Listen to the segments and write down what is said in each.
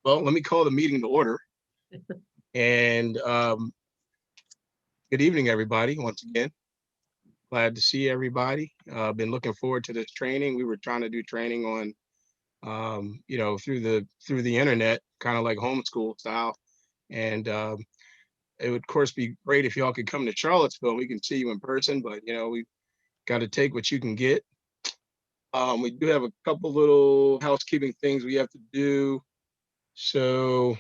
Well, let me call the meeting to order. And good evening, everybody, once again. Glad to see everybody. Been looking forward to this training. We were trying to do training on, through the internet, kind of like homeschool style. And it would, of course, be great if y'all could come to Charlottesville. We can see you in person, but, we got to take what you can get. We do have a couple little housekeeping things we have to do. So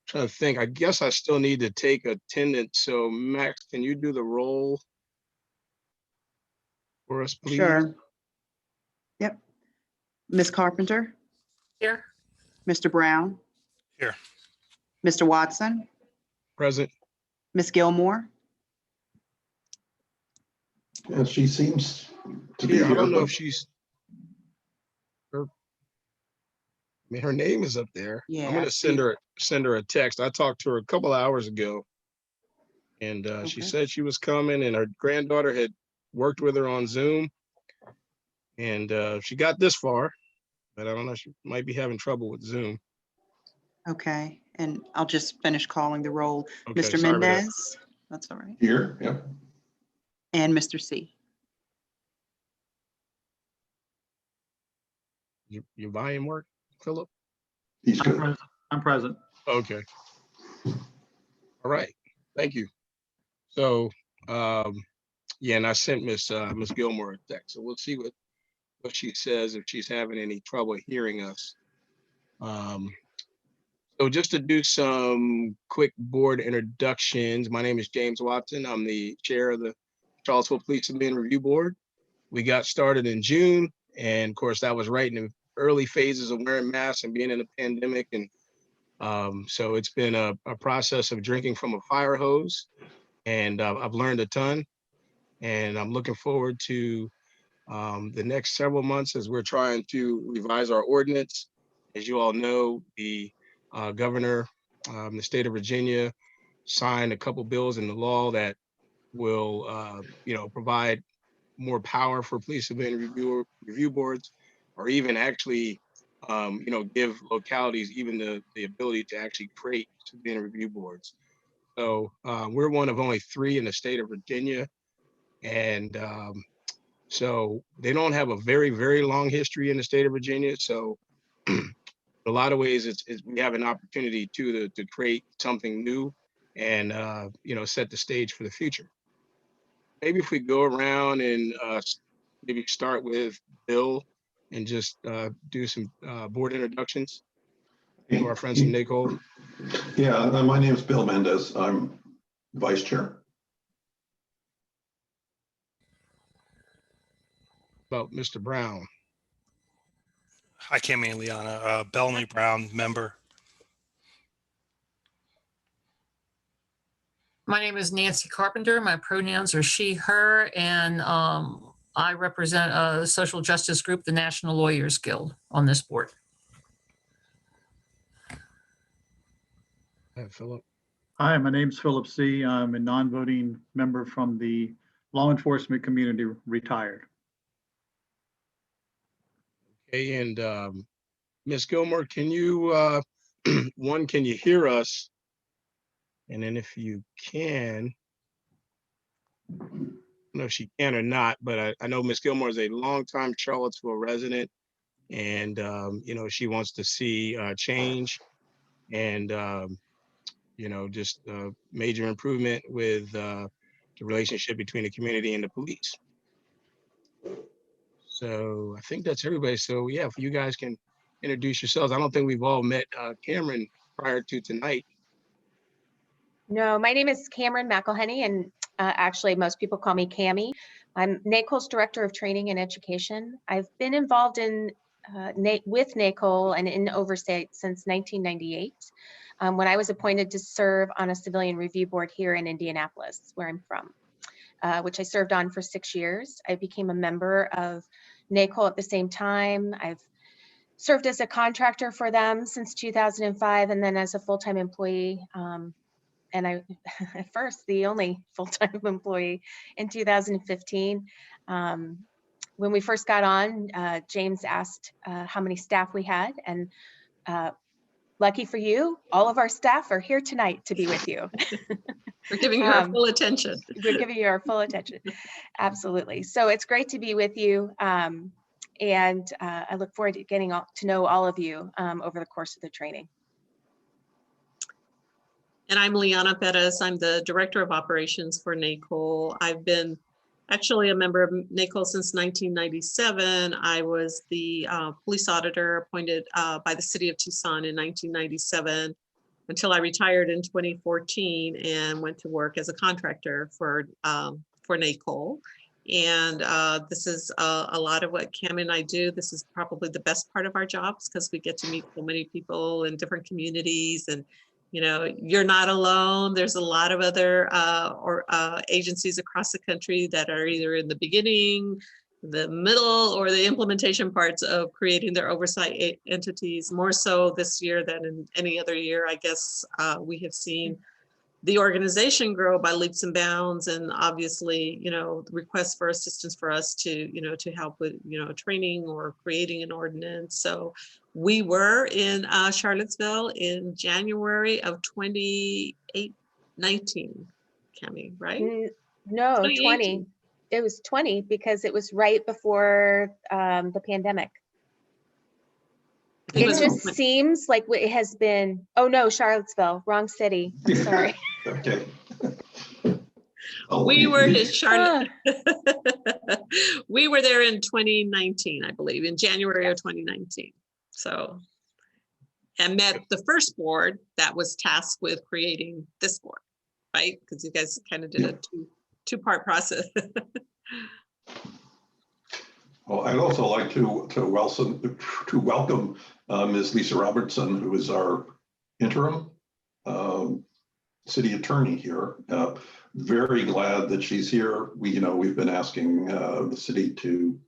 trying to think, I guess I still need to take attendance. So Max, can you do the roll for us, please? Sure. Yep. Ms. Carpenter, Here. Mr. Brown, Here. Mr. Watson, Present. Ms. Gilmore, And she seems to be Yeah, I here. don't know but- if she's her name is up there. Yeah, I'm gonna I see. send her a text. I talked to her a couple of hours ago. And she Okay. said she was coming, and her granddaughter had worked with her on Zoom. And she got this far, but I don't know, she might be having trouble with Zoom. Okay, and I'll just finish calling the roll. Okay, Mr. sorry about that. Mendez, that's all right, Here, yep. and Mr. C. Your volume work, Philip? He's good. I'm present. Okay. All right, thank you. So, yeah, and I sent Miss Gilmore a text, so we'll see what she says, if she's having any trouble hearing us. So just to do some quick board introductions, my name is James Watson. I'm the chair of the Charlottesville Police Civilian Review Board. We got started in June, and of course that was right in the early phases of wearing masks and being in a pandemic. And so it's been a process of drinking from a fire hose, and I've learned a ton, and I'm looking forward to the next several months as we're trying to revise our ordinance. As you all know, the governor in the state of Virginia signed a couple bills into law that will, provide more power for police civilian review boards, or even actually, give localities even the ability to actually create civilian review boards. So we're one of only 3 in the state of Virginia, and so they don't have a very, very long history in the state of Virginia. So in a lot of ways, we have an opportunity to create something new and, set the stage for the future. Maybe if we go around and maybe start with Bill and just do some board introductions to our friends from NACOLE. Yeah, my name is Bill Mendez. I'm vice chair. About Mr. Brown. Hi, Cammy and Liana. Bellamy Brown, member. My name is Nancy Carpenter. My pronouns are she, her, and I represent a social justice group, the National Lawyers Guild, on this board. Philip. Hi, my name's Philip C. I'm a non-voting member from the law enforcement community, retired. Okay, and Ms. Gilmore, can you, can you hear us? And then if you can, I don't know if she can or not, but I know Ms. Gilmore is a longtime Charlottesville resident, and, she wants to see change and, just major improvement with the relationship between the community and the police. So I think that's everybody. So yeah, if you guys can introduce yourselves. I don't think we've all met Cameron prior to tonight. No, my name is Cameron McElhenney, and actually most people call me Cammy. I'm NACOLE's Director of Training and Education. I've been involved in with NACOLE and in oversight since 1998, when I was appointed to serve on a civilian review board here in Indianapolis, where I'm from, which I served on for 6 years. I became a member of NACOLE at the same time. I've served as a contractor for them since 2005, and then as a full-time employee. And I, at first, the only full-time employee in 2015. When we first got on, James asked how many staff we had, and lucky for you, all of our staff are here tonight to be with you. We're giving you our Um, full attention. We're giving you our full attention. Absolutely. So it's great to be with you. And I look forward to getting to know all of you over the course of the training. And I'm Liana Perez. I'm the Director of Operations for NACOLE. I've been actually a member of NACOLE since 1997. I was the police auditor appointed by the city of Tucson in 1997 until I retired in 2014 and went to work as a contractor for NACOLE. And this is a lot of what Cam and I do. This is probably the best part of our jobs because we get to meet so many people in different communities, and you know, you're not alone. There's a lot of other agencies across the country that are either in the beginning, the middle, or the implementation parts of creating their oversight entities. More so this year than in any other year, I guess. We have seen the organization grow by leaps and bounds, and obviously, you know, requests for assistance for us to, you know, to help with, you know, training or creating an ordinance. So we were in Charlottesville in January of 2019, Cami, right? No, 20. 2018. It was 20 because it was right before the pandemic. It It was just 20. seems like it has been, oh no, Charlottesville, wrong city. I'm sorry. Okay. Oh, We you- were you- in Charlotte. We were there in 2019, I believe, in January of 2019. So, and met the first board that was tasked with creating this board, right? Because you guys kind of did a two-part process. Well, I'd also like to welcome Ms. Lisa Robertson, who is our interim city attorney here. Very glad that she's here. We've been asking the city to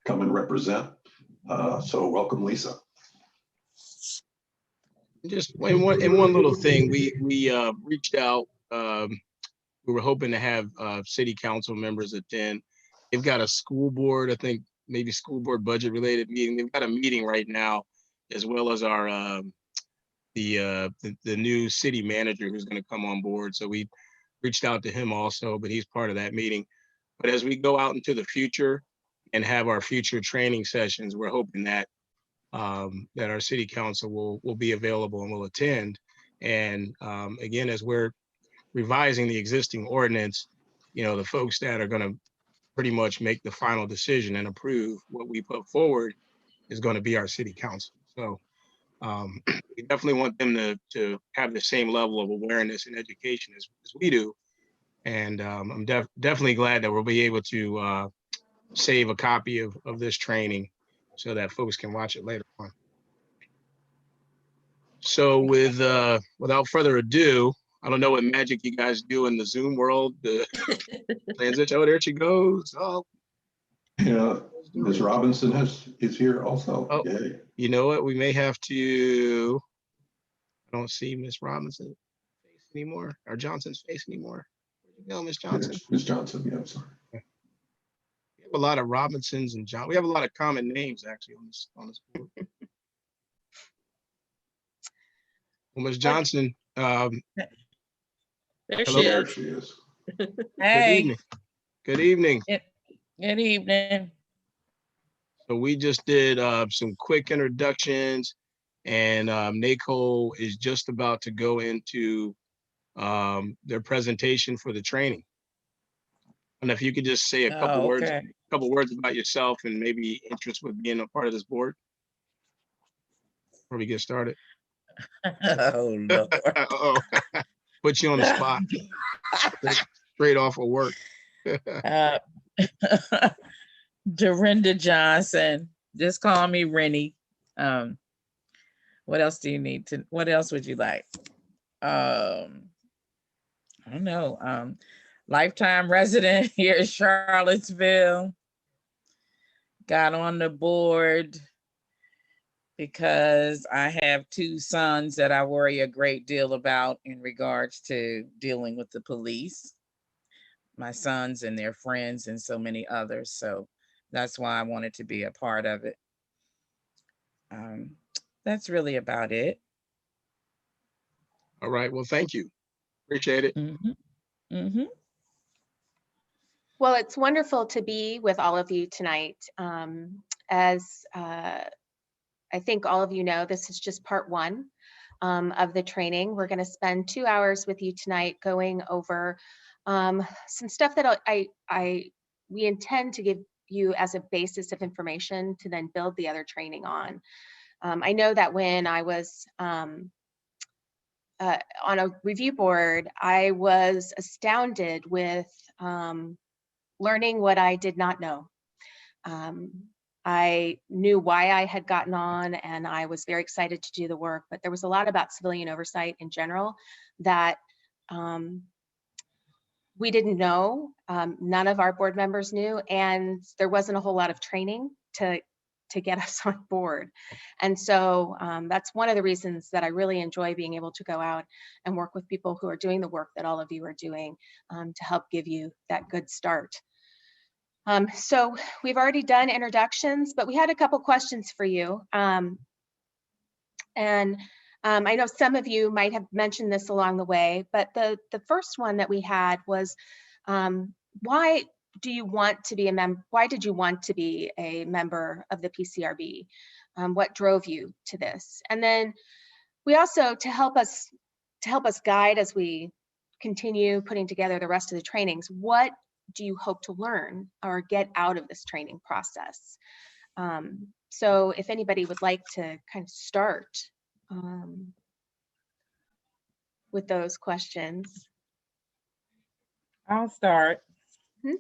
come and represent. So welcome, Lisa. Just in one little thing, we reached out. We were hoping to have city council members attend. They've got a school board, I think maybe school board budget related meeting. They've got a meeting right now, as well as our the new city manager who's going to come on board. So we reached out to him also, but he's part of that meeting. But as we go out into the future and have our future training sessions, we're hoping that that our city council will be available and will attend. And again, as we're revising the existing ordinance, you know, the folks that are going to pretty much make the final decision and approve what we put forward is going to be our city council. So we definitely want them to have the same level of awareness and education as we do. And I'm definitely glad that we'll be able to save a copy of this training so that folks can watch it later on. So without further adu, I don't know what magic you guys do in the Zoom world. The transition, oh, there she goes. Oh, Yeah, Ms. Robinson is here also. Oh. Yay. you know what? We may have to. I don't see Miss Robinson's face anymore, or Johnson's face anymore. Where'd you go, Miss Johnson? Ms. Johnson, yeah, I'm sorry. We have a lot of Robinsons and John. We have a lot of common names actually on this board. Well, Miss Johnson, There Hello. she There is. she is. good Hey, evening. Good evening. good evening. So we just did some quick introductions, and NACOLE is just about to go into their presentation for the training. And if you could just say a couple Oh, words, okay. words about yourself and maybe interest with being a part of this board before we get started. Oh, Lord. Uh-oh. Put you on the spot. Straight off of work. Dorinda Johnson, just call me Rennie. What else do you need to, what else would you like? I don't know, lifetime resident here in Charlottesville. Got on the board because I have two sons that I worry a great deal about in regards to dealing with the police. My sons and their friends and so many others. So that's why I wanted to be a part of it. That's really about it. All right, well, thank you. Appreciate it. Mhm, mhm. Well, it's wonderful to be with all of you tonight. As I think all of you know, this is just part one of the training. We're going to spend 2 hours with you tonight going over some stuff that we intend to give you as a basis of information to then build the other training on. I know that when I was on a review board, I was astounded with learning what I did not know. I knew why I had gotten on and I was very excited to do the work, but there was a lot about civilian oversight in general that we didn't know. None of our board members knew, and there wasn't a whole lot of training to get us on board. And so that's one of the reasons that I really enjoy being able to go out and work with people who are doing the work that all of you are doing to help give you that good start. So we've already done introductions, but we had a couple questions for you. I know some of you might have mentioned this along the way, but the first one that we had was, why do you want to be a member? Why did you want to be a member of the PCRB? What drove you to this? And then we also, to help us guide as we continue putting together the rest of the trainings, what do you hope to learn or get out of this training process? So if anybody would like to kind of start with those questions. I'll start. Mhm.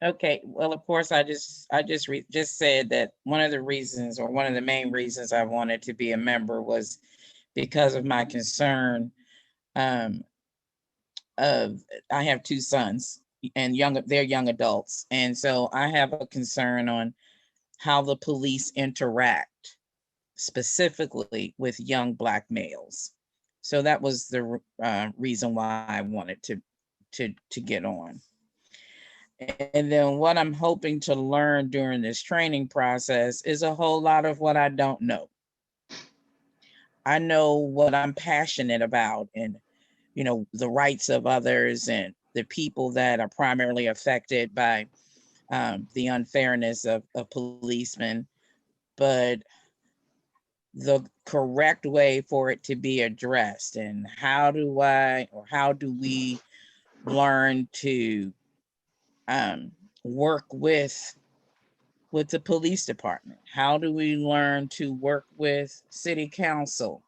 Okay, well, of course, I just said that one of the reasons, or one of the main reasons I wanted to be a member was because of my concern of, I have 2 sons and they're young adults. And so I have a concern on how the police interact specifically with young Black males. So that was the reason why I wanted to get on. And then what I'm hoping to learn during this training process is a whole lot of what I don't know. I know what I'm passionate about, and the rights of others and the people that are primarily affected by the unfairness of policemen, but the correct way for it to be addressed, and how do we learn to work with the police department? How do we learn to work with city council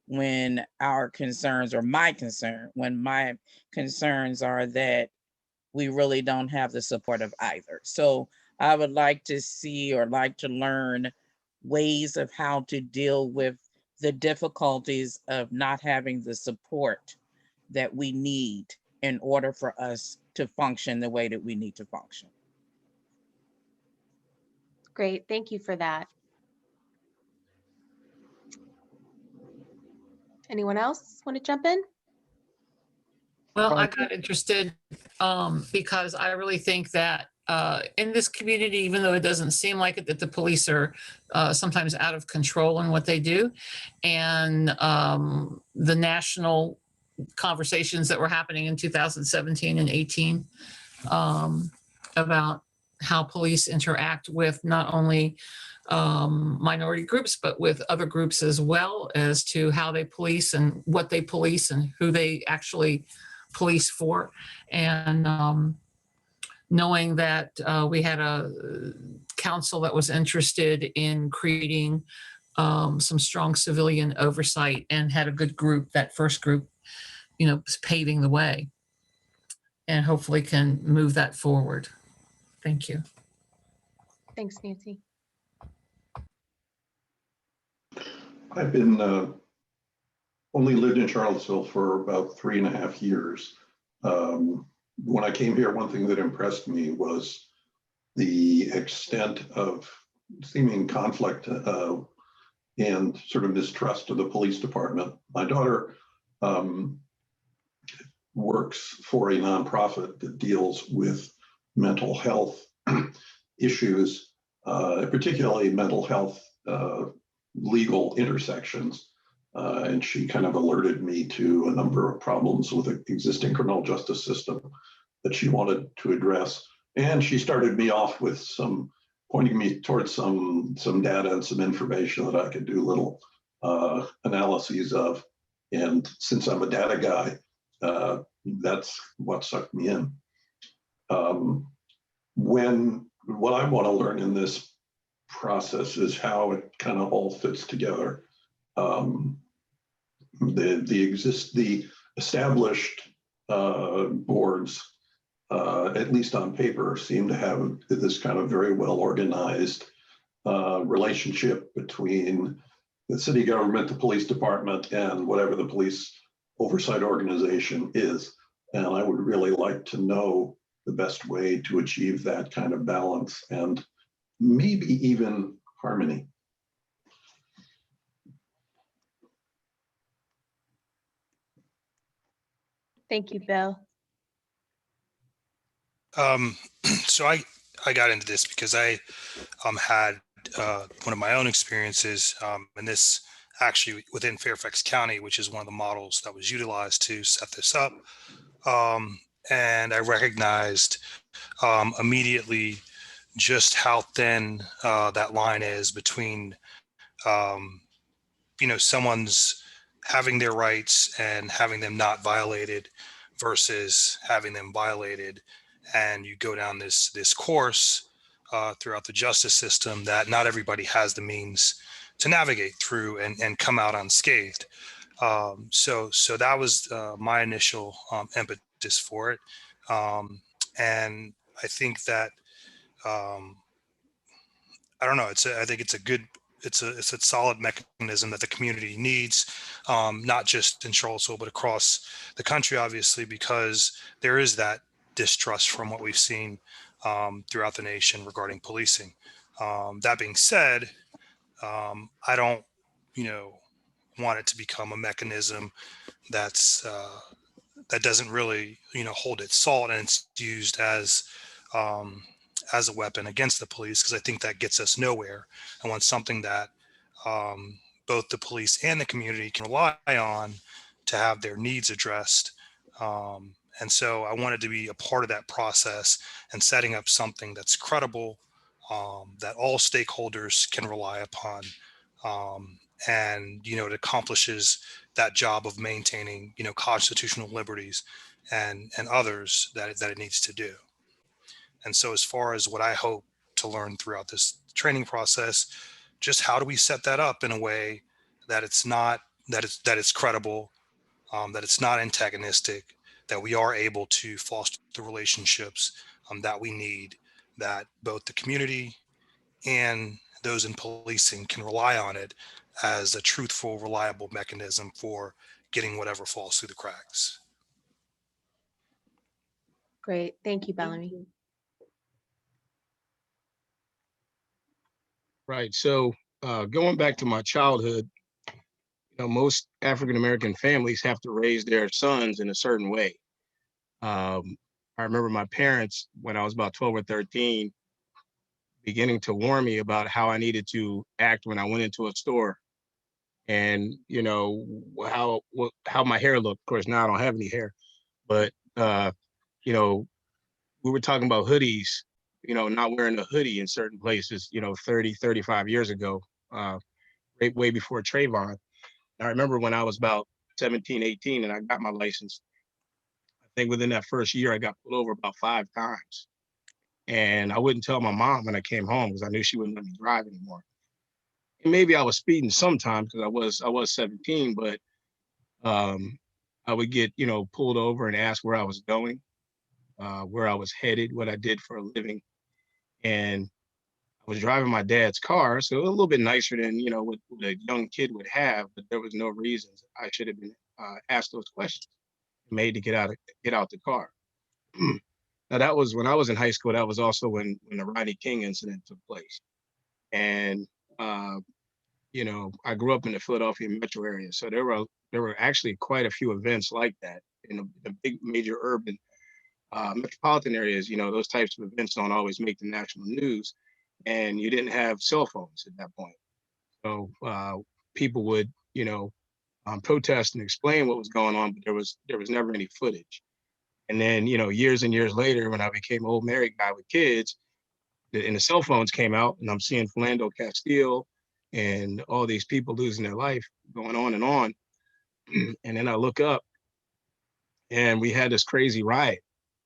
when our concerns, or my concerns are that we really don't have the support of either? So I would like to see, or like to learn, ways of how to deal with the difficulties of not having the support that we need in order for us to function the way that we need to function. Great, thank you for that. Anyone else want to jump in? Well, I got interested because I really think that in this community, even though it doesn't seem like it, that the police are sometimes out of control in what they do. And the national conversations that were happening in 2017 and 18 about how police interact with not only minority groups, but with other groups as well, as to how they police and what they police and who they actually police for. And knowing that we had a council that was interested in creating some strong civilian oversight, and had a good group, that first group, paving the way, and hopefully can move that forward. Thank you. Thanks, Nancy. I've been only lived in Charlottesville for about 3.5 years. When I came here, one thing that impressed me was the extent of seeming conflict and sort of mistrust of the police department. My daughter works for a nonprofit that deals with mental health issues, particularly mental health legal intersections. And she kind of alerted me to a number of problems with the existing criminal justice system that she wanted to address. And she started me off with pointing me towards some data and some information that I could do little analyses of. And since I'm a data guy, that's what sucked me in. What I want to learn in this process is how it kind of all fits together. The established boards, at least on paper, seem to have this kind of very well organized relationship between the city government, the police department, and whatever the police oversight organization is. And I would really like to know the best way to achieve that kind of balance and maybe even harmony. Thank you, Bill. So I got into this because I had one of my own experiences, and this actually within Fairfax County, which is one of the models that was utilized to set this up. And I recognized immediately just how thin that line is between, someone's having their rights and having them not violated versus having them violated. And you go down this course throughout the justice system that not everybody has the means to navigate through and come out unscathed. So that was my initial impetus for it. And I think that, I don't know, I think it's a good, it's a solid mechanism that the community needs, not just in Charlottesville, but across the country, obviously, because there is that distrust from what we've seen throughout the nation regarding policing. That being said, I don't, want it to become a mechanism that's that doesn't really, hold its salt and it's used as a weapon against the police, because I think that gets us nowhere. I want something that both the police and the community can rely on to have their needs addressed. And so I wanted to be a part of that process and setting up something that's credible, that all stakeholders can rely upon. And, it accomplishes that job of maintaining, constitutional liberties and others that it needs to do. And so as far as what I hope to learn throughout this training process, just how do we set that up in a way that it's not, that it's credible, that it's not antagonistic, that we are able to foster the relationships that we need, that both the community and those in policing can rely on it as a truthful, reliable mechanism for getting whatever falls through the cracks. Great. Thank you, Bellamy. Right. So going back to my childhood, most African-American families have to raise their sons in a certain way. I remember my parents, when I was about 12 or 13, beginning to warn me about how I needed to act when I went into a store, and how my hair looked. Of course, now I don't have any hair, but we were talking about hoodies, not wearing a hoodie in certain places, 30, 35 years ago, way before Trayvon. I remember when I was about 17, 18, and I got my license. I think within that first year, I got pulled over about 5 times. And I wouldn't tell my mom when I came home because I knew she wouldn't let me drive anymore. And maybe I was speeding sometimes because I was 17, but I would get, pulled over and asked where I was going, where I was headed, what I did for a living. And I was driving my dad's car, so a little bit nicer than, what a young kid would have, but there was no reasons I should have been asked those questions, made to get out the car. Now that was when I was in high school. That was also when the Rodney King incident took place. And, I grew up in the Philadelphia metro area. So there were actually quite a few events like that in the big major urban metropolitan areas. Those types of events don't always make the national news, and you didn't have cell phones at that point. So people would, protest and explain what was going on, but there was never any footage. And then, you know, years and years later, when I became an old married guy with kids, and the cell phones came out, and I'm seeing Philando Castile and all these people losing their life, going on and on. And then I look up, and we had this crazy riot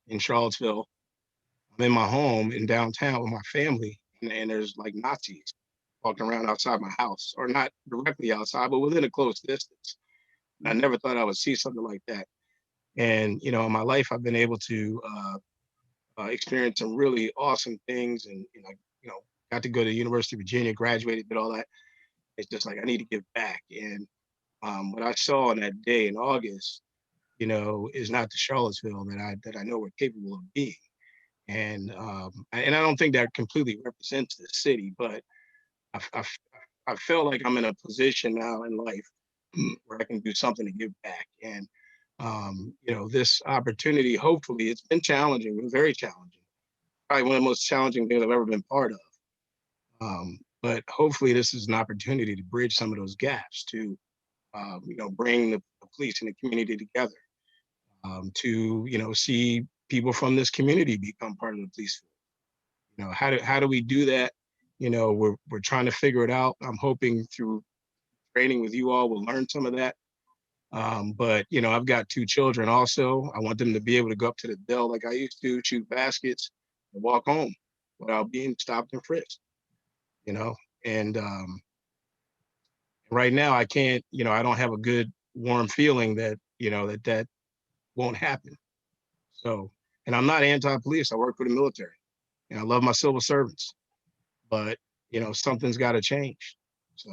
in Charlottesville. I'm in my home in downtown with my family, and there's like Nazis walking around outside my house, or not directly outside, but within a close distance. And I never thought I would see something like that. And, you know, in my life, I've been able to experience some really awesome things. And, you know, got to go to the University of Virginia, graduated, did all that. It's just like, I need to give back. And what I saw on that day in August, you know, is not the Charlottesville that I know we're capable of being. And I don't think that completely represents the city, but I felt like I'm in a position now in life where I can do something to give back. And you know, this opportunity, hopefully, it's been challenging, been very challenging. Probably one of the most challenging things I've ever been part of. But hopefully, this is an opportunity to bridge some of those gaps, to you know, bring the police and the community together, to, you know, see people from this community become part of the police force. You know, how do we do that? You know, we're trying to figure it out. I'm hoping through training with you all, we'll learn some of that. But, you know, I've got 2 children also. I want them to be able to go up to the Dell like I used to, shoot baskets, and walk home without being stopped and frisked, you know? And right now I can't, you know, I don't have a good warm feeling that, you know, that won't happen. So, and I'm not anti-police. I work for the military and I love my civil servants, but, you know, something's got to change. So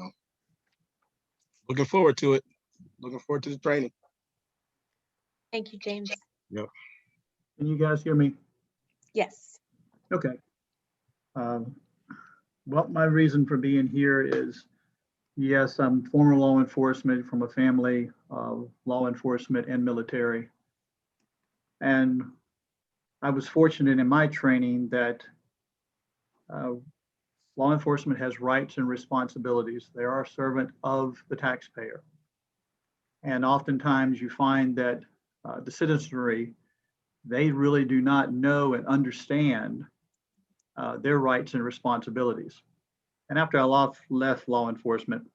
looking forward to it. Looking forward to the training. Thank you, James. Yep. Can you guys hear me? Yes. Okay. Well, my reason for being here is, yes, I'm former law enforcement from a family of law enforcement and military. And I was fortunate in my training that law enforcement has rights and responsibilities. They are a servant of the taxpayer. And oftentimes you find that the citizenry, they really do not know and understand their rights and responsibilities. And after I left law enforcement,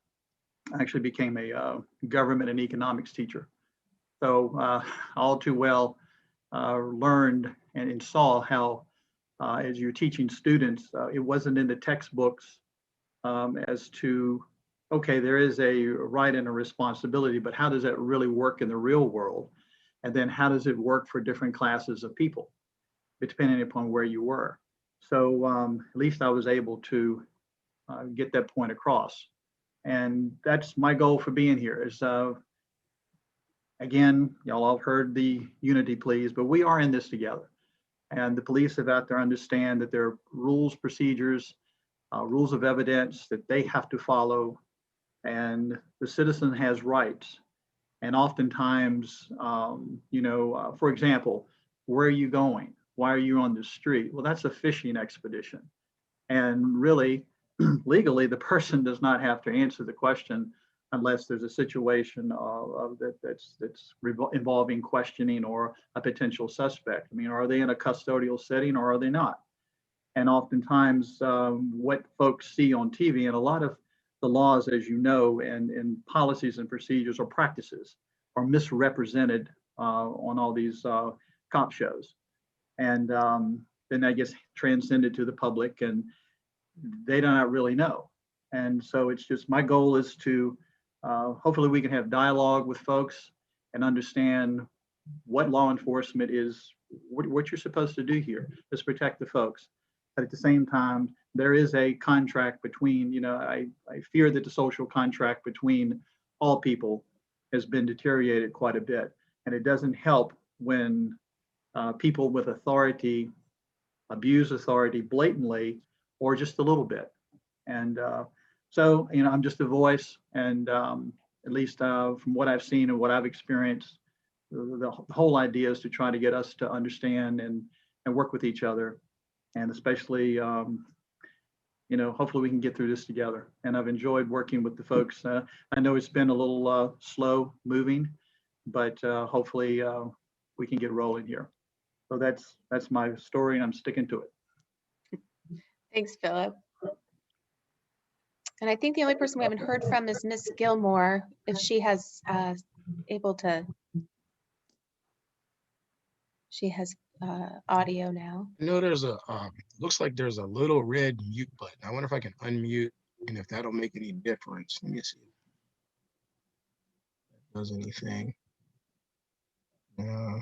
I actually became a government and economics teacher. So all too well learned and saw how, as you're teaching students, it wasn't in the textbooks as to, okay, there is a right and a responsibility, but how does that really work in the real world? And then how does it work for different classes of people, depending upon where you were? So at least I was able to get that point across. And that's my goal for being here is, again, y'all have heard the unity pleas, but we are in this together. And the police have out there understand that there are rules, procedures, rules of evidence that they have to follow. And the citizen has rights. And oftentimes, you know, for example, where are you going? Why are you on the street? Well, that's a fishing expedition. And really, legally, the person does not have to answer the question unless there's a situation that's involving questioning or a potential suspect. I mean, are they in a custodial setting or are they not? And oftentimes, what folks see on TV, and a lot of the laws, as you know, and policies and procedures or practices are misrepresented on all these cop shows. And then that gets transcended to the public and they do not really know. And so it's just, my goal is to, hopefully we can have dialogue with folks and understand what law enforcement is, what you're supposed to do here is protect the folks. But at the same time, there is a contract between, you know, I fear that the social contract between all people has been deteriorated quite a bit. And it doesn't help when people with authority abuse authority blatantly or just a little bit. And so, you know, I'm just a voice, and at least from what I've seen and what I've experienced, the whole idea is to try to get us to understand and work with each other. And especially hopefully we can get through this together. And I've enjoyed working with the folks. I know it's been a little slow moving, but hopefully we can get rolling here. So that's my story, and I'm sticking to it. Thanks, Philip. And I think the only person we haven't heard from is Miss Gilmore, if she has able to. She has audio now. I know there's a, looks like there's a little red mute button. I wonder if I can unmute and if that'll make any difference. Let me see if that does anything. No,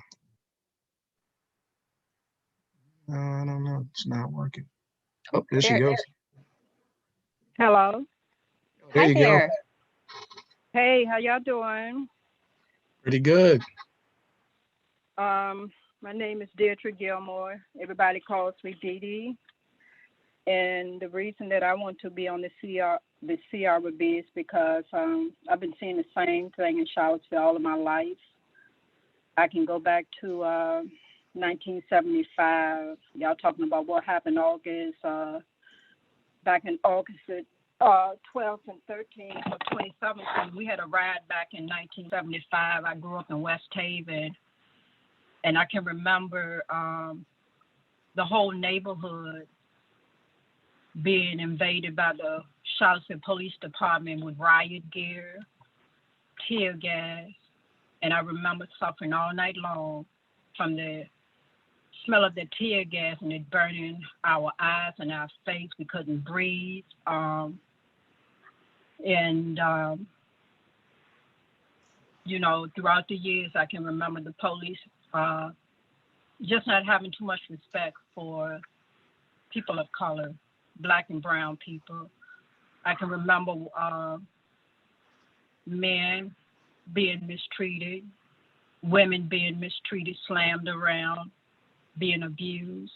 I don't know. It's not working. Oh, there she goes. Hello. There Hi you there. go. Hey, how y'all doing? Pretty good. My name is Deirdre Gilmore. Everybody calls me Dee Dee. And the reason that I want to be on the CRB is because I've been seeing the same thing in Charlottesville all of my life. I can go back to 1975. Y'all talking about what happened August, back in August 12th and 13th of 2017. We had a riot back in 1975. I grew up in West Haven, and I can remember the whole neighborhood being invaded by the Charlottesville Police Department with riot gear, tear gas, and I remember suffering all night long from the smell of the tear gas and it burning our eyes and our face. We couldn't breathe. Throughout the years, I can remember the police just not having too much respect for people of color, Black and brown people. I can remember men being mistreated, women being mistreated, slammed around, being abused,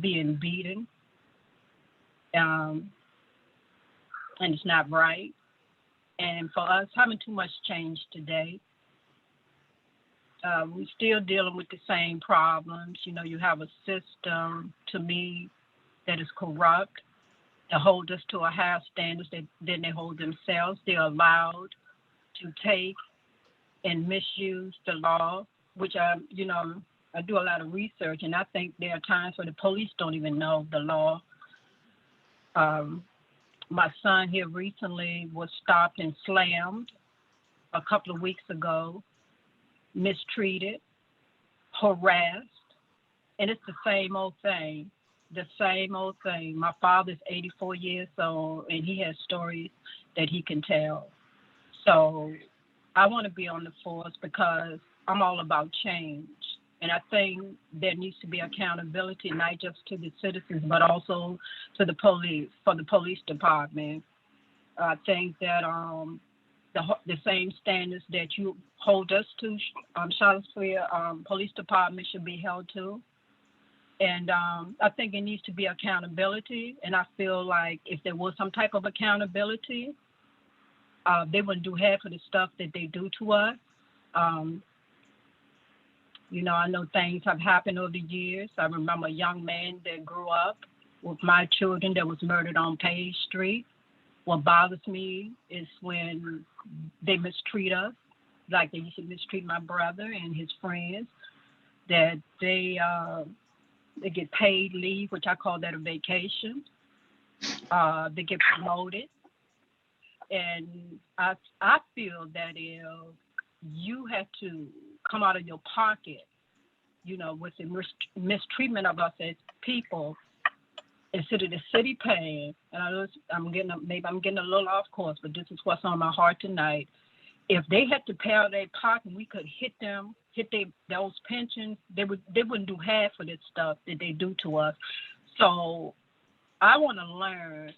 being beaten. And it's not right. And for us, having too much change today, we're still dealing with the same problems. You have a system, to me, that is corrupt, that hold us to a higher standards than they hold themselves. They're allowed to take and misuse the law, which I do a lot of research, and I think there are times where the police don't even know the law. My son here recently was stopped and slammed a couple of weeks ago, mistreated, harassed, and it's the same old thing. My father's 84 years old, and he has stories that he can tell. So I want to be on the force because I'm all about change. And I think there needs to be accountability, not just to the citizens, but also to the police, for the police department. I think that the same standards that you hold us to, Charlottesville Police Department should be held to. And I think it needs to be accountability. And I feel like if there was some type of accountability, they wouldn't do half of the stuff that they do to us. I know things have happened over the years. I remember a young man that grew up with my children that was murdered on Page Street. What bothers me is when they mistreat us, like they used to mistreat my brother and his friends, that they get paid leave, which I call that a vacation. They get promoted. And I feel that if you had to come out of your pocket, with the mistreatment of us as people, instead of the city paying, and I'm getting a little off course, but this is what's on my heart tonight. If they had to pay out of their pocket, we could hit those pensions, they wouldn't do half of this stuff that they do to us. So I want to learn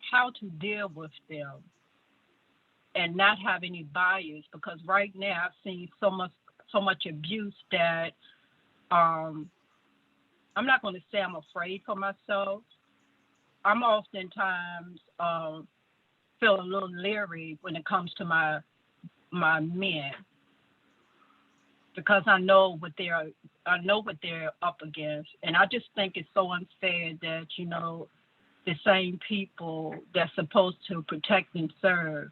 how to deal with them and not have any bias, because right now I've seen so much abuse that I'm not going to say I'm afraid for myself. I'm oftentimes feel a little leery when it comes to my men, because I know what they're up against, and I just think it's so unfair that the same people that's supposed to protect and serve.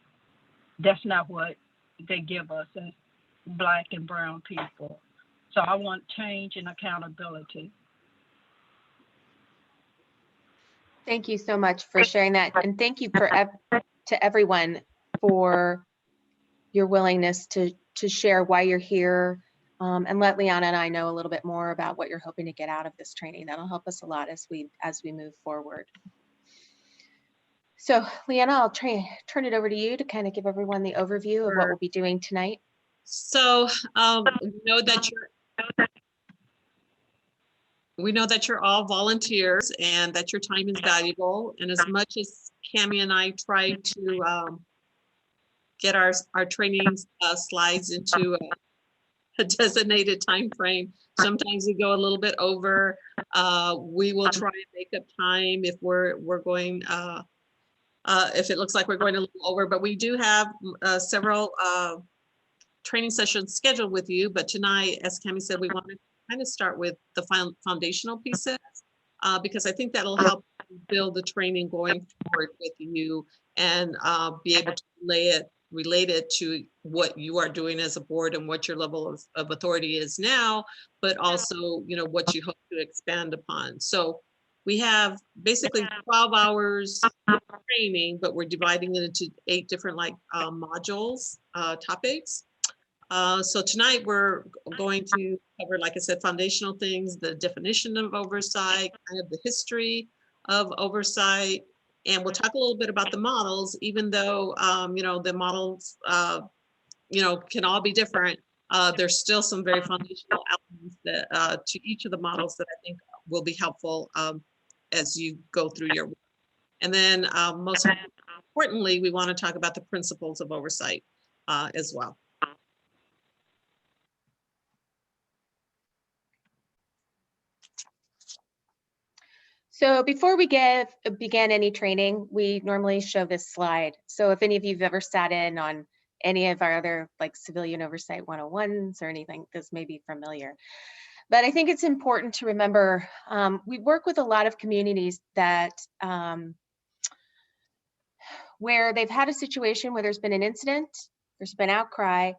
That's not what they give us as Black and brown people. So I want change and accountability. Thank you so much for sharing that. And thank you to everyone for your willingness to share why you're here, and let Liana and I know a little bit more about what you're hoping to get out of this training. That'll help us a lot as we move forward. So Liana, I'll turn it over to you to kind of give everyone the overview of what we'll be doing tonight. So we know that you're all volunteers and that your time is valuable. And as much as Cammie and I try to get our training slides into a designated time frame, sometimes we go a little bit over. We will try and make up time if we're going. If it looks like we're going a little over, but we do have several training sessions scheduled with you. But tonight, as Cammie said, we want to kind of start with the foundational pieces because I think that'll help build the training going forward with you and be able to relate it to what you are doing as a board and what your level of authority is now, but also, what you hope to expand upon. So we have basically 12 hours training, but we're dividing it into 8 different modules, topics. So tonight we're going to cover, like I said, foundational things, the definition of oversight, kind of the history of oversight, and we'll talk a little bit about the models, even though, the models, can all be different. There's still some very foundational elements that, to each of the models that I think will be helpful as you go through your work. And then most importantly, we want to talk about the principles of oversight as well. So before we begin any training, we normally show this slide. So if any of you've ever sat in on any of our other civilian oversight 101s or anything, this may be familiar. But I think it's important to remember, we work with a lot of communities that where they've had a situation where there's been an incident, there's been outcry,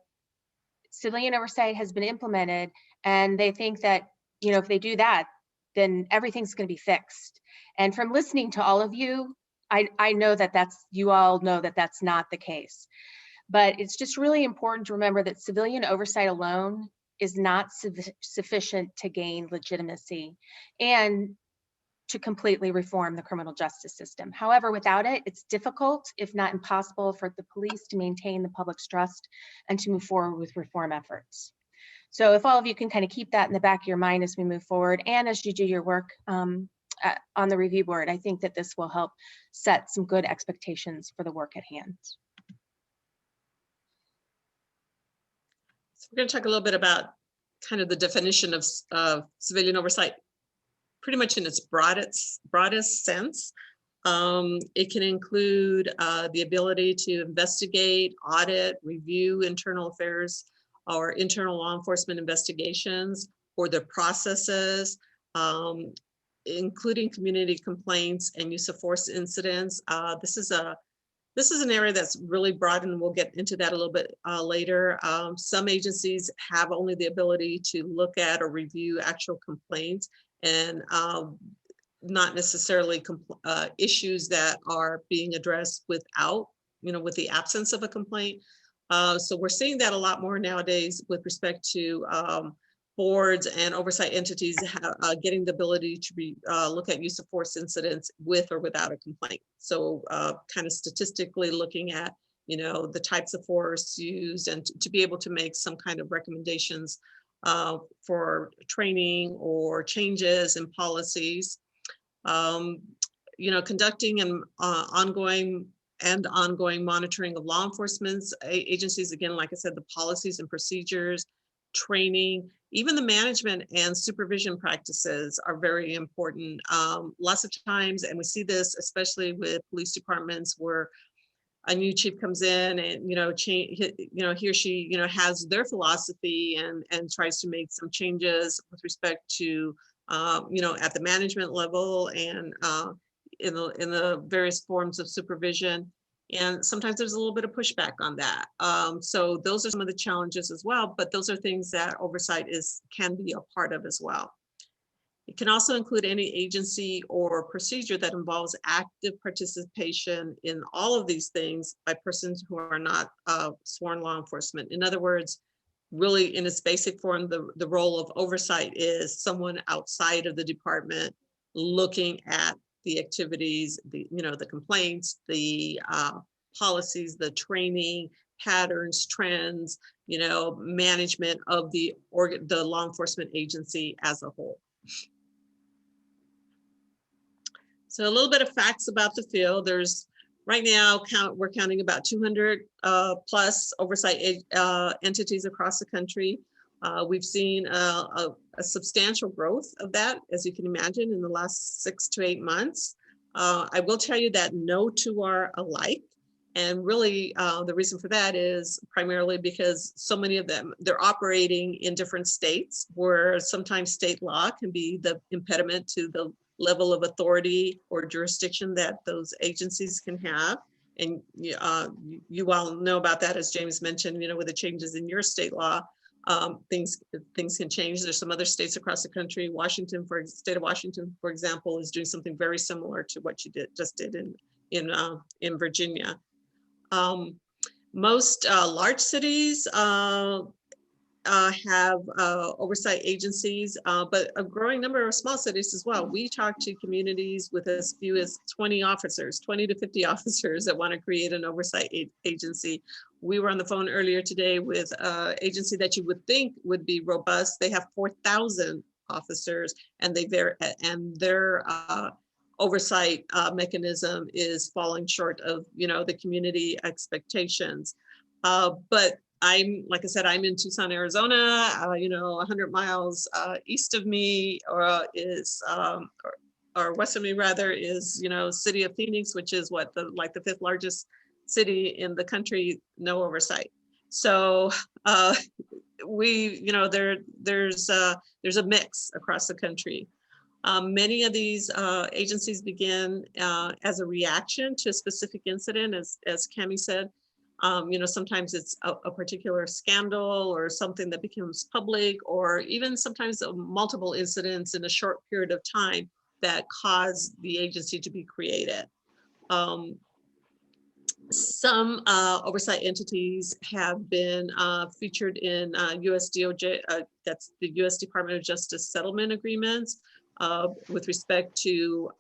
civilian oversight has been implemented, and they think that, if they do that, then everything's going to be fixed. And from listening to all of you, I know that you all know that that's not the case. But it's just really important to remember that civilian oversight alone is not sufficient to gain legitimacy and to completely reform the criminal justice system. However, without it, it's difficult, if not impossible, for the police to maintain the public's trust and to move forward with reform efforts. So if all of you can kind of keep that in the back of your mind as we move forward and as you do your work on the review board, I think that this will help set some good expectations for the work at hand. So we're going to talk a little bit about kind of the definition of civilian oversight, pretty much in its broadest sense. It can include the ability to investigate, audit, review internal affairs or internal law enforcement investigations or their processes, including community complaints and use of force incidents. This is an area that's really broad, and we'll get into that a little bit later. Some agencies have only the ability to look at or review actual complaints and not necessarily issues that are being addressed without, with the absence of a complaint. So we're seeing that a lot more nowadays with respect to boards and oversight entities getting the ability to look at use of force incidents with or without a complaint. So kind of statistically looking at, the types of force used and to be able to make some kind of recommendations for training or changes in policies. Conducting an ongoing monitoring of law enforcement agencies. Again, like I said, the policies and procedures, training, even the management and supervision practices are very important. Lots of times, and we see this especially with police departments where a new chief comes in and, he or she, has their philosophy and tries to make some changes with respect to, at the management level and in the various forms of supervision. And sometimes there's a little bit of pushback on that. So those are some of the challenges as well, but those are things that oversight can be a part of as well. It can also include any agency or procedure that involves active participation in all of these things by persons who are not sworn law enforcement. In other words, really in its basic form, the role of oversight is someone outside of the department looking at the activities, the complaints, the policies, the training, patterns, trends, management of the law enforcement agency as a whole. So a little bit of facts about the field. There's right now, we're counting about 200 plus oversight entities across the country. We've seen a substantial growth of that, as you can imagine, in the last 6 to 8 months. I will tell you that no two are alike. And really, the reason for that is primarily because so many of them, they're operating in different states where sometimes state law can be the impediment to the level of authority or jurisdiction that those agencies can have. And you all know about that, as James mentioned, with the changes in your state law, things can change. There's some other states across the country. State of Washington, for example, is doing something very similar to what you just did in Virginia. Most large cities have oversight agencies, but a growing number of small cities as well. We talk to communities with as few as 20 to 50 officers that want to create an oversight agency. We were on the phone earlier today with an agency that you would think would be robust. They have 4,000 officers, and their oversight mechanism is falling short of the community expectations. But like I said, I'm in Tucson, Arizona. 100 miles east of me or west of me rather is city of Phoenix, which is the 5th largest city in the country. No oversight. So there's a mix across the country. Many of these agencies begin as a reaction to a specific incident, as Cammie said. Sometimes it's a particular scandal or something that becomes public, or even sometimes multiple incidents in a short period of time that cause the agency to be created. Some oversight entities have been featured in US DOJ, that's the US Department of Justice settlement agreements with respect to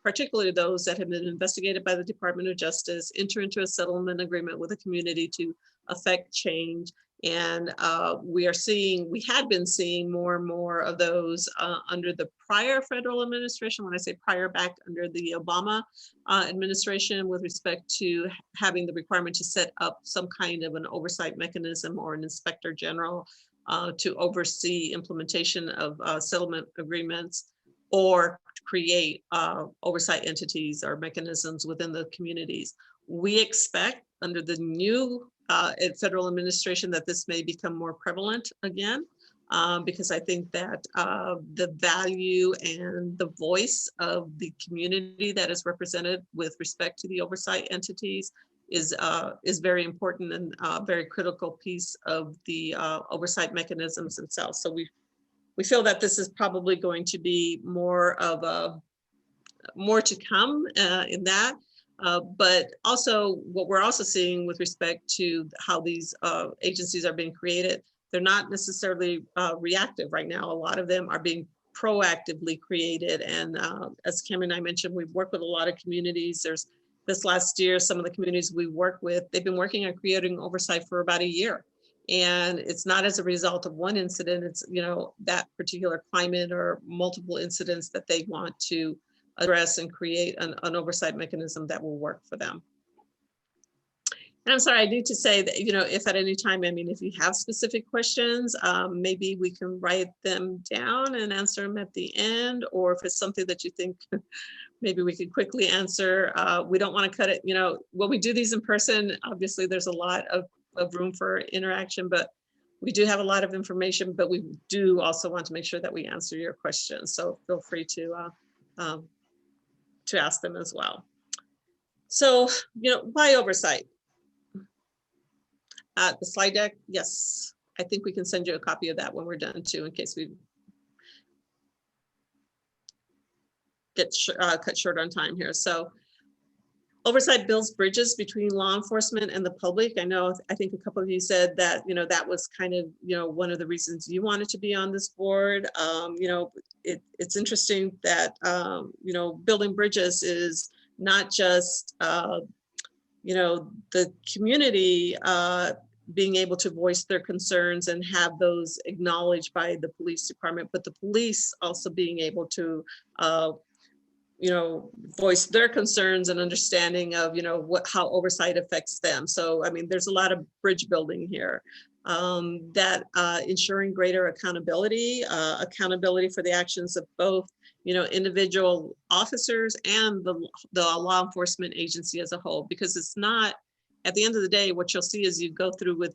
particularly those that have been investigated by the Department of Justice, enter into a settlement agreement with the community to affect change. And we had been seeing more and more of those under the prior federal administration. When I say prior, back under the Obama administration, with respect to having the requirement to set up some kind of an oversight mechanism or an inspector general to oversee implementation of settlement agreements or create oversight entities or mechanisms within the communities. We expect under the new federal administration that this may become more prevalent again, because I think that the value and the voice of the community that is represented with respect to the oversight entities is very important and a very critical piece of the oversight mechanisms themselves. So we feel that this is probably going to be more to come in that. But also what we're also seeing with respect to how these agencies are being created, they're not necessarily reactive right now. A lot of them are being proactively created. And as Kim and I mentioned, we've worked with a lot of communities. This last year, some of the communities we work with, they've been working on creating oversight for about a year. And it's not as a result of one incident, it's that particular climate or multiple incidents that they want to address and create an oversight mechanism that will work for them. And I'm sorry, I need to say that, if at any time, if you have specific questions, maybe we can write them down and answer them at the end, or if it's something that you think maybe we could quickly answer. We don't want to cut it, when we do these in person, obviously there's a lot of room for interaction, but we do have a lot of information, but we do also want to make sure that we answer your questions. So feel free to ask them as well. So, why oversight? The slide deck, yes, I think we can send you a copy of that when we're done too, in case we get cut short on time here. So oversight builds bridges between law enforcement and the public. I think a couple of you said that, that was kind of, one of the reasons you wanted to be on this board. It's interesting that, building bridges is not just, the community being able to voice their concerns and have those acknowledged by the police department, but the police also being able to, voice their concerns and understanding of, how oversight affects them. So, there's a lot of bridge building here. That ensuring greater accountability for the actions of both, individual officers and the law enforcement agency as a whole, because it's not, at the end of the day, what you'll see as you go through with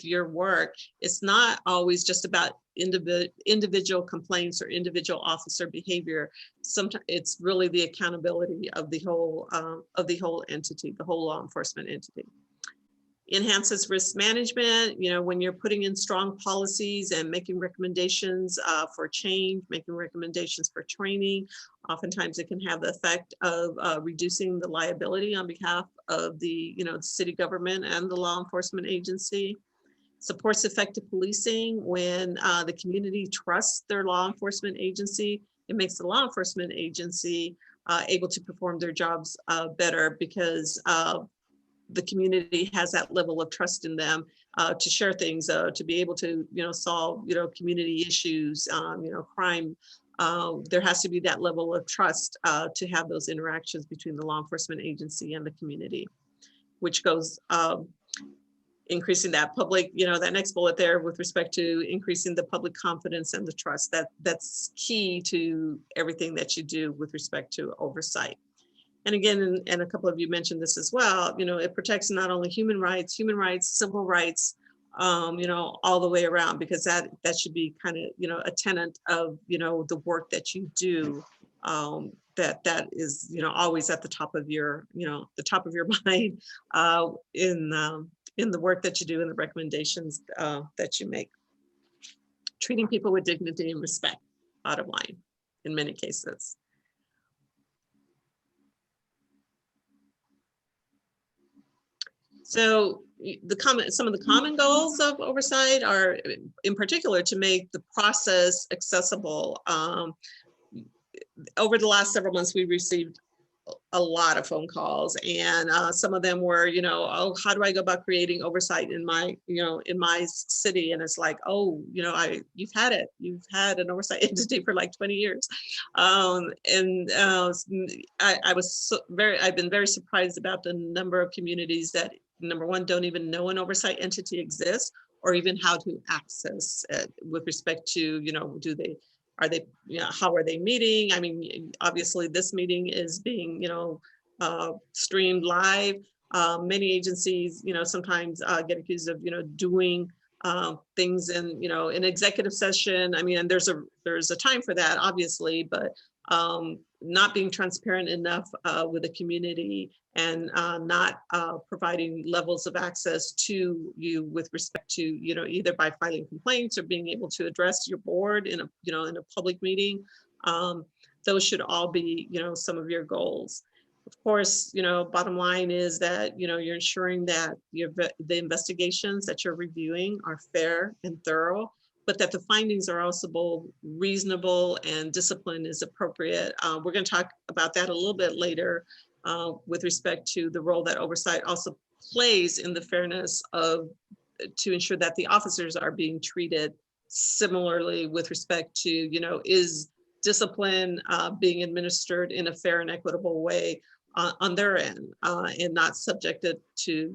your work, it's not always just about individual complaints or individual officer behavior. Sometimes it's really the accountability of the whole entity, the whole law enforcement entity. Enhances risk management, when you're putting in strong policies and making recommendations for change, making recommendations for training, oftentimes it can have the effect of reducing the liability on behalf of the, the city government and the law enforcement agency. Supports effective policing when the community trusts their law enforcement agency. It makes the law enforcement agency able to perform their jobs better because the community has that level of trust in them to share things, to be able to, solve, community issues, crime. There has to be that level of trust to have those interactions between the law enforcement agency and the community, which goes increasing that public, that next bullet there with respect to increasing the public confidence and the trust. That's key to everything that you do with respect to oversight. And again, and a couple of you mentioned this as well, it protects not only human rights, civil rights, all the way around, because that should be kind of, a tenet of, the work that you do, that is, always at the top of your, mind in the work that you do and the recommendations that you make. Treating people with dignity and respect, bottom line, in many cases. So some of the common goals of oversight are, in particular, to make the process accessible. Over the last several months, we received a lot of phone calls, and some of them were, oh, how do I go about creating oversight in my, in my city? And it's like, oh, you've had an oversight entity for like 20 years. I've been very surprised about the number of communities that, number one, don't even know an oversight entity exists, or even how to access it with respect to, how are they meeting? Obviously this meeting is being, streamed live. Many agencies, sometimes get accused of, doing things in, an executive session. And there's a time for that, obviously, but not being transparent enough with the community and not providing levels of access to you with respect to, either by filing complaints or being able to address your board in a, in a public meeting. Those should all be, some of your goals. Of course, bottom line is that, you're ensuring that the investigations that you're reviewing are fair and thorough, but that the findings are also both reasonable and discipline is appropriate. We're going to talk about that a little bit later with respect to the role that oversight also plays in the fairness of, to ensure that the officers are being treated similarly with respect to, is discipline being administered in a fair and equitable way on their end, and not subjected to,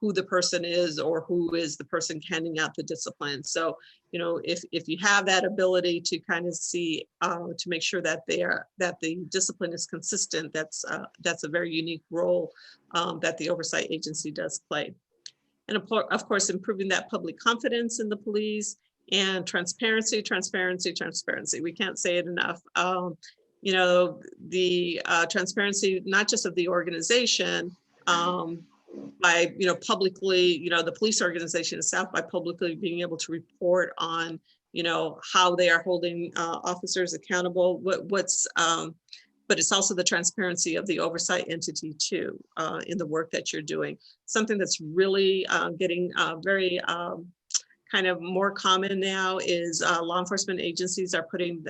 who the person is or who is the person handing out the discipline. So, if you have that ability to kind of see, to make sure that that the discipline is consistent, that's a very unique role that the oversight agency does play. And of course, improving that public confidence in the police and transparency. We can't say it enough. you know, the transparency, not just of the organization, by, you know, publicly, you know, the police organization itself, by publicly being able to report on, you know, how they are holding officers accountable, but it's also the transparency of the oversight entity too, in the work that you're doing. Something that's really getting very kind of more common now is law enforcement agencies are putting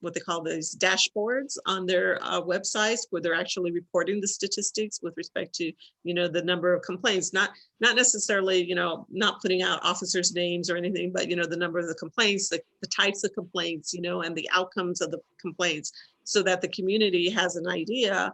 what they call these dashboards on their websites, where they're actually reporting the statistics with respect to, you know, the number of complaints, not necessarily, you know, not putting out officers' names or anything, but, you know, the number of the complaints, the types of complaints, you know, and the outcomes of the complaints, so that the community has an idea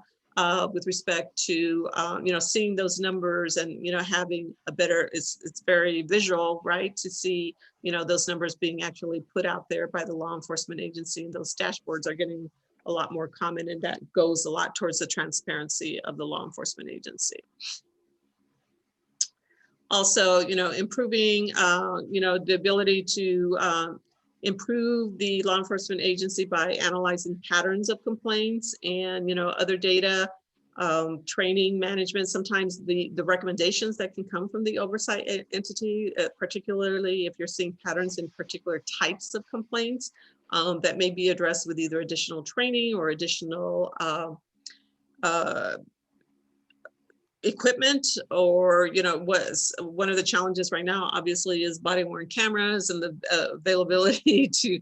with respect to, you know, seeing those numbers and, you know, having a better, it's very visual, right? To see, you know, those numbers being actually put out there by the law enforcement agency, and those dashboards are getting a lot more common, and that goes a lot towards the transparency of the law enforcement agency. Also, you know, improving, you know, the ability to improve the law enforcement agency by analyzing patterns of complaints and, you know, other data, training management. Sometimes the recommendations that can come from the oversight entity, particularly if you're seeing patterns in particular types of complaints, that may be addressed with either additional training or additional equipment, or, you know, was one of the challenges right now, obviously, is body-worn cameras and the availability to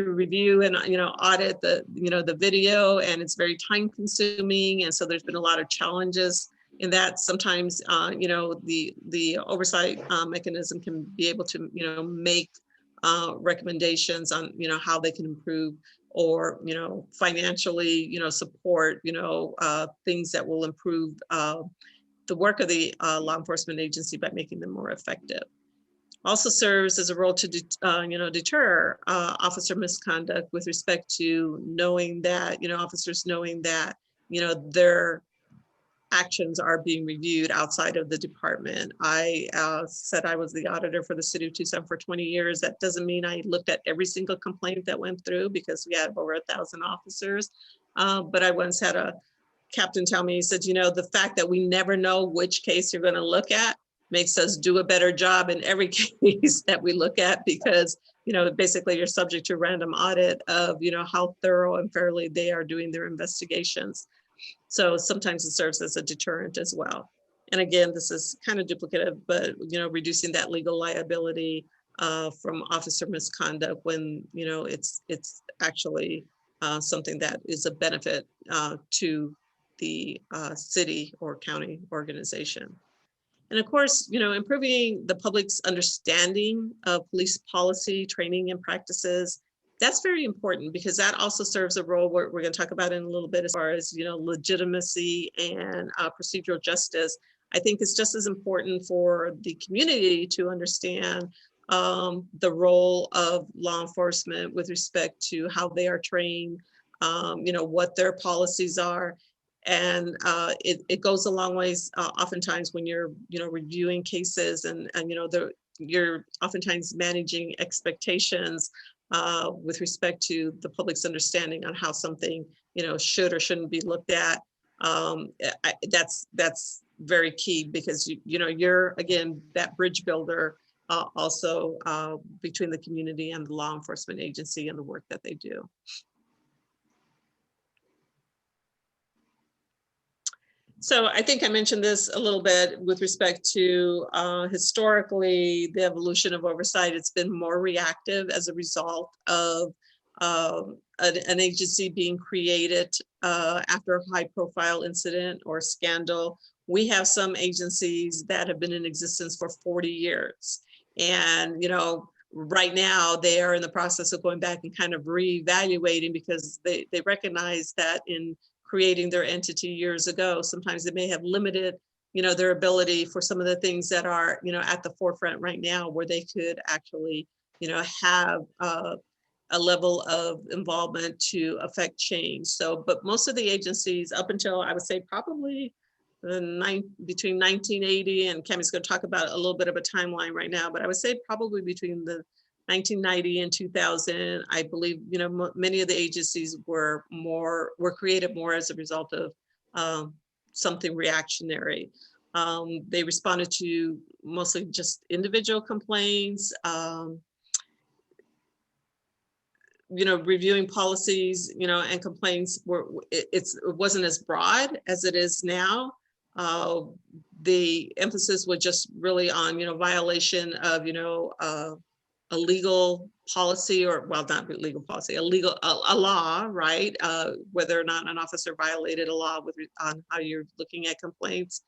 review and, you know, audit the, you know, the video, and it's very time consuming. And so there's been a lot of challenges in that. Sometimes, you know, the oversight mechanism can be able to, you know, make recommendations on, you know, how they can improve, or, you know, financially, you know, support, you know, things that will improve the work of the law enforcement agency by making them more effective. Also serves as a role to, you know, deter officer misconduct with respect to knowing that, you know, officers knowing that, you know, their actions are being reviewed outside of the department. I said I was the auditor for the city of Tucson for 20 years. That doesn't mean I looked at every single complaint that went through, because we had over 1,000 officers. But I once had a captain tell me, he said, you know, the fact that we never know which case you're going to look at makes us do a better job in every case that we look at, because, you know, basically you're subject to random audit of, you know, how thorough and fairly they are doing their investigations. So sometimes it serves as a deterrent as well. And again, this is kind of duplicative, but, you know, reducing that legal liability from officer misconduct when, you know, it's actually something that is a benefit to the city or county organization. And of course, you know, improving the public's understanding of police policy, training, and practices. That's very important, because that also serves a role we're going to talk about in a little bit, as far as, you know, legitimacy and procedural justice. I think it's just as important for the community to understand the role of law enforcement with respect to how they are trained, you know, what their policies are. And it goes a long ways oftentimes when you're, you know, reviewing cases, and you know, you're oftentimes managing expectations with respect to the public's understanding on how something, you know, should or shouldn't be looked at. That's very key, because you know, you're, again, that bridge builder also between the community and the law enforcement agency and the work that they do. So I think I mentioned this a little bit with respect to historically the evolution of oversight. It's been more reactive as a result of an agency being created after a high profile incident or scandal. We have some agencies that have been in existence for 40 years. And, you know, right now they are in the process of going back and kind of reevaluating, because they recognize that in creating their entity years ago, sometimes they may have limited, you know, their ability for some of the things that are, you know, at the forefront right now, where they could actually, you know, have a level of involvement to affect change. So, but most of the agencies up until, I would say, probably between 1980, and Cammie's going to talk about a little bit of a timeline right now, but I would say probably between the 1990 and 2000, I believe, you know, many of the agencies were created more as a result of something reactionary. They responded to mostly just individual complaints, you know, reviewing policies, you know, and complaints it wasn't as broad as it is now. The emphasis was just really on, you know, violation of, you know, a legal policy, or, well, not legal policy, a law, right? Whether or not an officer violated a law on how you're looking at complaints.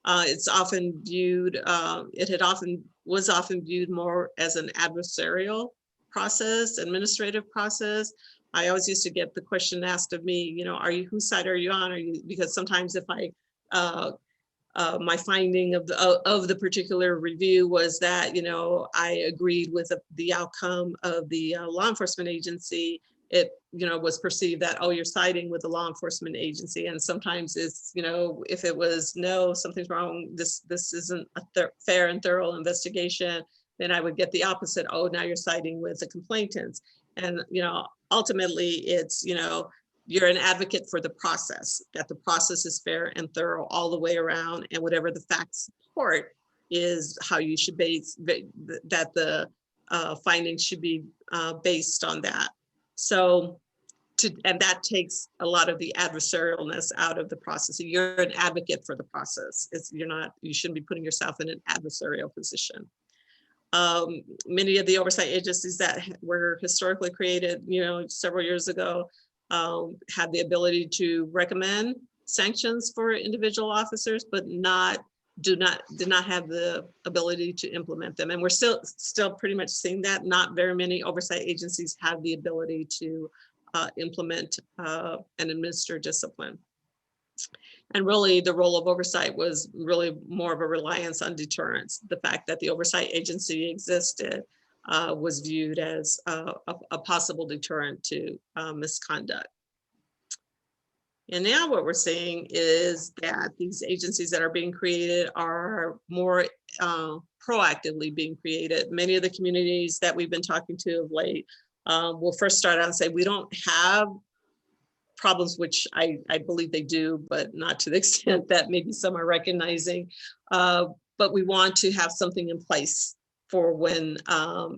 It's often viewed, was often viewed more as an adversarial process, administrative process. I always used to get the question asked of me, you know, whose side are you on? Because sometimes if I, my finding of the particular review was that, you know, I agreed with the outcome of the law enforcement agency, it, you know, was perceived that, oh, you're siding with the law enforcement agency. And sometimes it's, you know, if it was, no, something's wrong, this isn't a fair and thorough investigation, then I would get the opposite. Oh, now you're siding with the complainants. And, you know, ultimately it's, you know, you're an advocate for the process, that the process is fair and thorough all the way around, and whatever the facts support is how you should base that the findings should be based on that. So, and that takes a lot of the adversarialness out of the process. You're an advocate for the process. You shouldn't be putting yourself in an adversarial position. Many of the oversight agencies that were historically created, you know, several years ago, had the ability to recommend sanctions for individual officers, but did not have the ability to implement them. And we're still pretty much seeing that. Not very many oversight agencies have the ability to implement and administer discipline. And really the role of oversight was really more of a reliance on deterrence. The fact that the oversight agency existed was viewed as a possible deterrent to misconduct. And now what we're seeing is that these agencies that are being created are more proactively being created. Many of the communities that we've been talking to of late will first start out and say, we don't have problems, which I believe they do, but not to the extent that maybe some are recognizing. But we want to have something in place for when,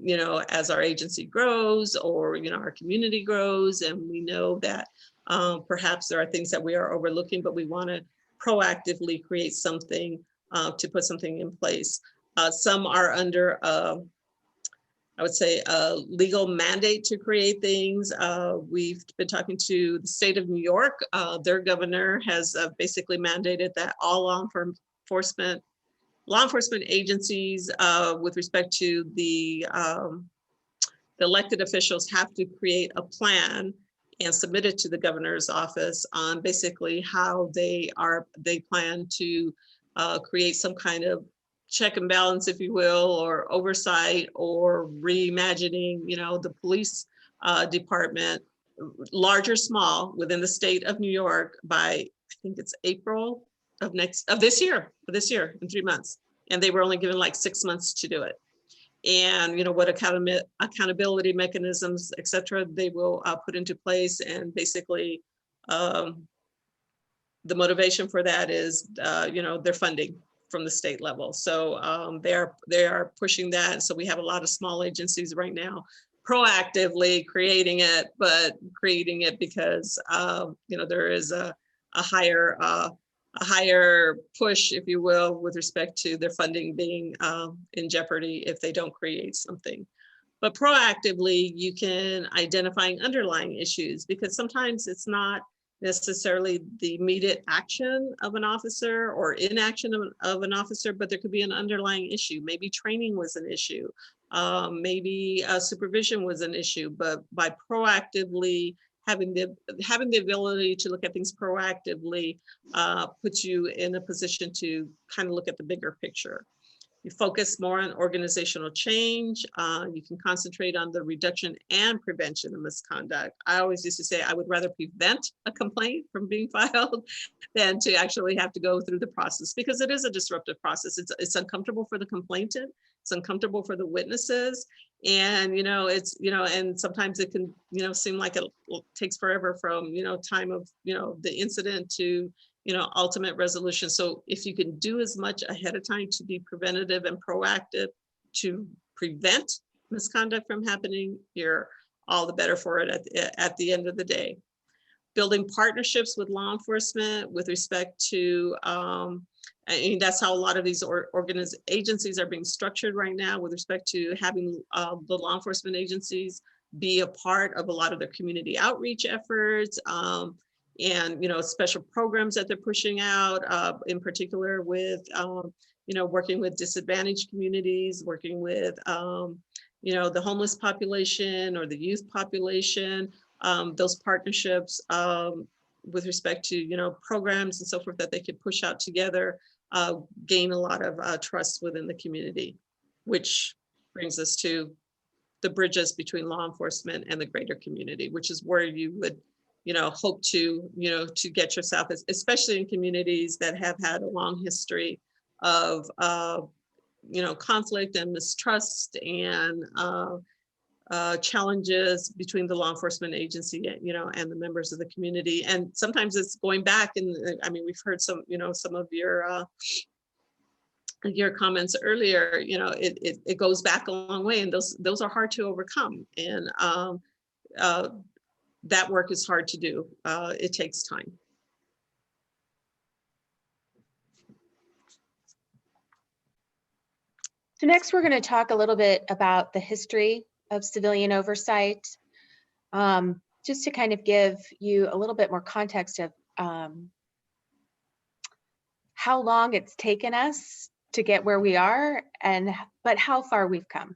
you know, as our agency grows, or, you know, our community grows, and we know that perhaps there are things that we are overlooking, but we want to proactively create something to put something in place. Some are under, I would say, a legal mandate to create things. We've been talking to the state of New York. Their governor has basically mandated that all law enforcement agencies, with respect to the elected officials, have to create a plan and submit it to the governor's office on basically how they plan to create some kind of check and balance, if you will, or oversight, or reimagining, you know, the police department, large or small, within the state of New York by, I think it's April of this year, in 3 months. And they were only given like 6 months to do it. And, you know, what accountability mechanisms, et cetera, they will put into place. And basically the motivation for that is, you know, their funding from the state level. So they are pushing that. So we have a lot of small agencies right now proactively creating it, but creating it because you know, there is a higher push, if you will, with respect to their funding being in jeopardy if they don't create something. But proactively, you can identify underlying issues, because sometimes it's not necessarily the immediate action of an officer or inaction of an officer, but there could be an underlying issue. Maybe training was an issue, maybe supervision was an issue, but by proactively having the ability to look at things proactively puts you in a position to kind of look at the bigger picture. You focus more on organizational change. You can concentrate on the reduction and prevention of misconduct. I always used to say I would rather prevent a complaint from being filed than to actually have to go through the process, because it is a disruptive process. It's uncomfortable for the complainant. It's uncomfortable for the witnesses. And, it's, and sometimes it can, seem like it takes forever from, time of, the incident to, ultimate resolution. So if you can do as much ahead of time to be preventative and proactive to prevent misconduct from happening, you're all the better for it at the end of the day. Building partnerships with law enforcement with respect to, I mean, that's how a lot of these agencies are being structured right now with respect to having the law enforcement agencies be a part of a lot of their community outreach efforts, and, special programs that they're pushing out, in particular with, working with disadvantaged communities, working with, the homeless population or the youth population, those partnerships with respect to, programs and so forth that they could push out together, gain a lot of trust within the community, which brings us to the bridges between law enforcement and the greater community, which is where you would, hope to, to get yourself, especially in communities that have had a long history of, conflict and mistrust and challenges between the law enforcement agency, and the members of the community. And sometimes it's going back, and I mean, we've heard some, some of your comments earlier, it goes back a long way, and those are hard to overcome. And that work is hard to do. It takes time. So next, we're going to talk a little bit about the history of civilian oversight, just to kind of give you a little bit more context of how long it's taken us to get where we are, but how far we've come.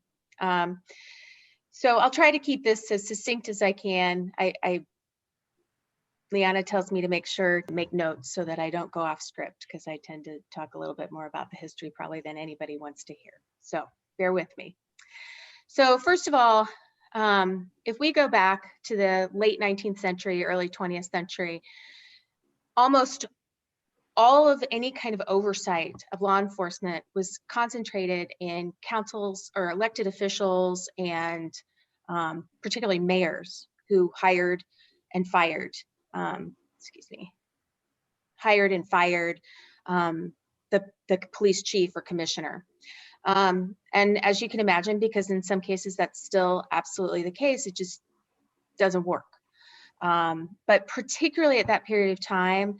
So I'll try to keep this as succinct as I can. Liana tells me to make notes so that I don't go off script, because I tend to talk a little bit more about the history probably than anybody wants to hear. So bear with me. So first of all, if we go back to the late 19th century, early 20th century, almost all of any kind of oversight of law enforcement was concentrated in councils or elected officials, and particularly mayors who hired and fired the police chief or commissioner. And as you can imagine, because in some cases that's still absolutely the case, it just doesn't work. But particularly at that period of time,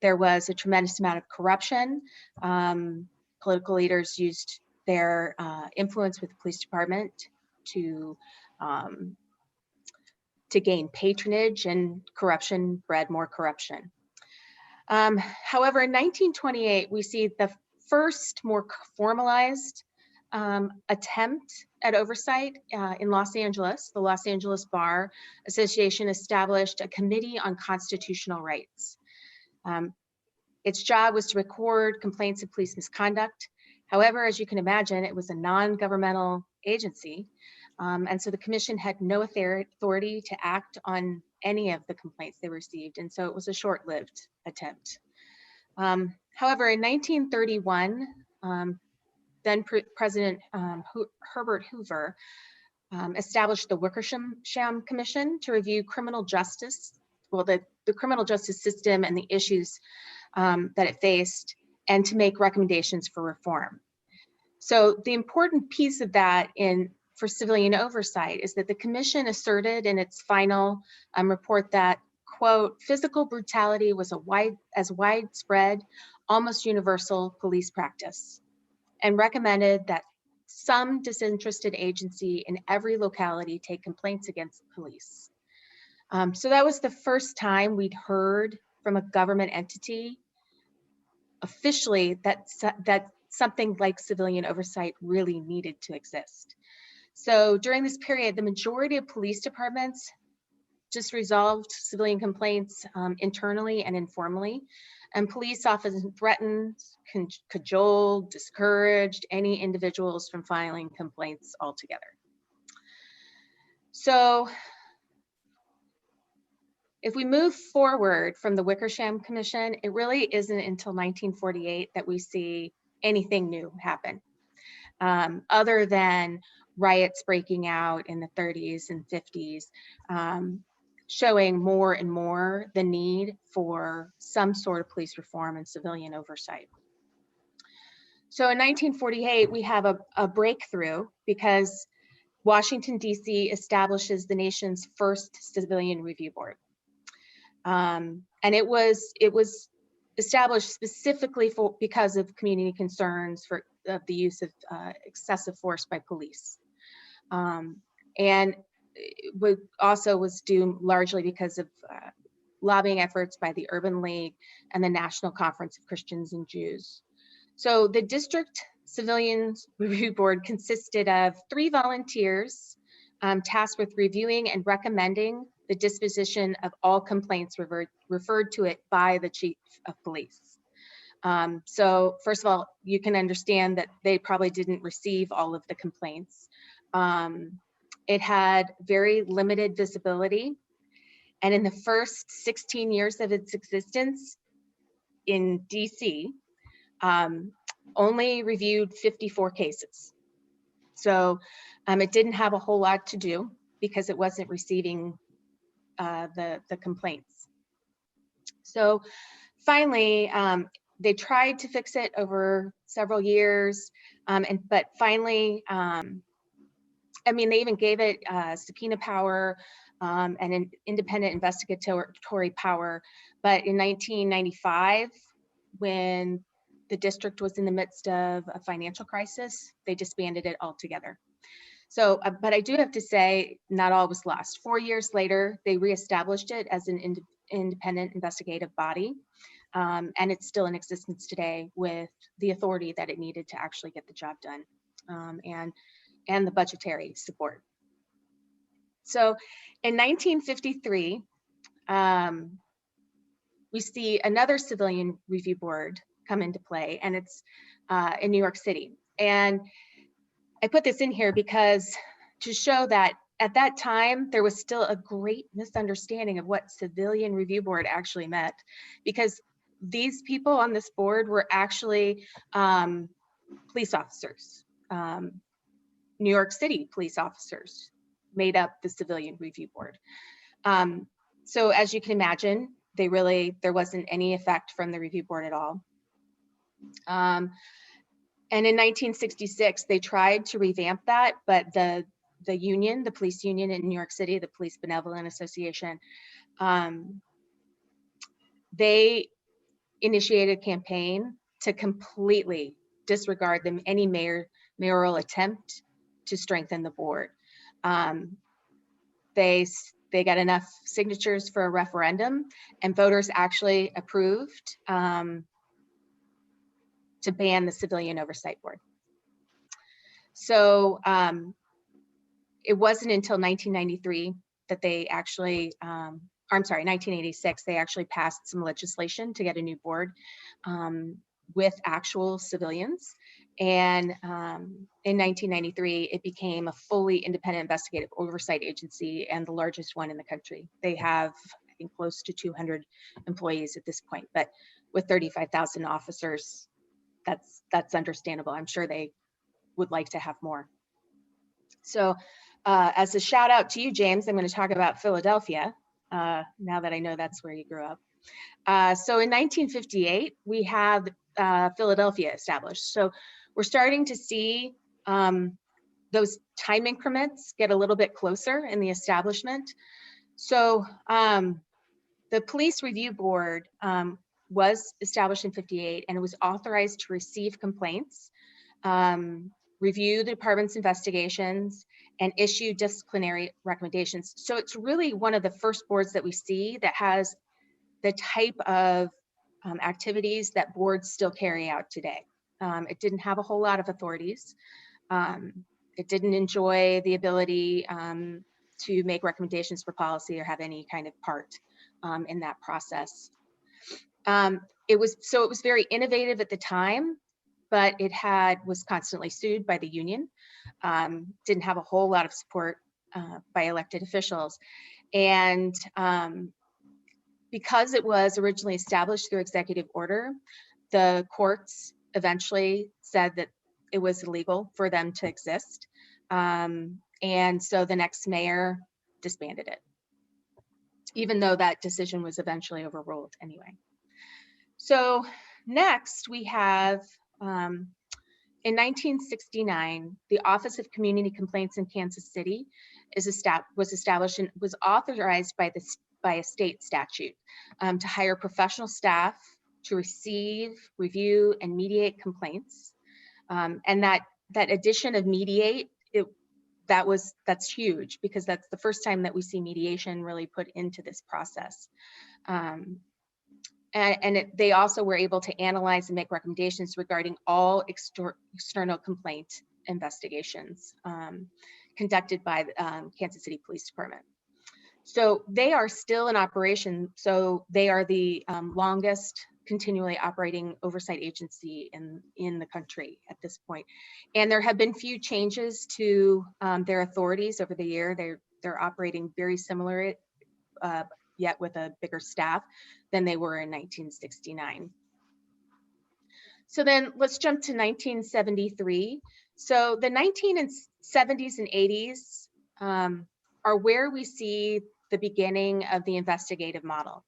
there was a tremendous amount of corruption. Political leaders used their influence with the police department to gain patronage, and corruption bred more corruption. However, in 1928, we see the first more formalized attempt at oversight in Los Angeles. The Los Angeles Bar Association established a Committee on Constitutional Rights. Its job was to record complaints of police misconduct. However, as you can imagine, it was a non-governmental agency. And so the commission had no authority to act on any of the complaints they received. And so it was a short-lived attempt. However, in 1931, then President Herbert Hoover established the Wickersham Commission to review criminal justice, well, the criminal justice system and the issues that it faced, and to make recommendations for reform. So the important piece of that for civilian oversight is that the commission asserted in its final report that, quote, physical brutality was as widespread, almost universal police practice, and recommended that some disinterested agency in every locality take complaints against the police. So that was the first time we'd heard from a government entity officially that something like civilian oversight really needed to exist. So during this period, the majority of police departments just resolved civilian complaints internally and informally, and police often threatened, cajoled, discouraged any individuals from filing complaints altogether. So if we move forward from the Wickersham Commission, it really isn't until 1948 that we see anything new happen, other than riots breaking out in the 30s and 50s, showing more and more the need for some sort of police reform and civilian oversight. So in 1948, we have a breakthrough because Washington, D.C. establishes the nation's first civilian review board. And it was established specifically because of community concerns for the use of excessive force by police. And it also was due largely because of lobbying efforts by the Urban League and the National Conference of Christians and Jews. So the District Civilians Review Board consisted of 3 volunteers tasked with reviewing and recommending the disposition of all complaints referred to it by the Chief of Police. So first of all, you can understand that they probably didn't receive all of the complaints. It had very limited visibility. And in the first 16 years of its existence in DC, only reviewed 54 cases. So it didn't have a whole lot to do because it wasn't receiving the complaints. So finally, they tried to fix it over several years, but finally, I mean, they even gave it subpoena power and an independent investigatory power. But in 1995, when the district was in the midst of a financial crisis, they disbanded it altogether. So, but I do have to say, not all was lost. 4 years later, they reestablished it as an independent investigative body. And it's still in existence today with the authority that it needed to actually get the job done, and the budgetary support. So in 1953, we see another civilian review board come into play, and it's in New York City. And I put this in here because to show that at that time, there was still a great misunderstanding of what civilian review board actually meant, because these people on this board were actually police officers. New York City police officers made up the civilian review board. So as you can imagine, there wasn't any effect from the review board at all. And in 1966, they tried to revamp that, but the union, the police union in New York City, the Police Benevolent Association, they initiated a campaign to completely disregard any mayoral attempt to strengthen the board. They got enough signatures for a referendum, and voters actually approved to ban the Civilian Oversight Board. So it wasn't until 1993 that they actually, I'm sorry, 1986, they actually passed some legislation to get a new board with actual civilians. And in 1993, it became a fully independent investigative oversight agency and the largest one in the country. They have, I think, close to 200 employees at this point, but with 35,000 officers, that's understandable. I'm sure they would like to have more. So as a shout out to you, James, I'm going to talk about Philadelphia, now that I know that's where you grew up. So in 1958, we have Philadelphia established. So we're starting to see those time increments get a little bit closer in the establishment. So the Police Review Board was established in 58, and it was authorized to receive complaints, review the department's investigations, and issue disciplinary recommendations. So it's really one of the first boards that we see that has the type of activities that boards still carry out today. It didn't have a whole lot of authorities. It didn't enjoy the ability to make recommendations for policy or have any kind of part in that process. It was very innovative at the time, but it was constantly sued by the union. Didn't have a whole lot of support by elected officials. And because it was originally established through executive order, the courts eventually said that it was illegal for them to exist. And so the next mayor disbanded it, even though that decision was eventually overruled anyway. So next we have, in 1969, the Office of Community Complaints in Kansas City was established and was authorized by a state statute to hire professional staff to receive, review, and mediate complaints. And that addition of mediate, that's huge, because that's the first time that we see mediation really put into this process. They also were able to analyze and make recommendations regarding all external complaint investigations conducted by the Kansas City Police Department. So they are still in operation. So they are the longest continually operating oversight agency in the country at this point. And there have been few changes to their authorities over the year. They're operating very similar, yet with a bigger staff than they were in 1969. So then let's jump to 1973. So the 1970s and 80s are where we see the beginning of the investigative model.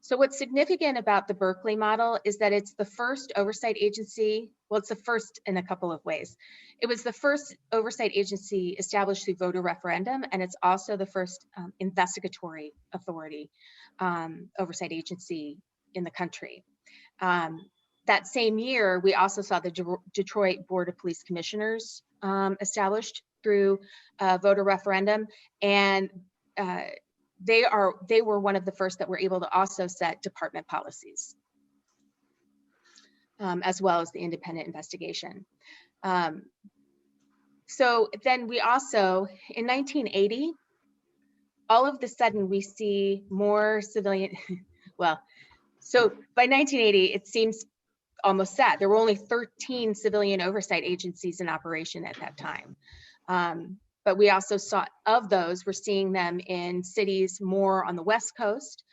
So what's significant about the Berkeley model is that it's the first oversight agency. Well, it's the first in a couple of ways. It was the first oversight agency established through voter referendum, and it's also the first investigatory authority oversight agency in the country. That same year, we also saw the Detroit Board of Police Commissioners established through voter referendum, and they were one of the first that were able to also set department policies, as well as the independent investigation. So then we also, in 1980, all of a sudden we see more civilian, well, so by 1980, it seems almost sad. There were only 13 civilian oversight agencies in operation at that time. But we also saw, of those, we're seeing them in cities more on the West Coast.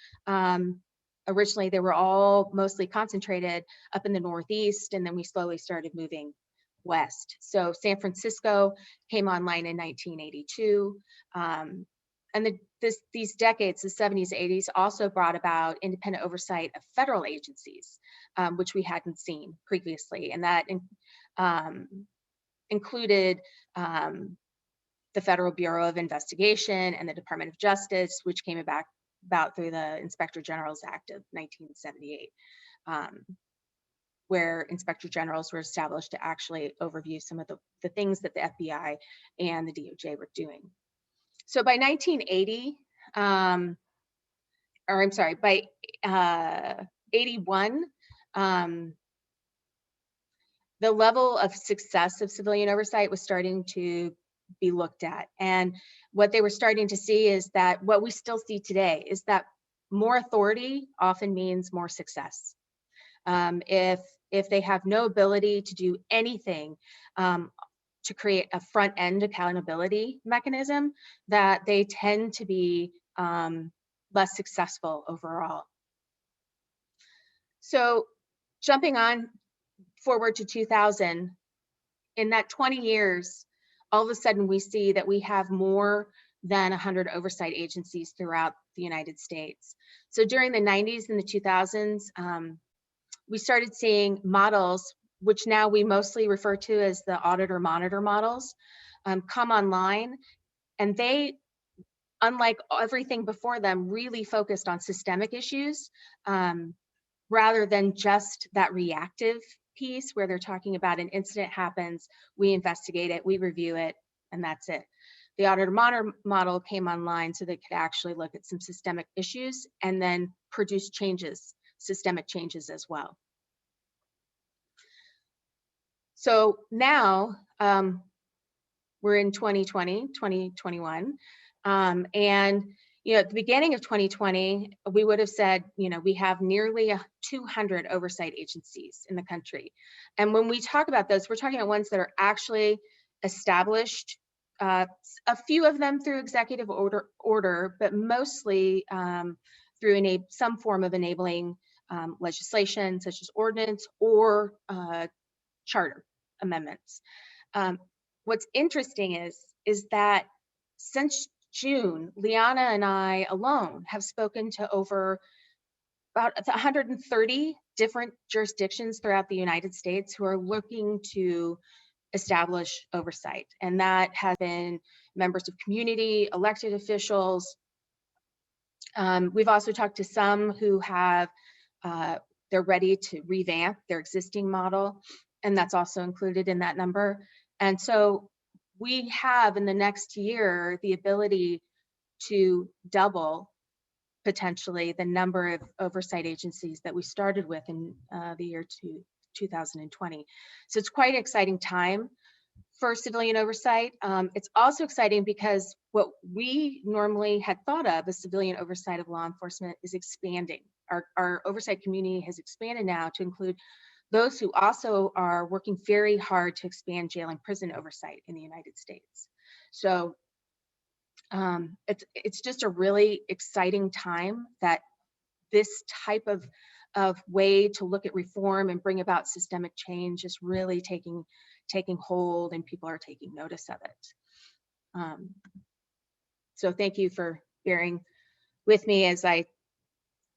Originally, they were all mostly concentrated up in the Northeast, and then we slowly started moving west. So San Francisco came online in 1982. And these decades, the 70s, 80s, also brought about independent oversight of federal agencies, which we hadn't seen previously. And that included the Federal Bureau of Investigation and the Department of Justice, which came about through the Inspector General's Act of 1978, where Inspector Generals were established to actually overview some of the things that the FBI and the DOJ were doing. So by 1980, or I'm sorry, by 81, the level of success of civilian oversight was starting to be looked at. And what they were starting to see is that what we still see today is that more authority often means more success. If they have no ability to do anything to create a front end accountability mechanism, that they tend to be less successful overall. So jumping on forward to 2000, in that 20 years, all of a sudden we see that we have more than 100 oversight agencies throughout the United States. So during the 90s and the 2000s, we started seeing models, which now we mostly refer to as the auditor monitor models, come online. And they, unlike everything before them, really focused on systemic issues rather than just that reactive piece where they're talking about an incident happens, we investigate it, we review it, and that's it. The auditor monitor model came online so they could actually look at some systemic issues and then produce changes, systemic changes as well. So now we're in 2020, 2021, and at the beginning of 2020, we would have said, we have nearly 200 oversight agencies in the country. And when we talk about those, we're talking about ones that are actually established, a few of them through executive order, but mostly through some form of enabling legislation, such as ordinance or charter amendments. what's interesting is that since June, Liana and I alone have spoken to over about 130 different jurisdictions throughout the United States who are looking to establish oversight. And that has been members of community, elected officials. We've also talked to some who have, they're ready to revamp their existing model, and that's also included in that number. And so we have in the next year the ability to double potentially the number of oversight agencies that we started with in the year 2020. So it's quite an exciting time for civilian oversight. It's also exciting because what we normally had thought of as civilian oversight of law enforcement is expanding. Our oversight community has expanded now to include those who also are working very hard to expand jail and prison oversight in the United States. So it's just a really exciting time that this type of way to look at reform and bring about systemic change is really taking hold, and people are taking notice of it. So thank you for bearing with me as I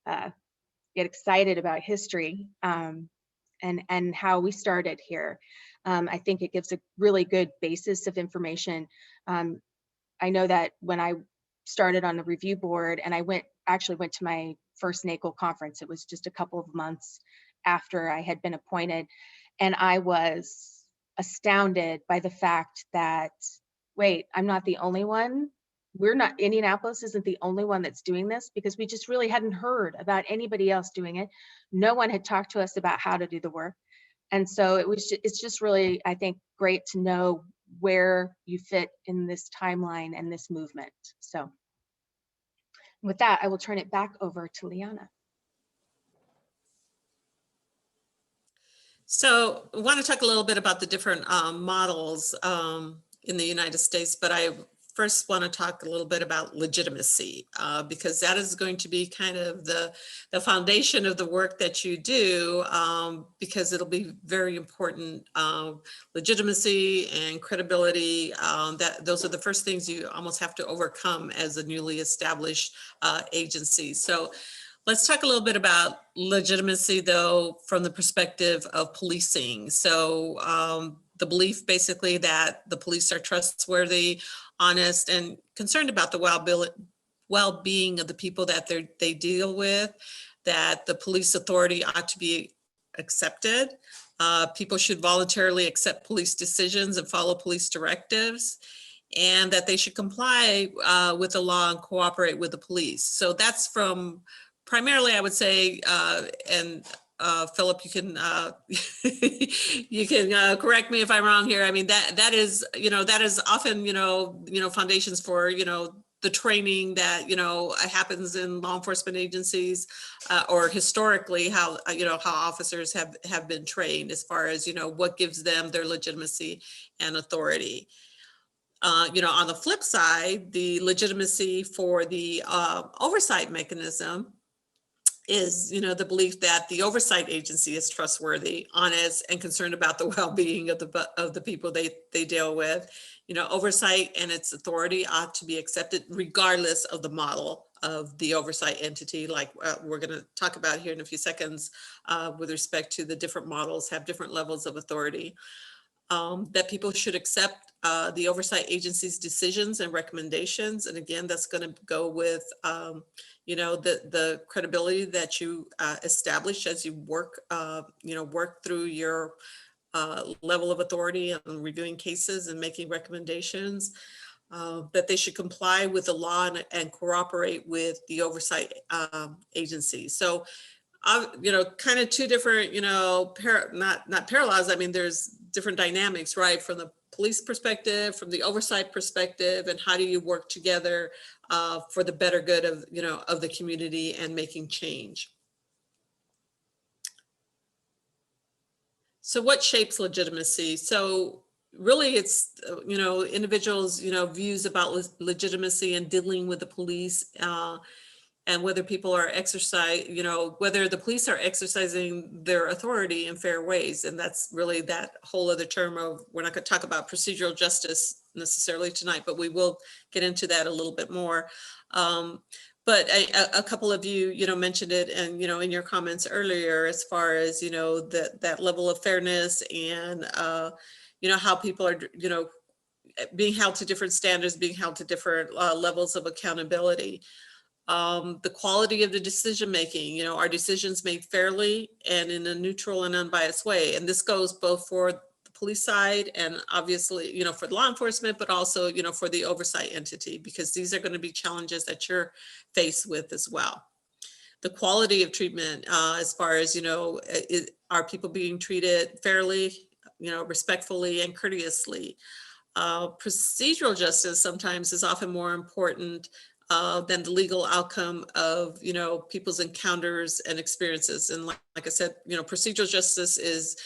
get excited about history and how we started here. I think it gives a really good basis of information. I know that when I started on the review board and I actually went to my first NACOLE conference, it was just a couple of months after I had been appointed, and I was astounded by the fact that, wait, I'm not the only one. Indianapolis isn't the only one that's doing this, because we just really hadn't heard about anybody else doing it. No one had talked to us about how to do the work. And so it's just really, I think, great to know where you fit in this timeline and this movement. So with that, I will turn it back over to Liana. So I want to talk a little bit about the different models in the United States, but I first want to talk a little bit about legitimacy, because that is going to be kind of the foundation of the work that you do, because it'll be very important. Legitimacy and credibility, those are the first things you almost have to overcome as a newly established agency. So let's talk a little bit about legitimacy, though, from the perspective of policing. So the belief basically that the police are trustworthy, honest, and concerned about the well-being of the people that they deal with, that the police authority ought to be accepted. People should voluntarily accept police decisions and follow police directives, and that they should comply with the law and cooperate with the police. So that's from primarily, I would say, and Philip, you can you can correct me if I'm wrong here. I mean, that is often foundations for the training that happens in law enforcement agencies, or historically how officers have been trained as far as what gives them their legitimacy and authority. On the flip side, the legitimacy for the oversight mechanism is, the belief that the oversight agency is trustworthy, honest, and concerned about the well-being of the people they deal with. Oversight and its authority ought to be accepted regardless of the model of the oversight entity, like we're going to talk about here in a few seconds, with respect to the different models have different levels of authority. That people should accept the oversight agency's decisions and recommendations. And again, that's going to go with, the credibility that you establish as you work through your level of authority and reviewing cases and making recommendations. That they should comply with the law and cooperate with the oversight agency. So kind of two different, not parallels. I mean, there's different dynamics, right? From the police perspective, from the oversight perspective, and how do you work together for the better good of, of the community and making change. So what shapes legitimacy? So really it's, individuals, views about legitimacy and dealing with the police. and whether people are whether the police are exercising their authority in fair ways. And that's really that whole other term of, we're not going to talk about procedural justice necessarily tonight, but we will get into that a little bit more. But a couple of you, mentioned it, and, in your comments earlier, as far as, that level of fairness and, how people are, being held to different standards, being held to different levels of accountability. The quality of the decision-making, are decisions made fairly and in a neutral and unbiased way? And this goes both for the police side and obviously, for law enforcement, but also, for the oversight entity, because these are going to be challenges that you're faced with as well. The quality of treatment, as far as, are people being treated fairly, respectfully and courteously? Procedural justice sometimes is often more important than the legal outcome of, people's encounters and experiences. And like I said, procedural justice is,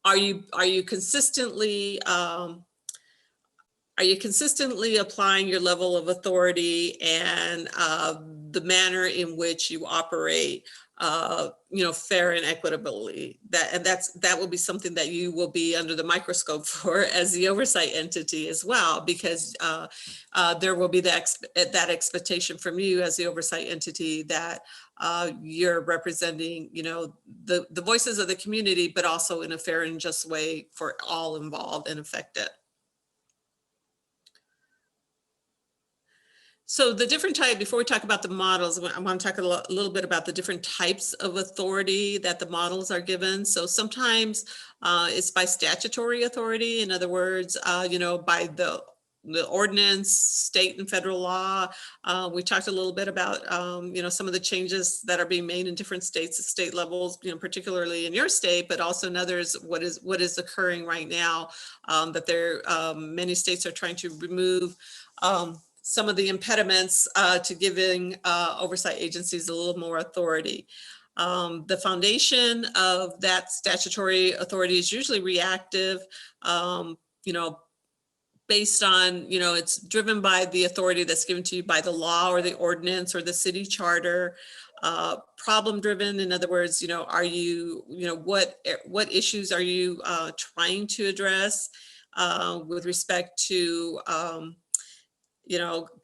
are you consistently applying your level of authority and the manner in which you operate, fair and equitably? That will be something that you will be under the microscope for as the oversight entity as well, because there will be that expectation from you as the oversight entity that you're representing, the voices of the community, but also in a fair and just way for all involved and affected. So the different type, before we talk about the models, I want to talk a little bit about the different types of authority that the models are given. So sometimes it's by statutory authority. In other words, by the ordinance, state and federal law. We talked a little bit about, some of the changes that are being made in different states, state levels, particularly in your state, but also in others, what is occurring right now, that many states are trying to remove some of the impediments to giving oversight agencies a little more authority. The foundation of that statutory authority is usually reactive, based on, it's driven by the authority that's given to you by the law or the ordinance or the city charter. Problem driven, in other words, are you, what issues are you trying to address with respect to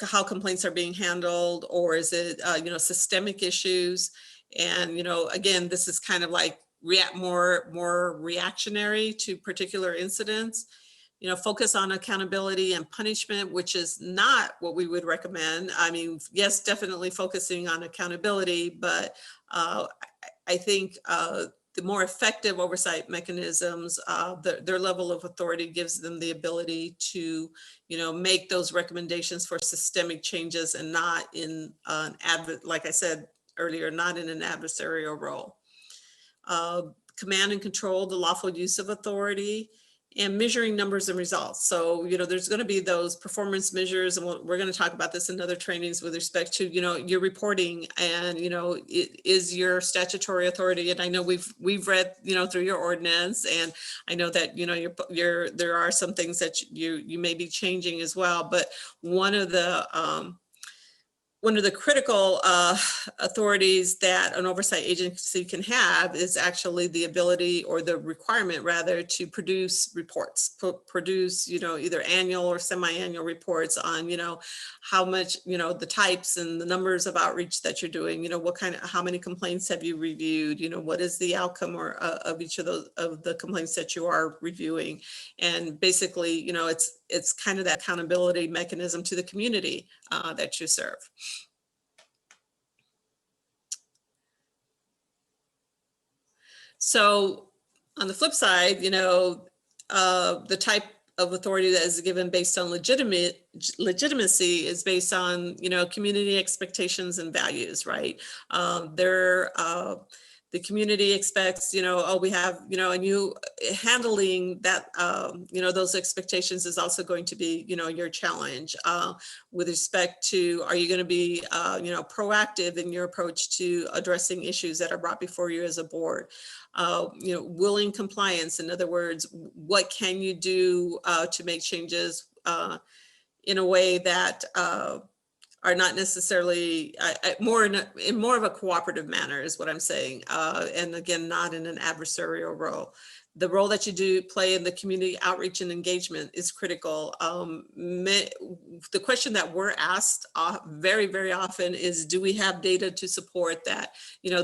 how complaints are being handled, or is it, systemic issues? And, again, this is kind of like more reactionary to particular incidents. Focus on accountability and punishment, which is not what we would recommend. I mean, yes, definitely focusing on accountability, but I think the more effective oversight mechanisms, their level of authority gives them the ability to, make those recommendations for systemic changes and not in like I said earlier, not in an adversarial role. Command and control, the lawful use of authority, and measuring numbers and results. So, there's going to be those performance measures, and we're going to talk about this in other trainings with respect to, your reporting and, it is your statutory authority. And I know we've read, through your ordinance, and I know that, there are some things that you may be changing as well. But one of the critical authorities that an oversight agency can have is actually the ability, or the requirement rather, to produce reports, produce, either annual or semi-annual reports on, how much, the types and the numbers of outreach that you're doing, how many complaints have you reviewed, what is the outcome of each of those, of the complaints that you are reviewing. And basically, it's kind of that accountability mechanism to the community that you serve. So on the flip side, the type of authority that is given based on legitimacy is based on, community expectations and values, right? The community expects, we have, and you handling that, those expectations is also going to be, your challenge with respect to, are you going to be, proactive in your approach to addressing issues that are brought before you as a board? Willing compliance. In other words, what can you do to make changes in a way that are not necessarily more in more of a cooperative manner is what I'm saying. And again, not in an adversarial role. The role that you do play in the community outreach and engagement is critical. The question that we're asked very, very often is, do we have data to support that,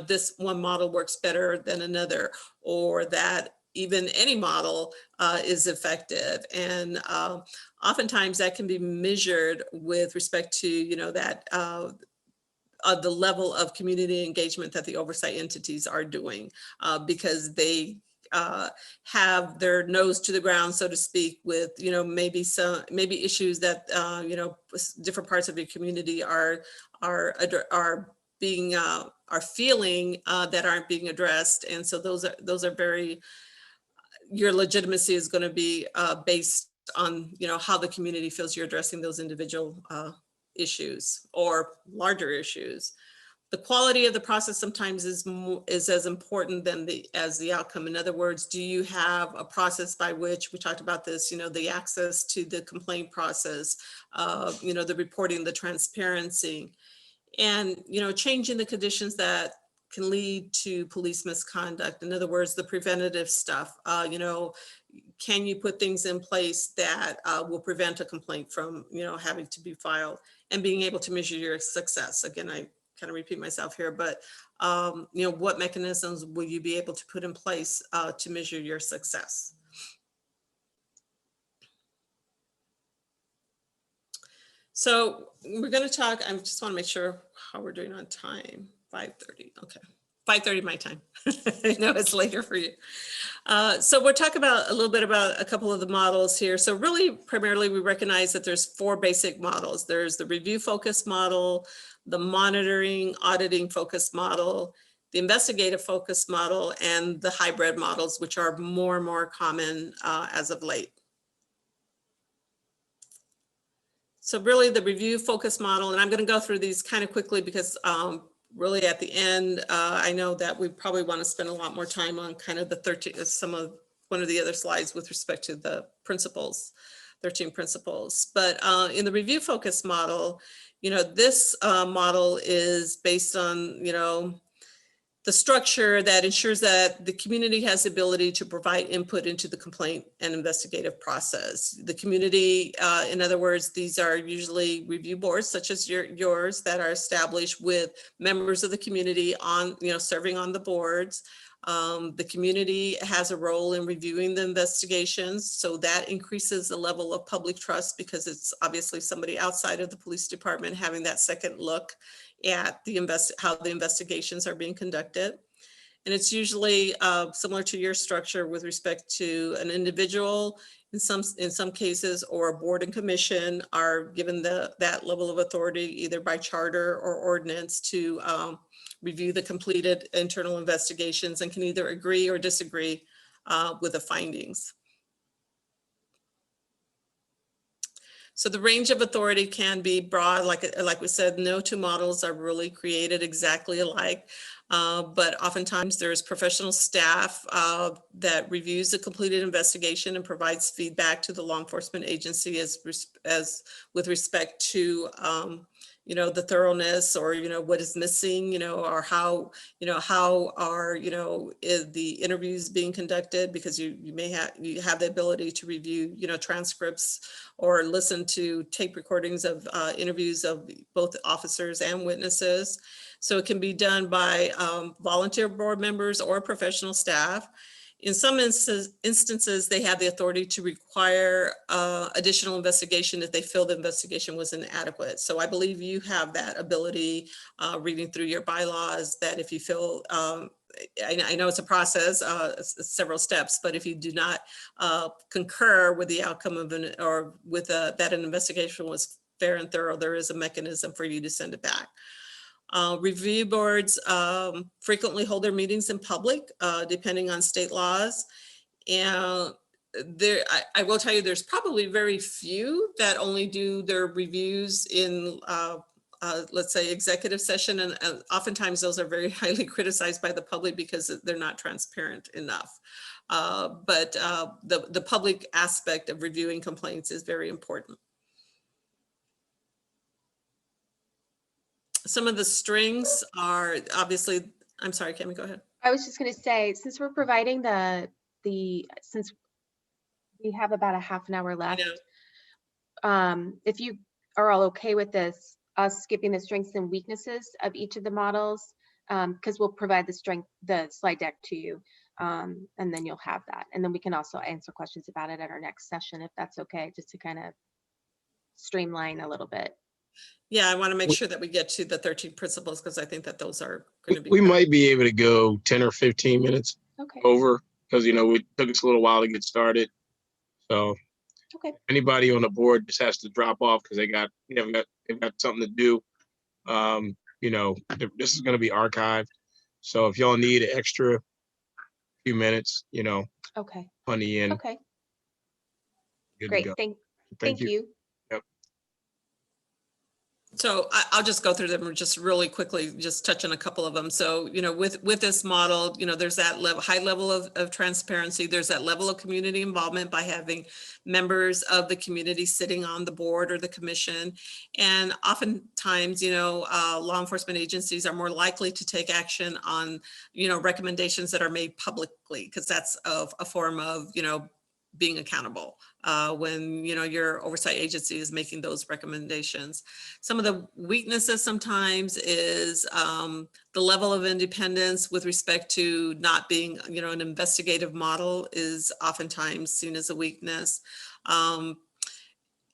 this one model works better than another, or that even any model is effective? And oftentimes that can be measured with respect to, the level of community engagement that the oversight entities are doing, because they have their nose to the ground, so to speak, with maybe issues that different parts of your community are feeling that aren't being addressed. And so those are very, your legitimacy is going to be based on how the community feels you're addressing those individual issues or larger issues. The quality of the process sometimes is as important as the outcome. In other words, do you have a process by which, we talked about this, the access to the complaint process, the reporting, the transparency, and, changing the conditions that can lead to police misconduct. In other words, the preventative stuff, can you put things in place that will prevent a complaint from, having to be filed, and being able to measure your success. Again, I kind of repeat myself here, but what mechanisms will you be able to put in place to measure your success? So we're going to talk, I just want to make sure how we're doing on time. 5:30, okay. 5:30 my time. I know it's later for you. So we'll talk about a little bit about a couple of the models here. So really, primarily, we recognize that there's 4 basic models. There's the review focused model, the monitoring, auditing focused model, the investigative focused model, and the hybrid models, which are more and more common as of late. So really the review focused model, and I'm going to go through these kind of quickly because really at the end, I know that we probably want to spend a lot more time on kind of the one of the other slides with respect to the principles, 13 principles. But in the review focused model, this model is based on, the structure that ensures that the community has the ability to provide input into the complaint and investigative process. The community, in other words, these are usually review boards such as yours that are established with members of the community on, serving on the boards. The community has a role in reviewing the investigations, so that increases the level of public trust because it's obviously somebody outside of the police department having that second look at how the investigations are being conducted. And it's usually similar to your structure with respect to an individual in some cases, or a board and commission are given that level of authority either by charter or ordinance to review the completed internal investigations and can either agree or disagree with the findings. So the range of authority can be broad, like we said, no 2 models are really created exactly alike, but oftentimes there's professional staff that reviews the completed investigation and provides feedback to the law enforcement agency as with respect to the thoroughness or what is missing, or how are is the interviews being conducted, because you have the ability to review transcripts or listen to tape recordings of interviews of both officers and witnesses. So it can be done by volunteer board members or professional staff. In some instances, they have the authority to require additional investigation if they feel the investigation was inadequate. So I believe you have that ability, reading through your bylaws, that if you feel, I know it's a process, several steps, but if you do not concur with the outcome of that an investigation was fair and thorough, there is a mechanism for you to send it back. Review boards frequently hold their meetings in public, depending on state laws. And I will tell you, there's probably very few that only do their reviews in, let's say, executive session. And oftentimes those are very highly criticized by the public because they're not transparent enough. But the public aspect of reviewing complaints is very important. some of the strings are obviously, I'm sorry, Cami, go ahead. I was just gonna say, since we're providing since we have about a half an hour I left, know. if you are all okay with this, us skipping the strengths and weaknesses of each of the models, because we'll provide the slide deck to you, and then you'll have that. And then we can also answer questions about it at our next session, if that's okay, just to kind of streamline a little bit. Yeah, I want to make We- sure that we get to the 13 principles because I think that those are going to be. We might be able to go 10 or 15 minutes Okay, over because, you know, it took us a little while to get started. So okay, anybody on the board just has to drop off because they've got something to do. You know, this is going to be archived. So if y'all need an extra few minutes, you know, okay, honey in, okay, good to great, go. thank you. Yep. So I'll just go through them just really quickly, just touch on a couple of them. So, you know, with this model, you know, there's that high level of transparency. There's that level of community involvement by having members of the community sitting on the board or the commission. And oftentimes, you know, law enforcement agencies are more likely to take action on, you know, recommendations that are made publicly, because that's a form of, you know, being accountable when, you know, your oversight agency is making those recommendations. Some of the weaknesses sometimes is the level of independence with respect to not being, you know, an investigative model is oftentimes seen as a weakness. And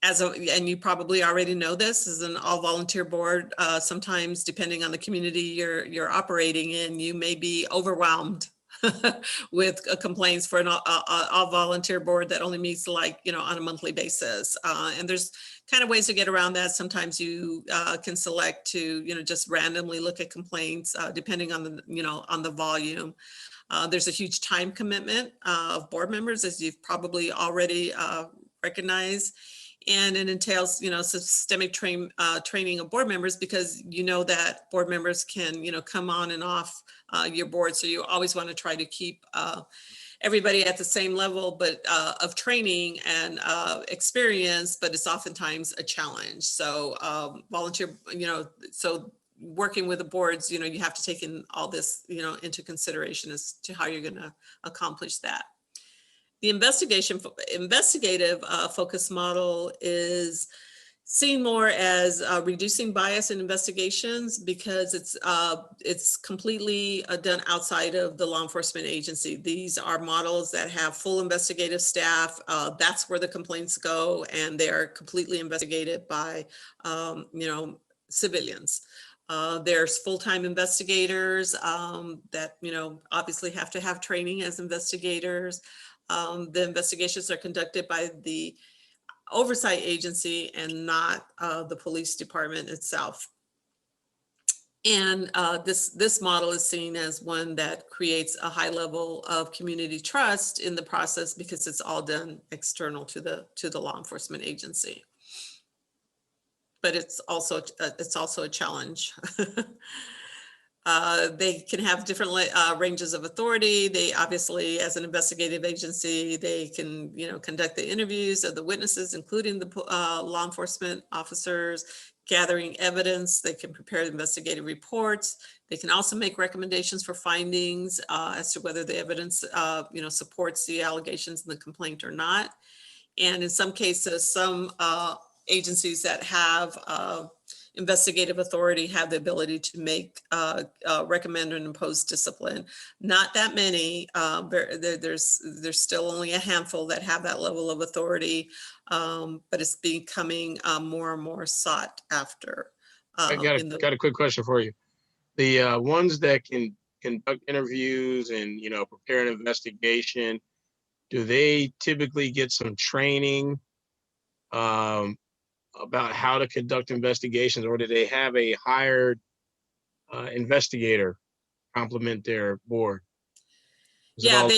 you probably already know this, as an all volunteer board, sometimes depending on the community you're operating in, you may be overwhelmed with complaints for an all volunteer board that only meets, like, you know, on a monthly basis. And there's kind of ways to get around that. Sometimes you can select to, you know, just randomly look at complaints depending on the, you know, on the volume. There's a huge time commitment of board members, as you've probably already recognized. And it entails, you know, systemic training of board members, because you know that board members can, you know, come on and off your board. So you always want to try to keep everybody at the same level, but of training and experience, but it's oftentimes a challenge. So volunteer, you know, so working with the boards, you know, you have to take in all this, you know, into consideration as to how you're going to accomplish that. The investigative focus model is seen more as reducing bias in investigations, because it's completely done outside of the law enforcement agency. These are models that have full investigative staff. That's where the complaints go, and they are completely investigated by you know, civilians. There's full-time investigators that, you know, obviously have to have training as investigators. The investigations are conducted by the oversight agency and not the police department itself. And this model is seen as one that creates a high level of community trust in the process, because it's all done external to the law enforcement agency. But it's also a challenge. They can have different ranges of authority. They obviously, as an investigative agency, they can, you know, conduct the interviews of the witnesses, including the law enforcement officers, gathering evidence. They can prepare investigative reports. They can also make recommendations for findings as to whether the evidence, you know, supports the allegations in the complaint or not. And in some cases, some agencies that have investigative authority have the ability to make, recommend and impose discipline. Not that many, there's still only a handful that have that level of authority, but it's becoming more and more sought after. I got a quick question for you. The ones that can conduct interviews and, you know, prepare an investigation, do they typically get some training about how to conduct investigations, or do they have a hired investigator complement their board? Yeah,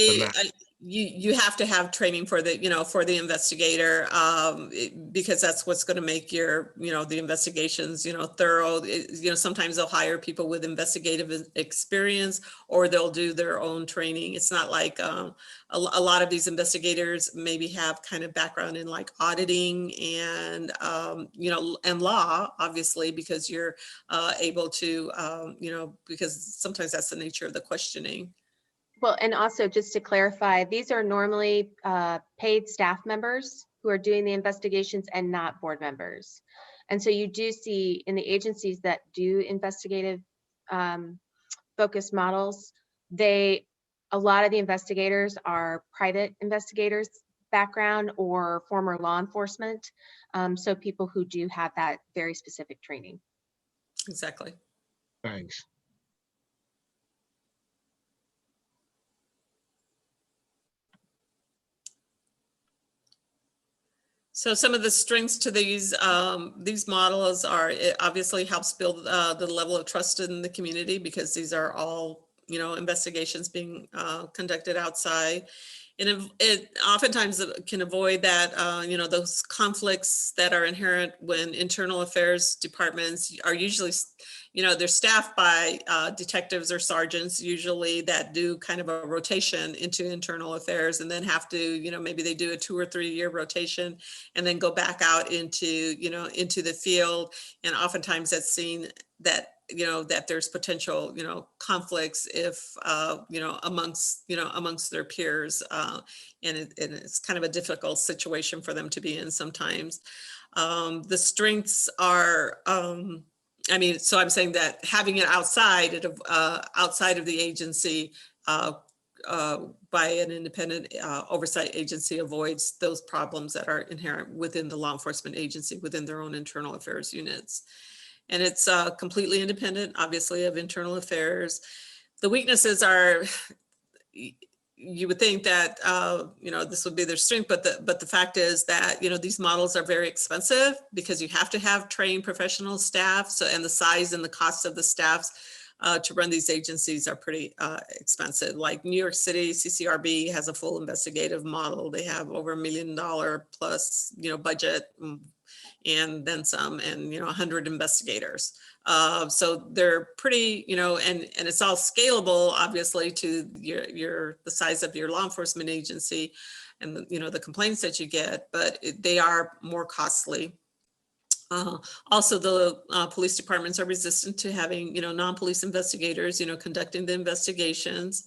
you have to have training for the, for the investigator, because that's what's going to make your, the investigations, thorough. Sometimes they'll hire people with investigative experience, or they'll do their own training. It's not like a lot of these investigators maybe have kind of background in like auditing and, and law, obviously, because you're able to, because sometimes that's the nature of the questioning. Well, and also just to clarify, these are normally paid staff members who are doing the investigations and not board members. And so you do see in the agencies that do investigative focused models, a lot of the investigators are private investigators background or former law enforcement. So people who do have that very specific training. Exactly. Thanks. So some of the strengths to these models are, it obviously helps build the level of trust in the community, because these are all, investigations being conducted outside. And it oftentimes can avoid that, those conflicts that are inherent when internal affairs departments are usually, they're staffed by detectives or sergeants usually that do kind of a rotation into internal affairs, and then have to, maybe they do a 2 or 3 year rotation and then go back out into, into the field. And oftentimes that's seen that, that there's potential, conflicts if, amongst their peers. And it's kind of a difficult situation for them to be in sometimes. The strengths are, so I'm saying that having it outside of the agency by an independent oversight agency avoids those problems that are inherent within the law enforcement agency, within their own internal affairs units. And it's completely independent, obviously, of internal affairs. The weaknesses are, you would think that, this would be their strength, but the fact is that, these models are very expensive because you have to have trained professional staff. So, and the size and the cost of the staffs to run these agencies are pretty expensive. Like New York City, CCRB has a full investigative model. They have over $1 million plus, budget. And then some, and 100 investigators. So they're pretty, and it's all scalable, obviously, to the size of your law enforcement agency and the complaints that you get, but they are more costly. Also, the police departments are resistant to having non-police investigators conducting the investigations.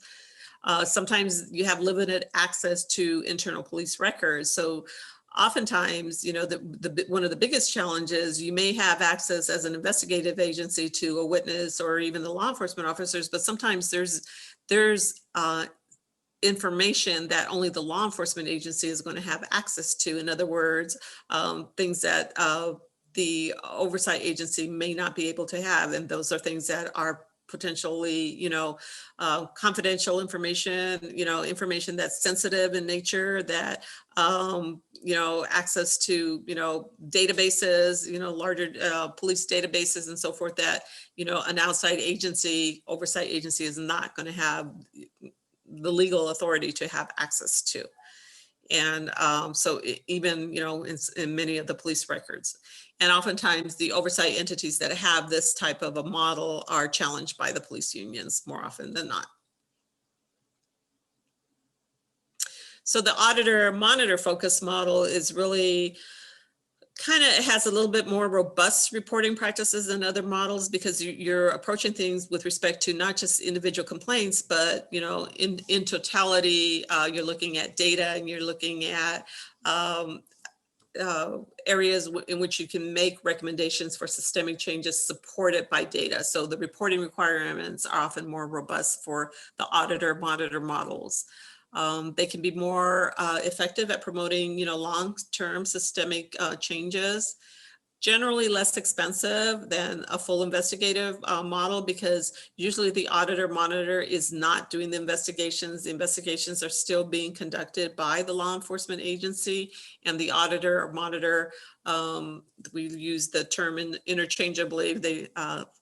Sometimes you have limited access to internal police records. So oftentimes, one of the biggest challenges, you may have access as an investigative agency to a witness or even the law enforcement officers, but sometimes there's information that only the law enforcement agency is going to have access to. In other words, things that the oversight agency may not be able to have, and those are things that are potentially, confidential information, information that's sensitive in nature, that, access to, databases, larger police databases and so forth, that, an outside agency, oversight agency is not going to have the legal authority to have access to. And so even, in many of the police records. And oftentimes the oversight entities that have this type of a model are challenged by the police unions more often than not. So the auditor monitor focus model is really kind of has a little bit more robust reporting practices than other models, because you're approaching things with respect to not just individual complaints, but in totality, you're looking at data, and you're looking at areas in which you can make recommendations for systemic changes supported by data. So the reporting requirements are often more robust for the auditor monitor models. They can be more effective at promoting, long-term systemic changes. Generally less expensive than a full investigative model, because usually the auditor monitor is not doing the investigations. The investigations are still being conducted by the law enforcement agency, and the auditor or monitor, we use the term interchangeably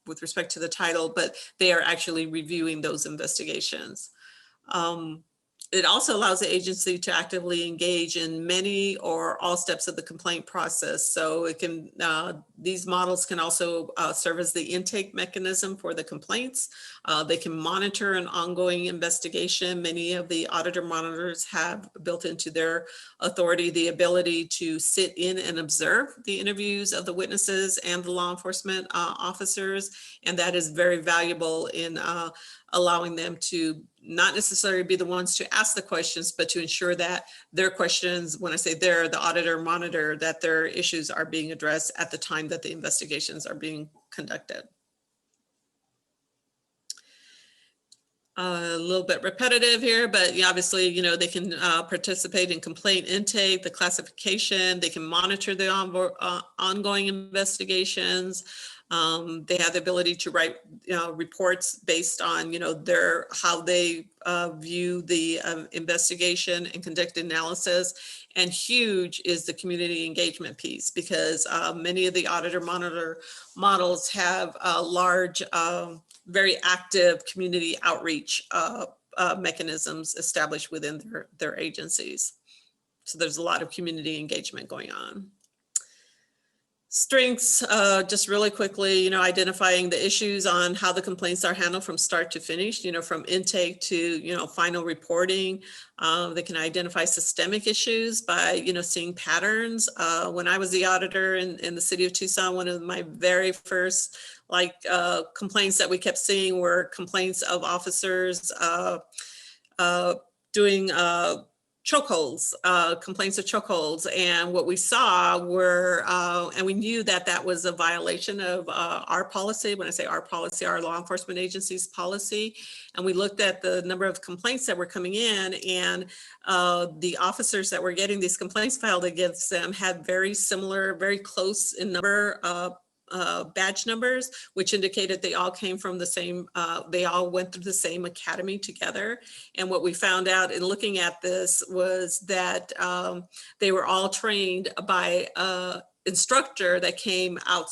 with respect to the title, but they are actually reviewing those investigations. It also allows the agency to actively engage in many or all steps of the complaint process. So it can, these models can also serve as the intake mechanism for the complaints. They can monitor an ongoing investigation. Many of the auditor monitors have built into their authority the ability to sit in and observe the interviews of the witnesses and the law enforcement officers. And that is very valuable in allowing them to not necessarily be the ones to ask the questions, but to ensure that their questions, when I say they're the auditor monitor, that their issues are being addressed at the time that the investigations are being conducted. A little bit repetitive here, but obviously, they can participate in complaint intake, the classification, they can monitor the ongoing investigations. They have the ability to write reports based on how they view the investigation and conduct analysis. And huge is the community engagement piece, because many of the auditor monitor models have large, very active community outreach mechanisms established within their agencies. So there's a lot of community engagement going on. Strengths, just really quickly, identifying the issues on how the complaints are handled from start to finish, from intake to, final reporting. They can identify systemic issues by, seeing patterns. When I was the auditor in the city of Tucson, one of my very first complaints that we kept seeing were complaints of officers doing chokeholds, complaints of chokeholds. And what we saw were, and we knew that that was a violation of our policy. When I say our policy, our law enforcement agency's policy. And we looked at the number of complaints that were coming in, and the officers that were getting these complaints filed against them had very similar, very close in number badge numbers, which indicated they all came from the same, they all went through the same academy together. And what we found out in looking at this was that they were all trained by an instructor that came out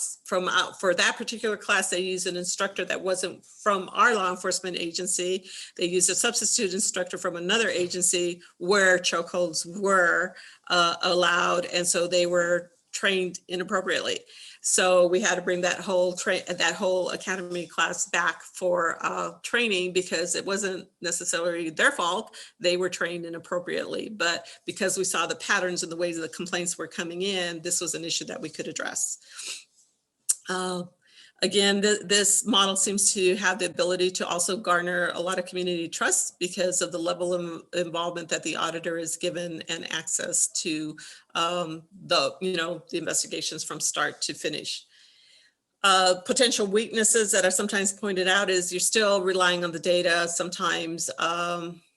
for that particular class. They used an instructor that wasn't from our law enforcement agency. They used a substitute instructor from another agency where chokeholds were allowed. And so they were trained inappropriately. So we had to bring that whole academy class back for training, because it wasn't necessarily their fault. They were trained inappropriately, but because we saw the patterns and the ways the complaints were coming in, this was an issue that we could address. Again, this model seems to have the ability to also garner a lot of community trust because of the level of involvement that the auditor is given and access to the investigations from start to finish. Potential weaknesses that are sometimes pointed out is you're still relying on the data sometimes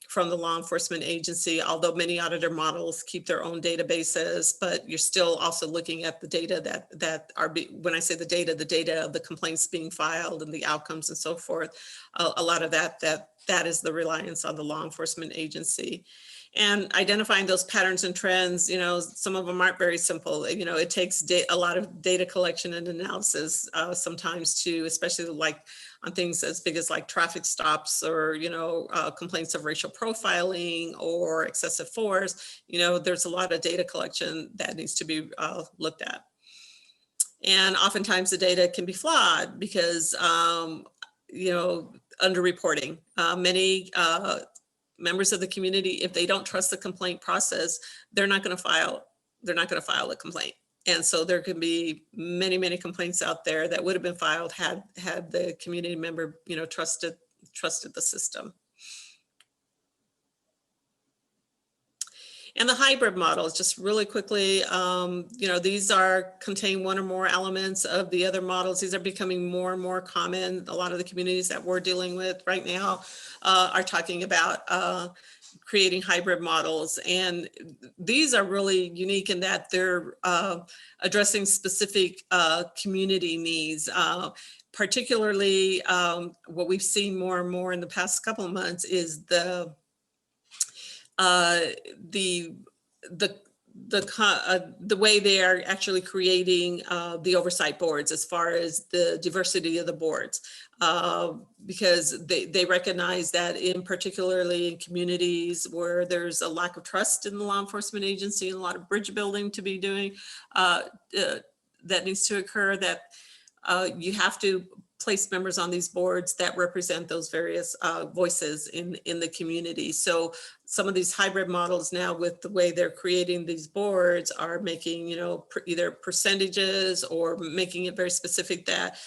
from the law enforcement agency, although many auditor models keep their own databases, but you're still also looking at the data that are, when I say the data of the complaints being filed and the outcomes and so forth. A lot of that is the reliance on the law enforcement agency. And identifying those patterns and trends, some of them aren't very simple. It takes a lot of data collection and analysis sometimes too, especially like on things as big as like traffic stops or, complaints of racial profiling or excessive force. There's a lot of data collection that needs to be looked at. And oftentimes the data can be flawed because, underreporting. Many members of the community, if they don't trust the complaint process, they're not going to file a complaint. And so there can be many, many complaints out there that would have been filed had the community member, trusted the system. And the hybrid models, just really quickly, these contain one or more elements of the other models. These are becoming more and more common. A lot of the communities that we're dealing with right now are talking about creating hybrid models. And these are really unique in that they're addressing specific community needs. Particularly, what we've seen more and more in the past couple of months is the the way they are actually creating the oversight boards as far as the diversity of the boards, because they recognize that in particularly in communities where there's a lack of trust in the law enforcement agency and a lot of bridge building to be doing that needs to occur, that you have to place members on these boards that represent those various voices in the community. So some of these hybrid models now, with the way they're creating these boards, are making, you know, either percentages or making it very specific that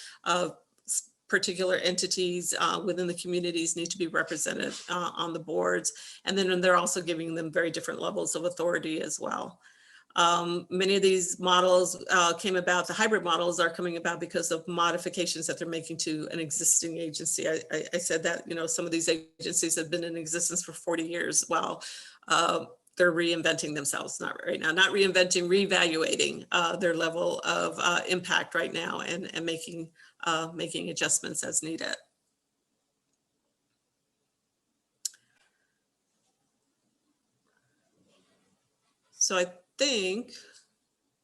particular entities within the communities need to be represented on the boards. And then they're also giving them very different levels of authority as well. Many of these models came about, the hybrid models are coming about because of modifications that they're making to an existing agency. I said that, you know, some of these agencies have been in existence for 40 years while they're reinventing themselves, not right now, not reinventing, reevaluating their level of impact right now, and making adjustments as needed. So I think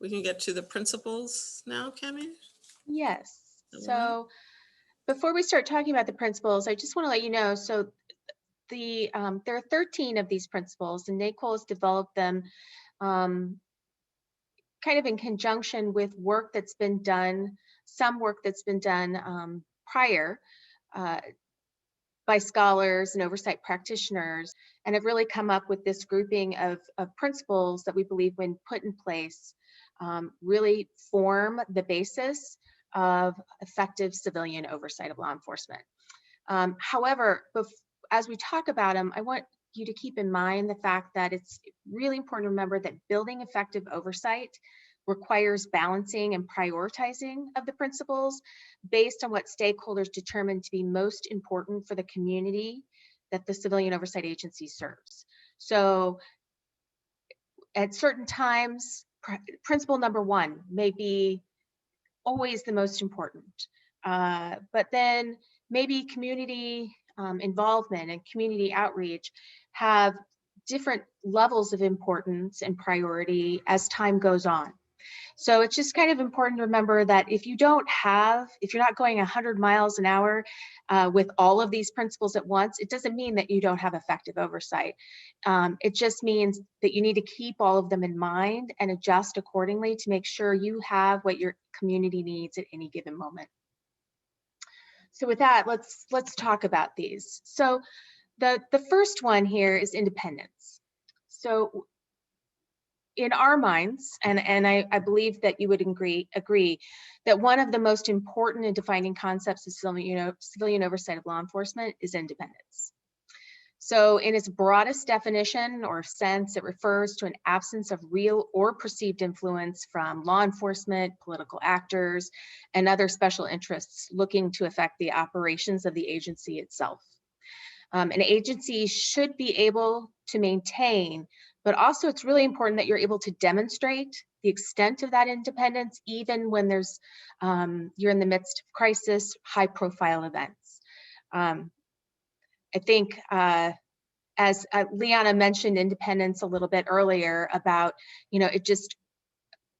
we can get to the principles now, Cami? Yes. So before we start talking about the principles, I just want to let you know, so there are 13 of these principles, and NACOLE has developed them kind of in conjunction with work that's been done, some work that's been done prior by scholars and oversight practitioners, and have really come up with this grouping of principles that we believe, when put in place, really form the basis of effective civilian oversight of law enforcement. However, as we talk about them, I want you to keep in mind the fact that it's really important to remember that building effective oversight requires balancing and prioritizing of the principles based on what stakeholders determine to be most important for the community that the civilian oversight agency serves. So at certain times, principle number one may be always the most important, but then maybe community involvement and community outreach have different levels of importance and priority as time goes on. So it's just kind of important to remember that if you're not going 100 miles an hour with all of these principles at once, it doesn't mean that you don't have effective oversight. It just means that you need to keep all of them in mind and adjust accordingly to make sure you have what your community needs at any given moment. So with that, let's talk about these. So the first one here is independence. So in our minds, and I believe that you would agree that one of the most important and defining concepts of civilian oversight of law enforcement is independence. So in its broadest definition or sense, it refers to an absence of real or perceived influence from law enforcement, political actors, and other special interests looking to affect the operations of the agency itself. An agency should be able to maintain, but also it's really important that you're able to demonstrate the extent of that independence, even when you're in the midst of crisis, high-profile events. I think as Liana mentioned independence a little bit earlier about, it just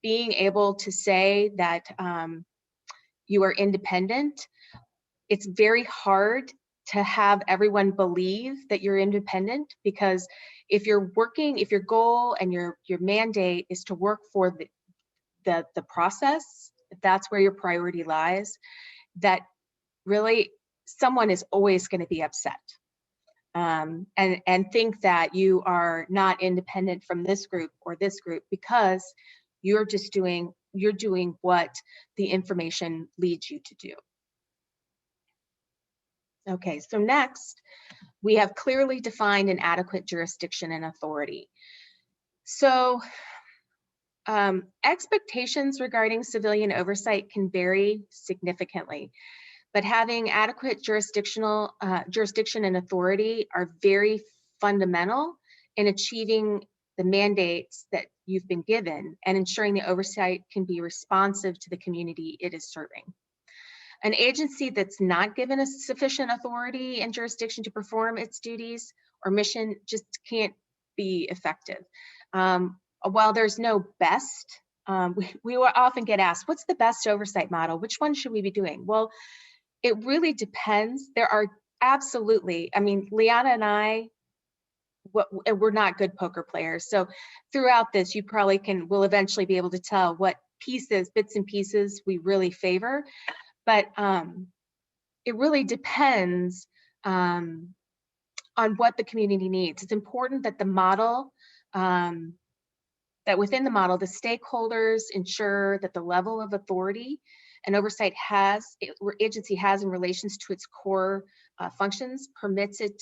being able to say that you are independent. It's very hard to have everyone believe that you're independent, because if your goal and your mandate is to work for the process, if that's where your priority lies, that really someone is always going to be upset and think that you are not independent from this group or this group, because you're doing what the information leads you to do. Okay, so next, we have clearly defined and adequate jurisdiction and authority. So expectations regarding civilian oversight can vary significantly, but having adequate jurisdiction and authority are very fundamental in achieving the mandates that you've been given and ensuring the oversight can be responsive to the community it is serving. An agency that's not given a sufficient authority and jurisdiction to perform its duties or mission just can't be effective. while there's no best, we will often get asked, what's the best oversight model? Which one should we be doing? Well, it really depends. There are absolutely, I mean, Liana and I, we're not good poker players. So throughout this, you probably will eventually be able to tell what bits and pieces we really favor. But it really depends on what the community needs. It's important that the model, that within the model, the stakeholders ensure that the level of authority and oversight agency has in relations to its core functions permits it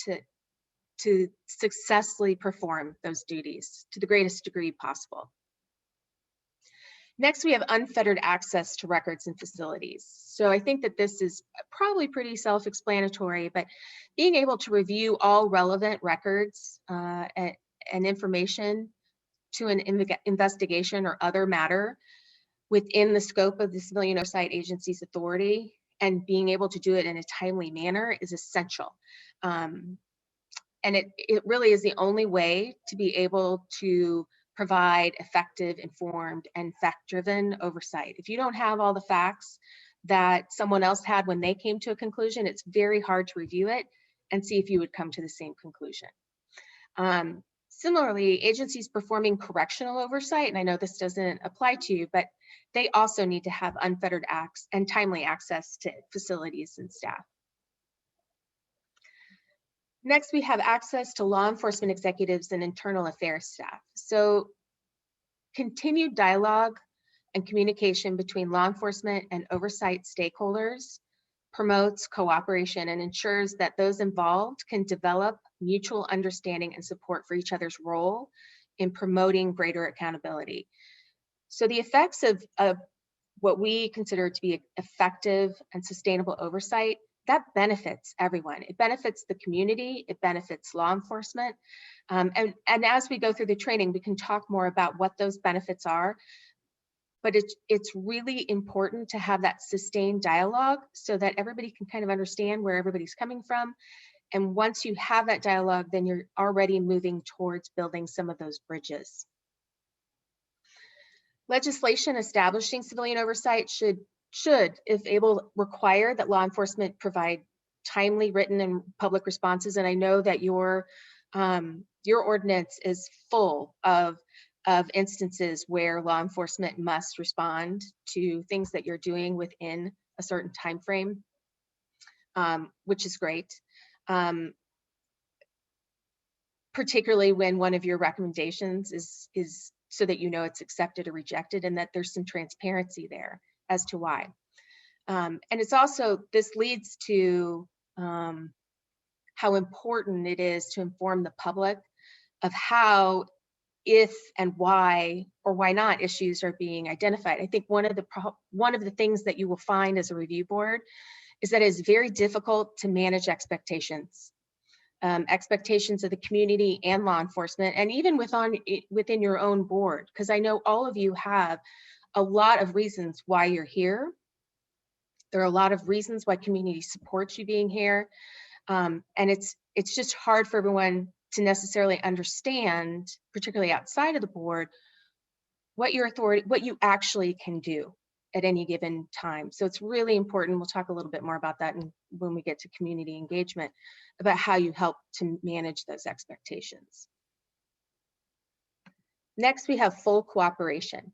to successfully perform those duties to the greatest degree possible. Next, we have unfettered access to records and facilities. So I think that this is probably pretty self-explanatory, but being able to review all relevant records and information to an investigation or other matter within the scope of the Civilian Oversight Agency's authority and being able to do it in a timely manner is essential. And it really is the only way to be able to provide effective, informed, and fact-driven oversight. If you don't have all the facts that someone else had when they came to a conclusion, it's very hard to review it and see if you would come to the same conclusion. Similarly, agencies performing correctional oversight, and I know this doesn't apply to you, but they also need to have unfettered and timely access to facilities and staff. Next, we have access to law enforcement executives and internal affairs staff. So continued dialogue and communication between law enforcement and oversight stakeholders promotes cooperation and ensures that those involved can develop mutual understanding and support for each other's role in promoting greater accountability. So the effects of what we consider to be effective and sustainable oversight, that benefits everyone. It benefits the community, it benefits law enforcement. And as we go through the training, we can talk more about what those benefits are. But it's really important to have that sustained dialogue so that everybody can kind of understand where everybody's coming from. And once you have that dialogue, then you're already moving towards building some of those bridges. Legislation establishing civilian oversight should, if able, require that law enforcement provide timely written and public responses. And I know that your ordinance is full of instances where law enforcement must respond to things that you're doing within a certain time frame, which is great. Particularly when one of your recommendations is so that you know it's accepted or rejected and that there's some transparency there as to why. And it's also, this leads to how important it is to inform the public of how, if and why or why not issues are being identified. I think one of the things that you will find as a review board is that it's very difficult to manage expectations. Expectations of the community and law enforcement, and even within your own board, because I know all of you have a lot of reasons why you're here. There are a lot of reasons why community supports you being here, and it's just hard for everyone to necessarily understand, particularly outside of the board, what your authority, what you actually can do at any given time. So it's really important. We'll talk a little bit more about that when we get to community engagement, about how you help to manage those expectations. Next, we have full cooperation.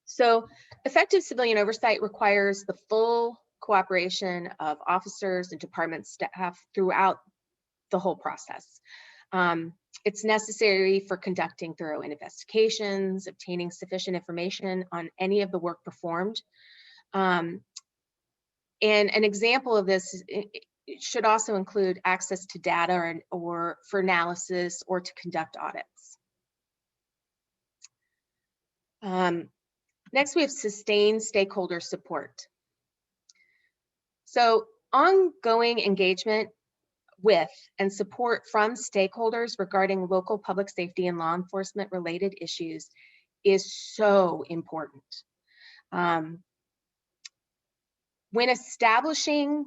So effective civilian oversight requires the full cooperation of officers and department staff throughout the whole process. It's necessary for conducting thorough investigations, obtaining sufficient information on any of the work performed. And an example of this, it should also include access to data or for analysis or to conduct audits. Next, we have sustained stakeholder support. So ongoing engagement with and support from stakeholders regarding local public safety and law enforcement related issues is so important. When establishing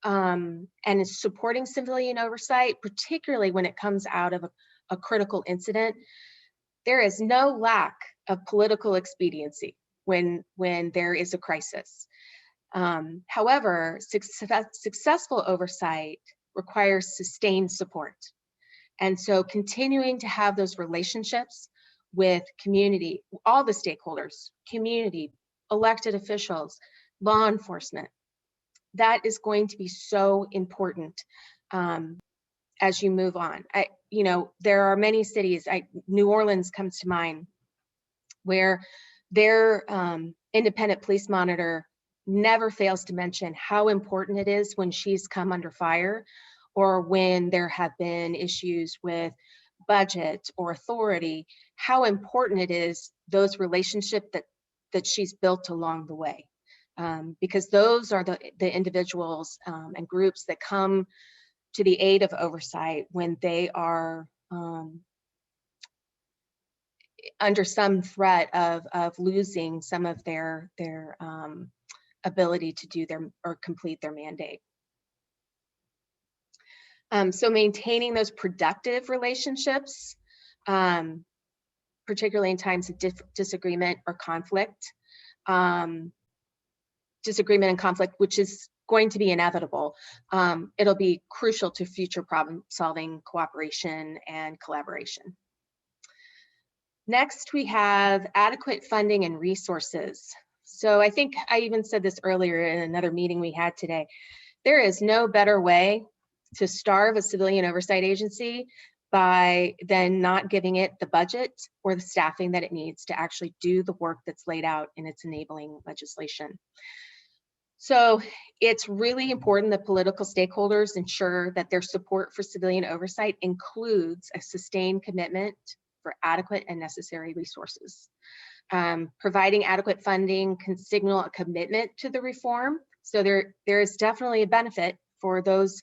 and supporting civilian oversight, particularly when it comes out of a critical incident, there is no lack of political expediency when there is a crisis. However, successful oversight requires sustained support. And so continuing to have those relationships with community, all the stakeholders, community, elected officials, law enforcement, that is going to be so important as you move on. There are many cities, New Orleans comes to mind, where their independent police monitor never fails to mention how important it is when she's come under fire, or when there have been issues with budget or authority, how important it is, those relationships that she's built along the way. Because those are the individuals and groups that come to the aid of oversight when they are under some threat of losing some of their ability to do or complete their mandate. So maintaining those productive relationships, particularly in times of disagreement or conflict, disagreement and conflict, which is going to be inevitable. It'll be crucial to future problem solving, cooperation, and collaboration. Next, we have adequate funding and resources. So I think I even said this earlier in another meeting we had today. There is no better way to starve a civilian oversight agency than not giving it the budget or the staffing that it needs to actually do the work that's laid out in its enabling legislation. So it's really important that political stakeholders ensure that their support for civilian oversight includes a sustained commitment for adequate and necessary resources. Providing adequate funding can signal a commitment to the reform. So there is definitely a benefit for those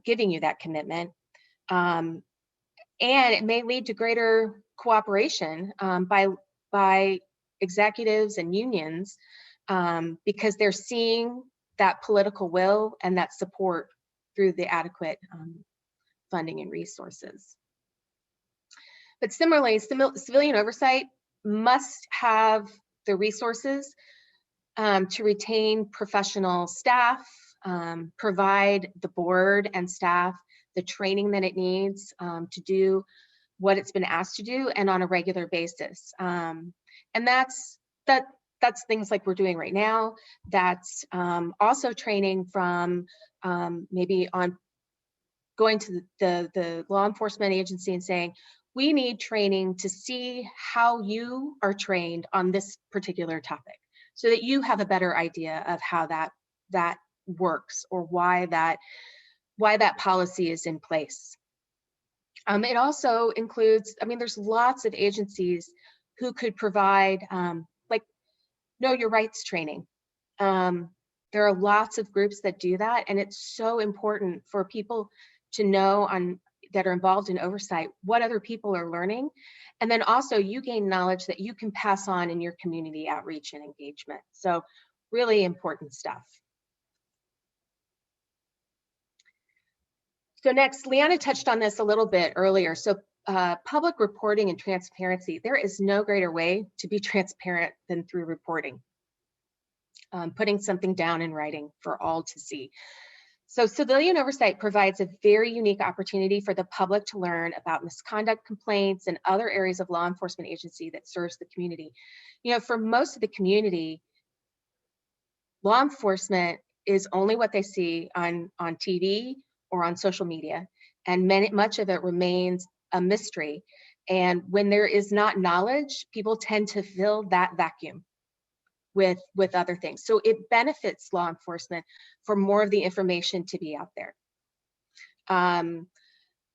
giving you that commitment. And it may lead to greater cooperation by executives and unions because they're seeing that political will and that support through the adequate funding and resources. But similarly, civilian oversight must have the resources to retain professional staff, provide the board and staff the training that it needs to do what it's been asked to do, and on a regular basis. And that's things like we're doing right now. That's also training from maybe on going to the law enforcement agency and saying, we need training to see how you are trained on this particular topic, so that you have a better idea of how that works, or why that policy is in place. It also includes, there's lots of agencies who could provide like know your rights training. There are lots of groups that do that, and it's so important for people to know that are involved in oversight what other people are learning, and then also you gain knowledge that you can pass on in your community outreach and engagement. So really important stuff. So next, Leanna touched on this a little bit earlier. So public reporting and transparency. There is no greater way to be transparent than through reporting. Putting something down in writing for all to see. So civilian oversight provides a very unique opportunity for the public to learn about misconduct complaints and other areas of law enforcement agency that serves the community. For most of the community, law enforcement is only what they see on TV or on social media, and much of it remains a mystery. And when there is not knowledge, people tend to fill that vacuum with other things. So it benefits law enforcement for more of the information to be out there.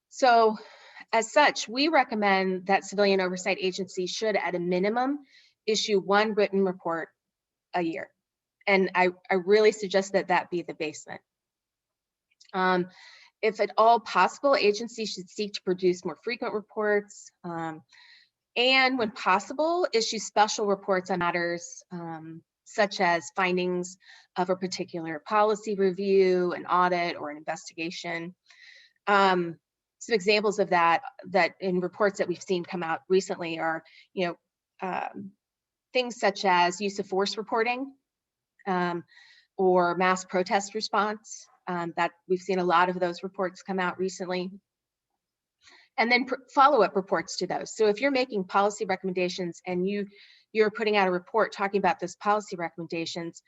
So as such, we recommend that civilian oversight agencies should, at a minimum, issue one written report a year. And I really suggest that be the basement. If at all possible, agencies should seek to produce more frequent reports, and when possible, issue special reports on matters such as findings of a particular policy review, an audit, or an investigation. some examples of that in reports that we've seen come out recently are, things such as use of force reporting, or mass protest response, that we've seen a lot of those reports come out recently. And then follow-up reports to those. So if you're making policy recommendations and you're putting out a report talking about those policy recommendations,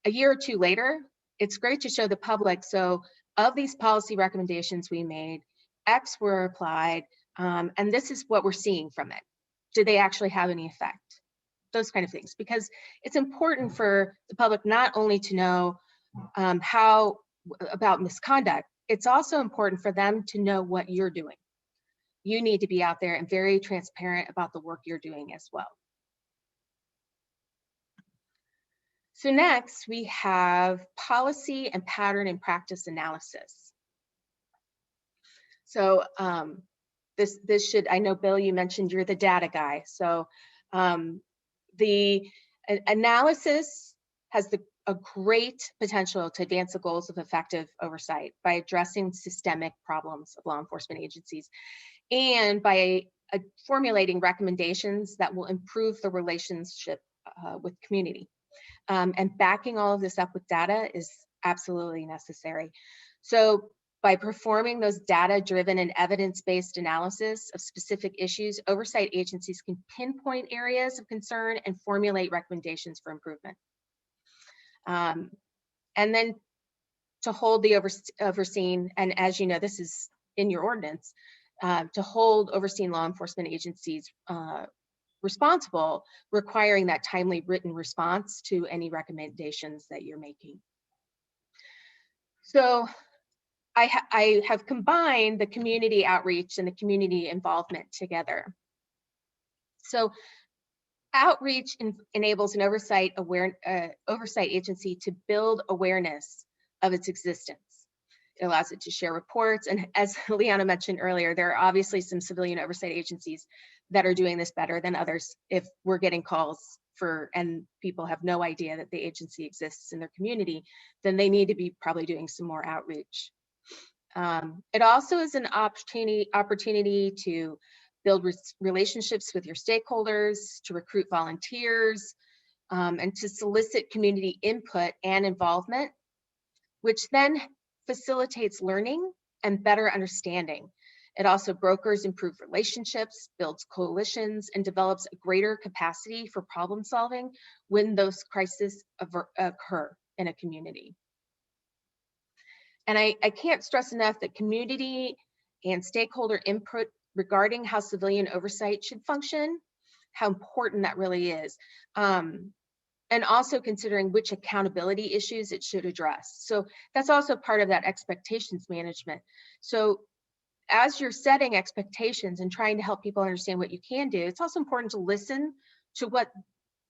a year or two later, it's great to show the public, so of these policy recommendations we made, X were applied, and this is what we're seeing from it. Did they actually have any effect? Those kind of things, because it's important for the public not only to know how about misconduct, it's also important for them to know what you're doing. You need to be out there and very transparent about the work you're doing as well. So next we have policy and pattern and practice analysis. So this should, I know Bill, you mentioned you're the data guy. So the analysis has a great potential to advance the goals of effective oversight by addressing systemic problems of law enforcement agencies and by formulating recommendations that will improve the relationship with community. And backing all of this up with data is absolutely necessary. So by performing those data-driven and evidence-based analysis of specific issues, oversight agencies can pinpoint areas of concern and formulate recommendations for improvement. And then to hold the overseen, and as you know, this is in your ordinance, to hold overseen law enforcement agencies responsible, requiring that timely written response to any recommendations that you're making. So I have combined the community outreach and the community involvement together. So outreach enables an oversight agency to build awareness of its existence. It allows it to share reports. And as Liana mentioned earlier, there are obviously some civilian oversight agencies that are doing this better than others. If we're getting calls and people have no idea that the agency exists in their community, then they need to be probably doing some more outreach. It also is an opportunity to build relationships with your stakeholders, to recruit volunteers, and to solicit community input and involvement, which then facilitates learning and better understanding. It also brokers improved relationships, builds coalitions, and develops a greater capacity for problem solving when those crises occur in a community. And I can't stress enough that community and stakeholder input regarding how civilian oversight should function, how important that really is. And also considering which accountability issues it should address. So that's also part of that expectations management. So as you're setting expectations and trying to help people understand what you can do, it's also important to listen to what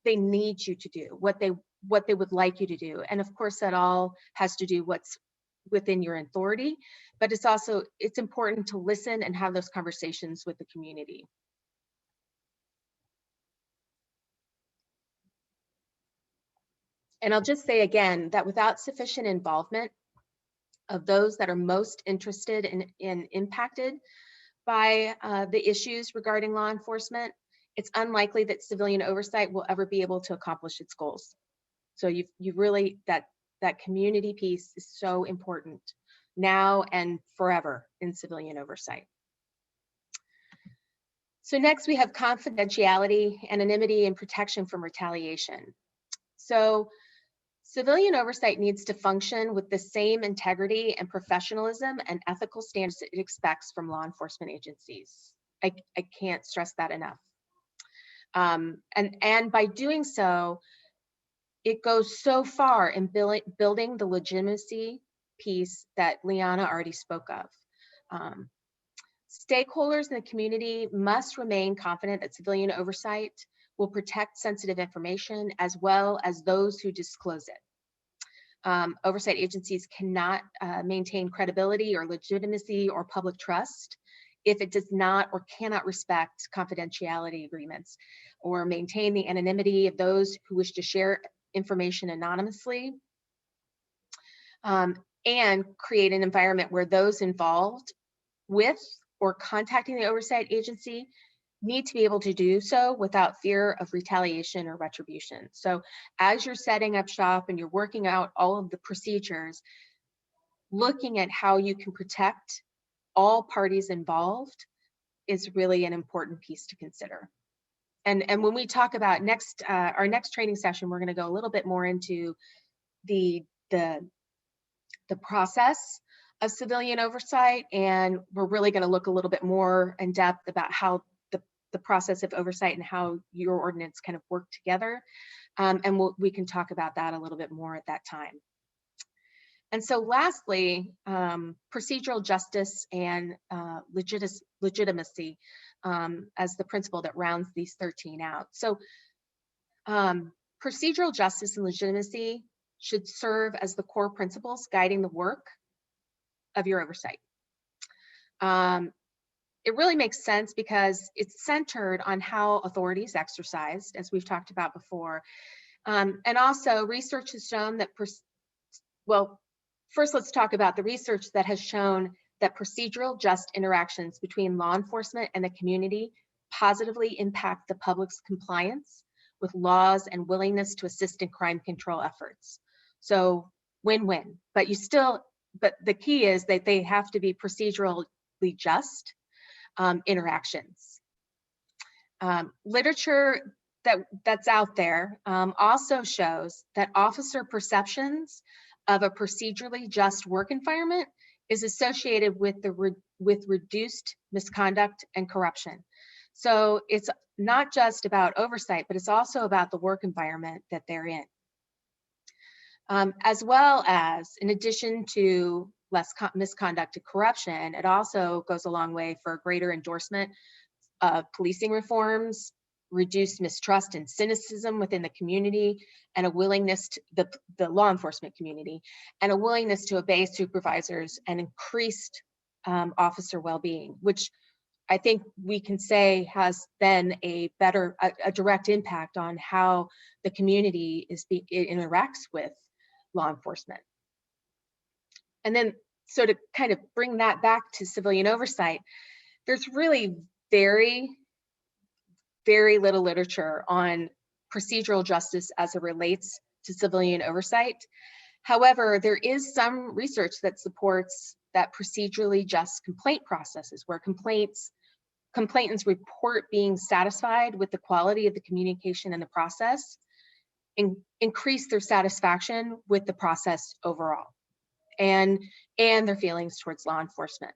they need you to do, what they would like you to do. And of course, that all has to do what's within your authority, but it's important to listen and have those conversations with the community. And I'll just say again that without sufficient involvement of those that are most interested and impacted by the issues regarding law enforcement, it's unlikely that civilian oversight will ever be able to accomplish its goals. So you really, that community piece is so important now and forever in civilian oversight. So next we have confidentiality, anonymity, and protection from retaliation. So civilian oversight needs to function with the same integrity and professionalism and ethical standards that it expects from law enforcement agencies. I can't stress that enough. And by doing so, it goes so far in building the legitimacy piece that Liana already spoke of. Stakeholders in the community must remain confident that civilian oversight will protect sensitive information as well as those who disclose it. Oversight agencies cannot maintain credibility or legitimacy or public trust if it does not or cannot respect confidentiality agreements or maintain the anonymity of those who wish to share information anonymously, and create an environment where those involved with or contacting the oversight agency need to be able to do so without fear of retaliation or retribution. So as you're setting up shop and you're working out all of the procedures, looking at how you can protect all parties involved is really an important piece to consider. And when we talk about our next training session, we're going to go a little bit more into the process of civilian oversight, and we're really going to look a little bit more in depth about how the process of oversight and how your ordinance kind of work together. And we can talk about that a little bit more at that time. And so lastly, procedural justice and legitimacy as the principle that rounds these 13 out. So procedural justice and legitimacy should serve as the core principles guiding the work of your oversight. It really makes sense because it's centered on how authority is exercised, as we've talked about before. And also research has shown that, well, first let's talk about the research that has shown that procedural just interactions between law enforcement and the community positively impact the public's compliance with laws and willingness to assist in crime control efforts. So win-win, but the key is that they have to be procedurally just interactions. Literature that's out there also shows that officer perceptions of a procedurally just work environment is associated with reduced misconduct and corruption. So it's not just about oversight, but it's also about the work environment that they're in. As well as, in addition to less misconduct and corruption, it also goes a long way for greater endorsement of policing reforms, reduced mistrust and cynicism within the community, and a willingness to the law enforcement community, and a willingness to obey supervisors, and increased officer well-being, which I think we can say has been a direct impact on how the community interacts with law enforcement. And then, so to kind of bring that back to civilian oversight, there's really very, very little literature on procedural justice as it relates to civilian oversight. However, there is some research that supports that procedurally just complaint processes where complainants report being satisfied with the quality of the communication and the process, and increase their satisfaction with the process overall, and their feelings towards law enforcement.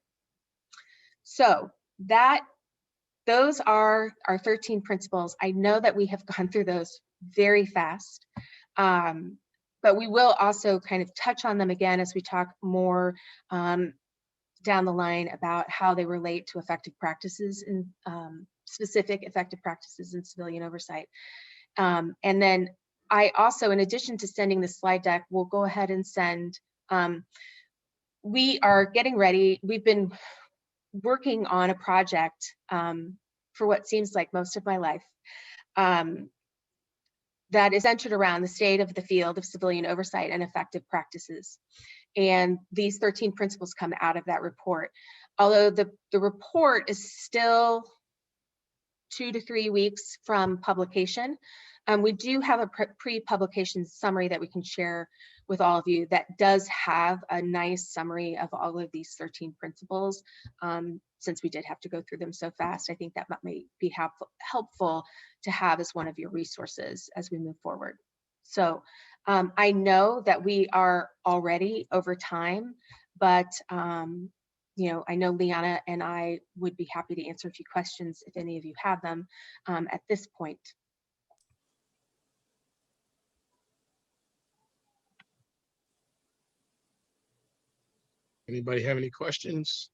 So those are our 13 principles. I know that we have gone through those very fast, but we will also kind of touch on them again as we talk more down the line about how they relate to effective practices and specific effective practices in civilian oversight. And then I also, in addition to sending the slide deck, will go ahead and send, we are getting ready. We've been working on a project for what seems like most of my life that is centered around the state of the field of civilian oversight and effective practices. And these 13 principles come out of that report. Although the report is still 2 to 3 weeks from publication, we do have a pre-publication summary that we can share with all of you that does have a nice summary of all of these 13 principles. Since we did have to go through them so fast, I think that might be helpful to have as one of your resources as we move forward. So I know that we are already over time, but you know, I know Liana and I would be happy to answer a few questions if any of you have them at this point. Anybody have any questions?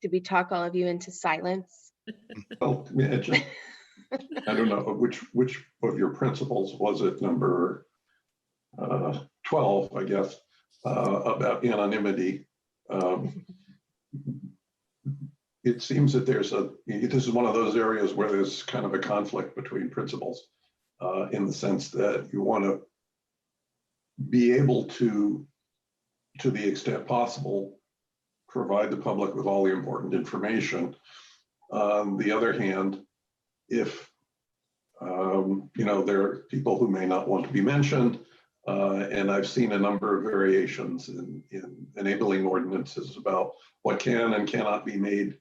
Did we talk all of you into silence? Well, I don't know, which of your principles was it, number 12, I guess, about anonymity. It seems that this is one of those areas where there's kind of a conflict between principles in the sense that you want to be able to the extent possible, provide the public with all the important information. On the other hand, if there are people who may not want to be mentioned, and I've seen a number of variations in enabling ordinances about what can and cannot be made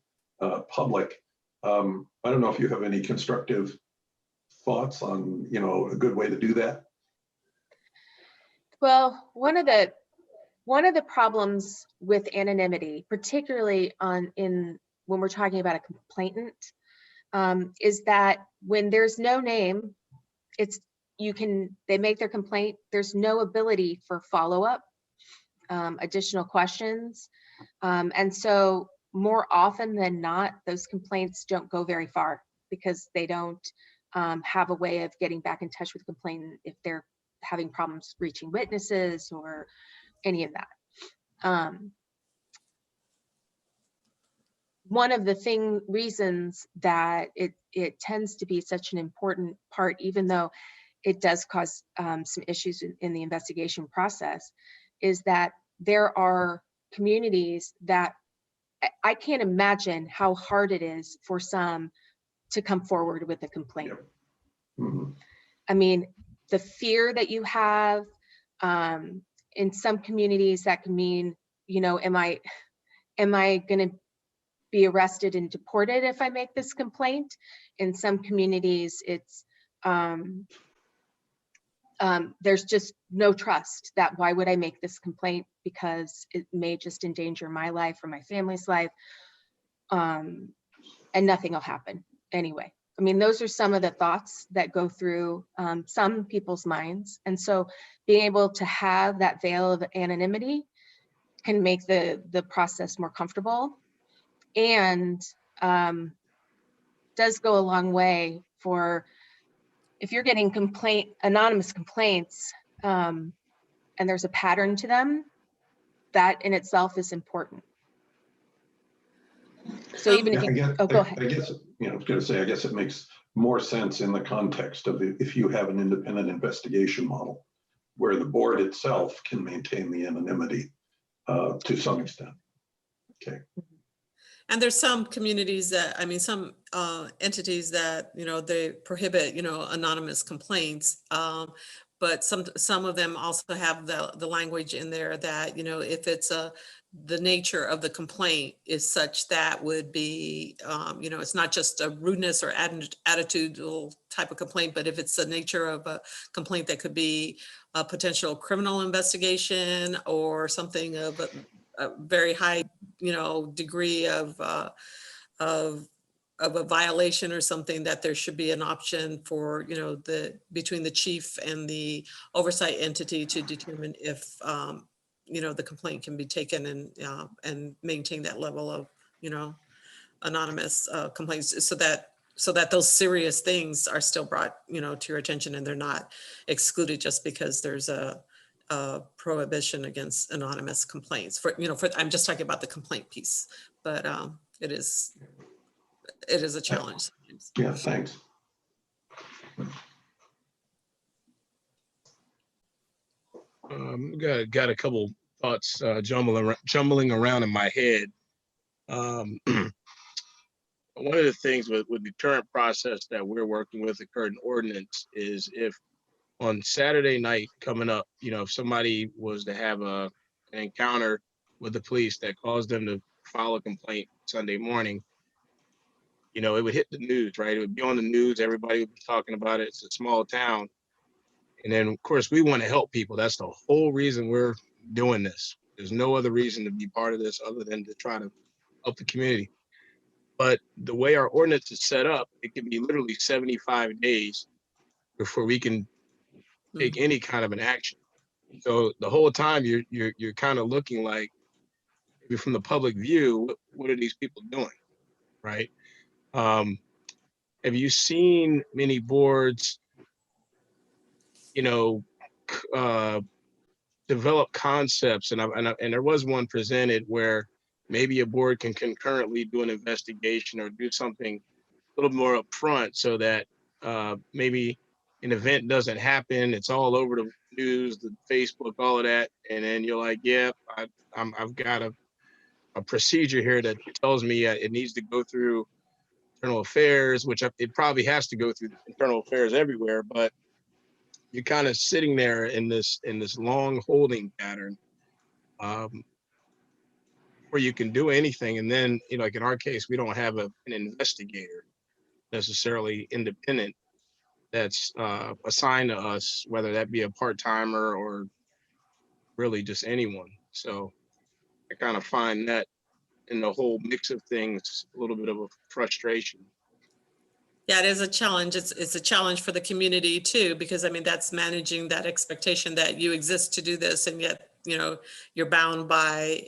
public. I don't know if you have any constructive thoughts on, a good way to do that. Well, one of the problems with anonymity, particularly when we're talking about a complainant, is that when there's no name, they make their complaint. There's no ability for follow-up, additional questions. And so more often than not, those complaints don't go very far because they don't have a way of getting back in touch with the complainant if they're having problems reaching witnesses or any of that. One of the reasons that it tends to be such an important part, even though it does cause some issues in the investigation process, is that there are communities that I can't imagine how hard it is for some to come forward with a complaint. Yep. Mhm. I mean, the fear that you have in some communities, that can mean, am I going to be arrested and deported if I make this complaint? In some communities, it's there's just no trust. That why would I make this complaint, because it may just endanger my life or my family's life, and nothing will happen anyway. I mean, those are some of the thoughts that go through some people's minds. And so being able to have that veil of anonymity can make the process more comfortable, and does go a long way for if you're getting anonymous complaints, and there's a pattern to them, that in itself is important. So even if go ahead. I guess, I was going to say, I guess it makes more sense in the context of if you have an independent investigation model where the board itself can maintain the anonymity to some extent. Okay. And there's some communities that, some entities that, they prohibit, anonymous complaints. But some of them also have the language in there that, if it's the nature of the complaint is such that would be, it's not just a rudeness or attitudinal type of complaint, but if it's the nature of a complaint that could be a potential criminal investigation or something of a very high, degree of a violation or something, that there should be an option for, between the chief and the oversight entity to determine if, the complaint can be taken and maintain that level of, anonymous complaints, so that those serious things are still brought, to your attention, and they're not excluded just because there's a prohibition against anonymous complaints. I'm just talking about the complaint piece, but it is a challenge. Yeah, thanks. Got a couple thoughts jumbling around in my head. One of the things with the current process that we're working with, the current ordinance, is if on Saturday night coming up, if somebody was to have an encounter with the police that caused them to file a complaint Sunday morning, it would hit the news, right? It would be on the news. Everybody would be talking about it. It's a small town. And then, of course, we want to help people. That's the whole reason we're doing this. There's no other reason to be part of this other than to try to help the community. But the way our ordinance is set up, it can be literally 75 days before we can take any kind of an action. So the whole time you're kind of looking like, maybe from the public view, what are these people doing, right? Have you seen many boards, develop concepts? And there was one presented where maybe a board can concurrently do an investigation or do something a little more upfront, so that maybe an event doesn't happen. It's all over the news, the Facebook, all of that, and then you're like, yeah, I've got a a procedure here that tells me it needs to go through internal affairs, which it probably has to go through internal affairs everywhere, but you're kind of sitting there in this long holding pattern where you can do anything. And then, you know, like in our case, we don't have an investigator necessarily independent that's assigned to us, whether that be a part-timer or really just anyone. So I kind of find that in the whole mix of things, a little bit of a frustration. Yeah, it is a challenge. It's a challenge for the community too, because I mean, that's managing that expectation that you exist to do this, and yet, you know, you're bound by,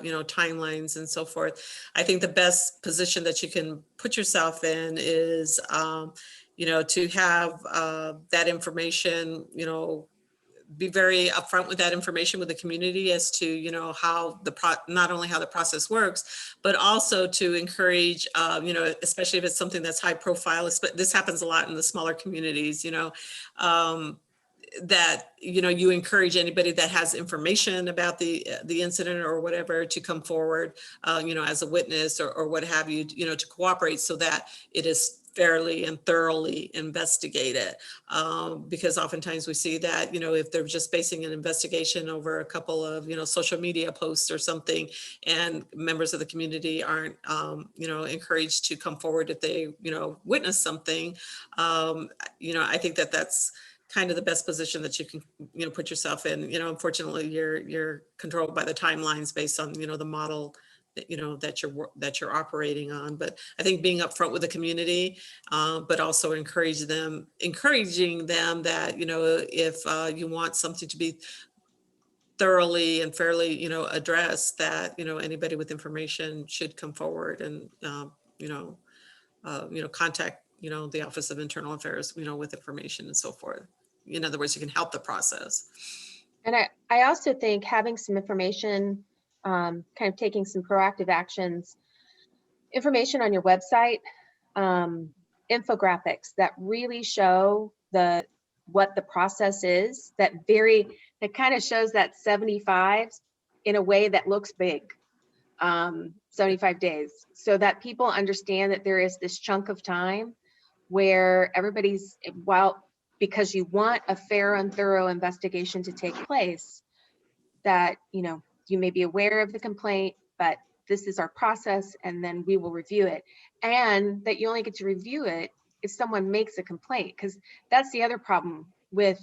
you know, timelines and so forth. I think the best position that you can put yourself in is, you know, to have that information, you know, be very upfront with that information with the community as to, you know, how not only how the process works, but also to encourage, you know, especially if it's something that's high profile, but this happens a lot in the smaller communities, you know, that, you know, you encourage anybody that has information about the incident or whatever to come forward, you know, as a witness or what have you, you know, to cooperate so that it is fairly and thoroughly investigated. Because oftentimes we see that, you know, if they're just basing an investigation over a couple of, you know, social media posts or something, and members of the community aren't, you know, encouraged to come forward if they, you know, witness something, you know, I think that that's kind of the best position that you can, you know, put yourself in. You know, unfortunately, you're controlled by the timelines based on, you know, the model that, you know, that you're operating on. But I think being upfront with the community, but also encouraging them that, you know, if you want something to be thoroughly and fairly, you know, addressed, that, you know, anybody with information should come forward and, you know, contact, you know, the Office of Internal Affairs, you know, with information and so forth. In other words, you can help the process. And I also think having some information, kind of taking some proactive actions, information on your website, infographics that really show what the process is, that kind of shows that 75 in a way that looks big, 75 days, so that people understand that there is this chunk of time where everybody's, because you want a fair and thorough investigation to take place, that, you know, you may be aware of the complaint, but this is our process, and then we will review it. And that you only get to review it if someone makes a complaint, because that's the other problem with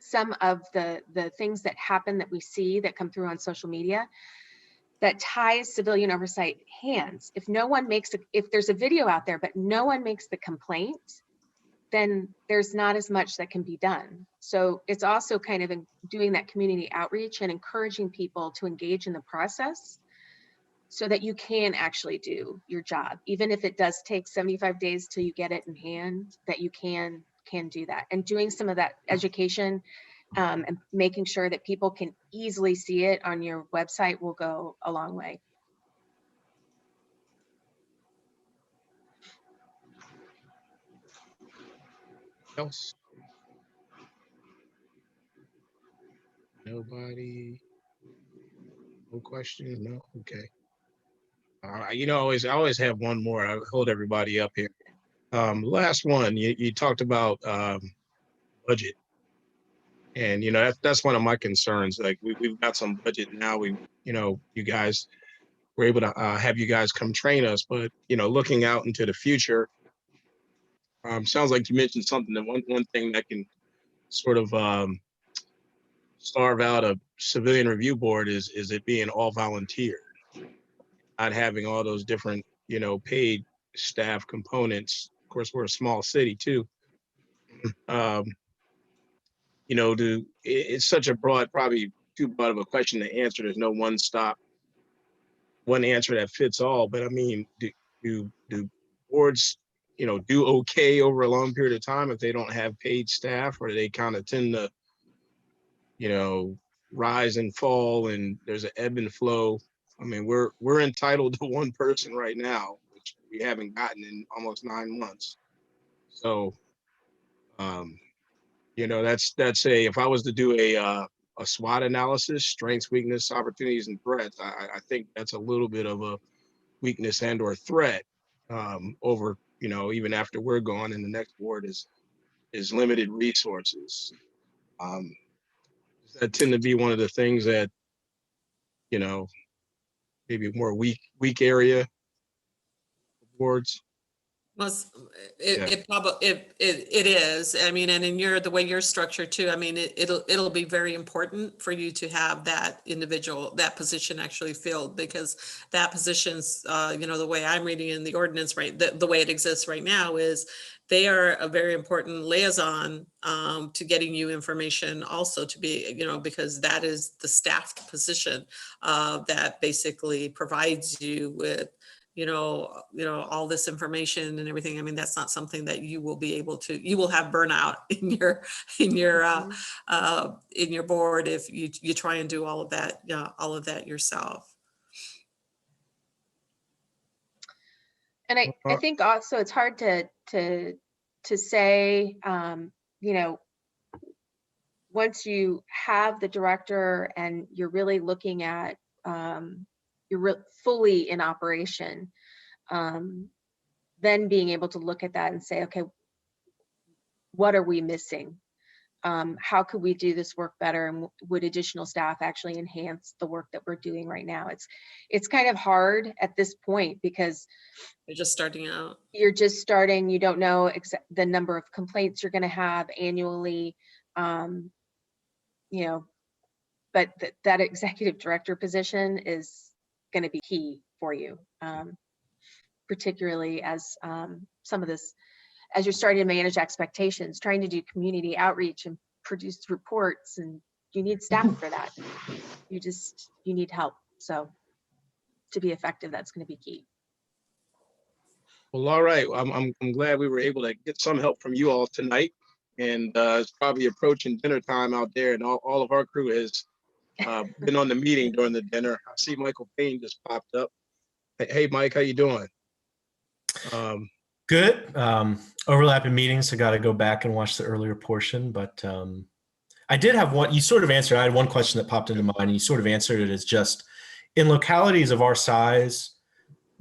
some of the things that happen that we see that come through on social media that ties civilian oversight hands. If no one makes if there's a video out there, but no one makes the complaint, then there's not as much that can be done. So it's also kind of doing that community outreach and encouraging people to engage in the process so that you can actually do your job. Even if it does take 75 days till you get it in hand, that you can do that. And doing some of that education and making sure that people can easily see it on your website will go a long way. Else? Nobody? No questions? No? Okay. You know, I always have one more. I hold everybody up here. Last one, you talked about budget. And, you know, that's one of my concerns. Like we've got some budget now. You know, you guys were able to have you guys come train us, but, you know, looking out into the future, sounds like you mentioned something, that one thing that can sort of starve out a civilian review board is it being all volunteer, not having all those different, you know, paid staff components. Of course, we're a small city too. You know, it's such a broad, probably too broad of a question to answer. There's no one answer that fits all. But I mean, do boards, you know, do okay over a long period of time if they don't have paid staff, or do they kind of tend to, you know, rise and fall, and there's an ebb and flow? I mean, we're entitled to one person right now, which we haven't gotten in almost 9 months. So, you know, that's if I was to do a a SWOT analysis, strengths, weakness, opportunities, and threats. I think that's a little bit of a weakness and or threat over, you know, even after we're gone and the next board is limited resources. That tend to be one of the things that, you know, maybe more weak area boards. Well, Yeah. it is. I mean, and in the way you're structured too, I mean, it'll be very important for you to have that individual, that position actually filled, because that position's, you know, the way I'm reading in the ordinance, right, the way it exists right now is they are a very important liaison to getting you information also to be, you know, because that is the staffed position that basically provides you with, you know, all this information and everything. I mean, that's not something that you will be able to, you will have burnout in your board if you try and do all of that yourself. And I think also it's hard to say, you know, once you have the director and you're really looking at, you're fully in operation, then being able to look at that and say, okay, what are we missing? How could we do this work better? And would additional staff actually enhance the work that we're doing right now? It's kind of hard at this point because You're just starting out. You're just starting. You don't know the number of complaints you're going to have annually, you know, but that executive director position is going to be key for you, particularly as some of this, as you're starting to manage expectations, trying to do community outreach and produce reports, and you need staff for that. You need help. So to be effective, that's going to be key. Well, all right. I'm glad we were able to get some help from you all tonight. And it's probably approaching dinner time out there, and all of our crew has been on the meeting during the dinner. I see Michael Payne just popped up. Hey, Mike, how you doing? Good. Overlapping meetings, so got to go back and watch the earlier portion. But I did have one. You sort of answered. I had one question that popped into mind, and you sort of answered it as just in localities of our size,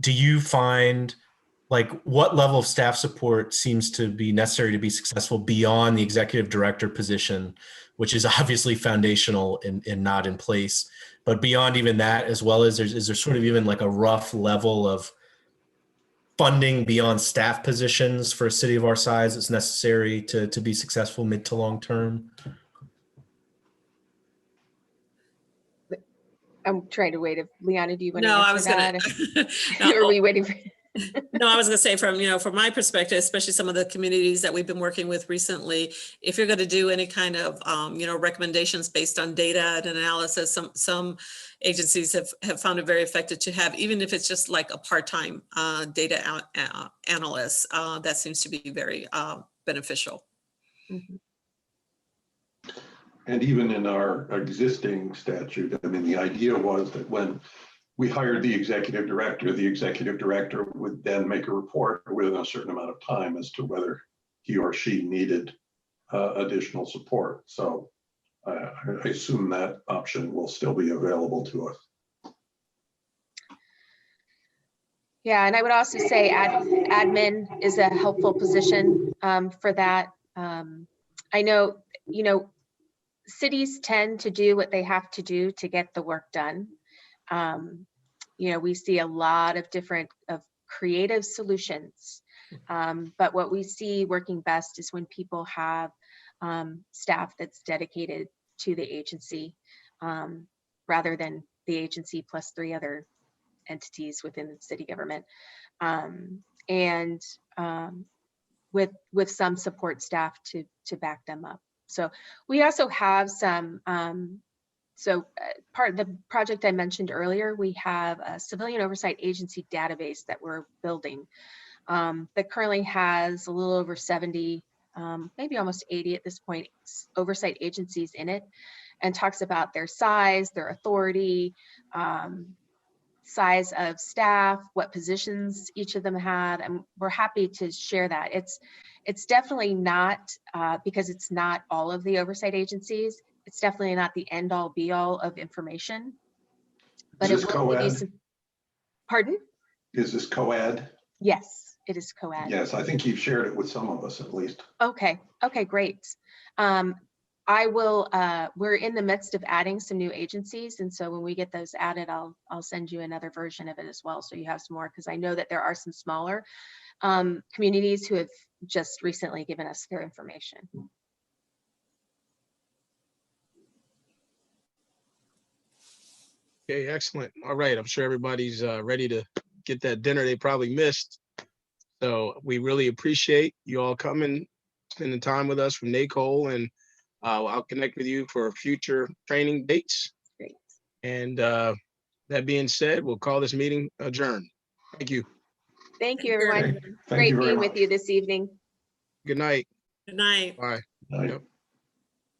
do you find like what level of staff support seems to be necessary to be successful beyond the executive director position, which is obviously foundational and not in place, but beyond even that, as well as is there sort of even like a rough level of funding beyond staff positions for a city of our size that's necessary to be successful mid to long term? I'm trying to wait. If Liana, do you want to No, I answer was that? gonna. Or are we waiting for? No, I was going to say from my perspective, especially some of the communities that we've been working with recently, if you're going to do any kind of, recommendations based on data and analysis, some agencies have found it very effective to have, even if it's just like a part-time data analyst, that seems to be very beneficial. Mm-hmm. And even in our existing statute, I mean, the idea was that when we hired the executive director would then make a report within a certain amount of time as to whether he or she needed additional support. So I assume that option will still be available to us. Yeah, and I would also say admin is a helpful position for that. I know, cities tend to do what they have to do to get the work done. We see a lot of different creative solutions, but what we see working best is when people have staff that's dedicated to the agency rather than the agency plus 3 other entities within the city government, and with some support staff to back them up. So we also have some part of the project I mentioned earlier, we have a civilian oversight agency database that we're building that currently has a little over 70, maybe almost 80 at this point, oversight agencies in it, and talks about their size, their authority, size of staff, what positions each of them have, and we're happy to share that. It's definitely not, because it's not all of the oversight agencies, it's definitely not the end all be all of information. But Is it this will give you co-ed? some, pardon? Is this co-ed? Yes, it is co-ed. Yes, I think you've shared it with some of us at least. Okay, okay, great. I will, we're in the midst of adding some new agencies. And so when we get those added, I'll send you another version of it as well. So you have some more, because I know that there are some smaller communities who have just recently given us their information. Okay, excellent. All right, I'm sure everybody's ready to get that dinner they probably missed. So we really appreciate you all coming, spending time with us from NACOLE, and I'll connect with you for future training dates. Great. And that being said, we'll call this meeting adjourned. Thank you. Thank you, everyone. Okay, thank Great you very being with much. you this evening. Good night. Good night. Bye. Bye. Yep.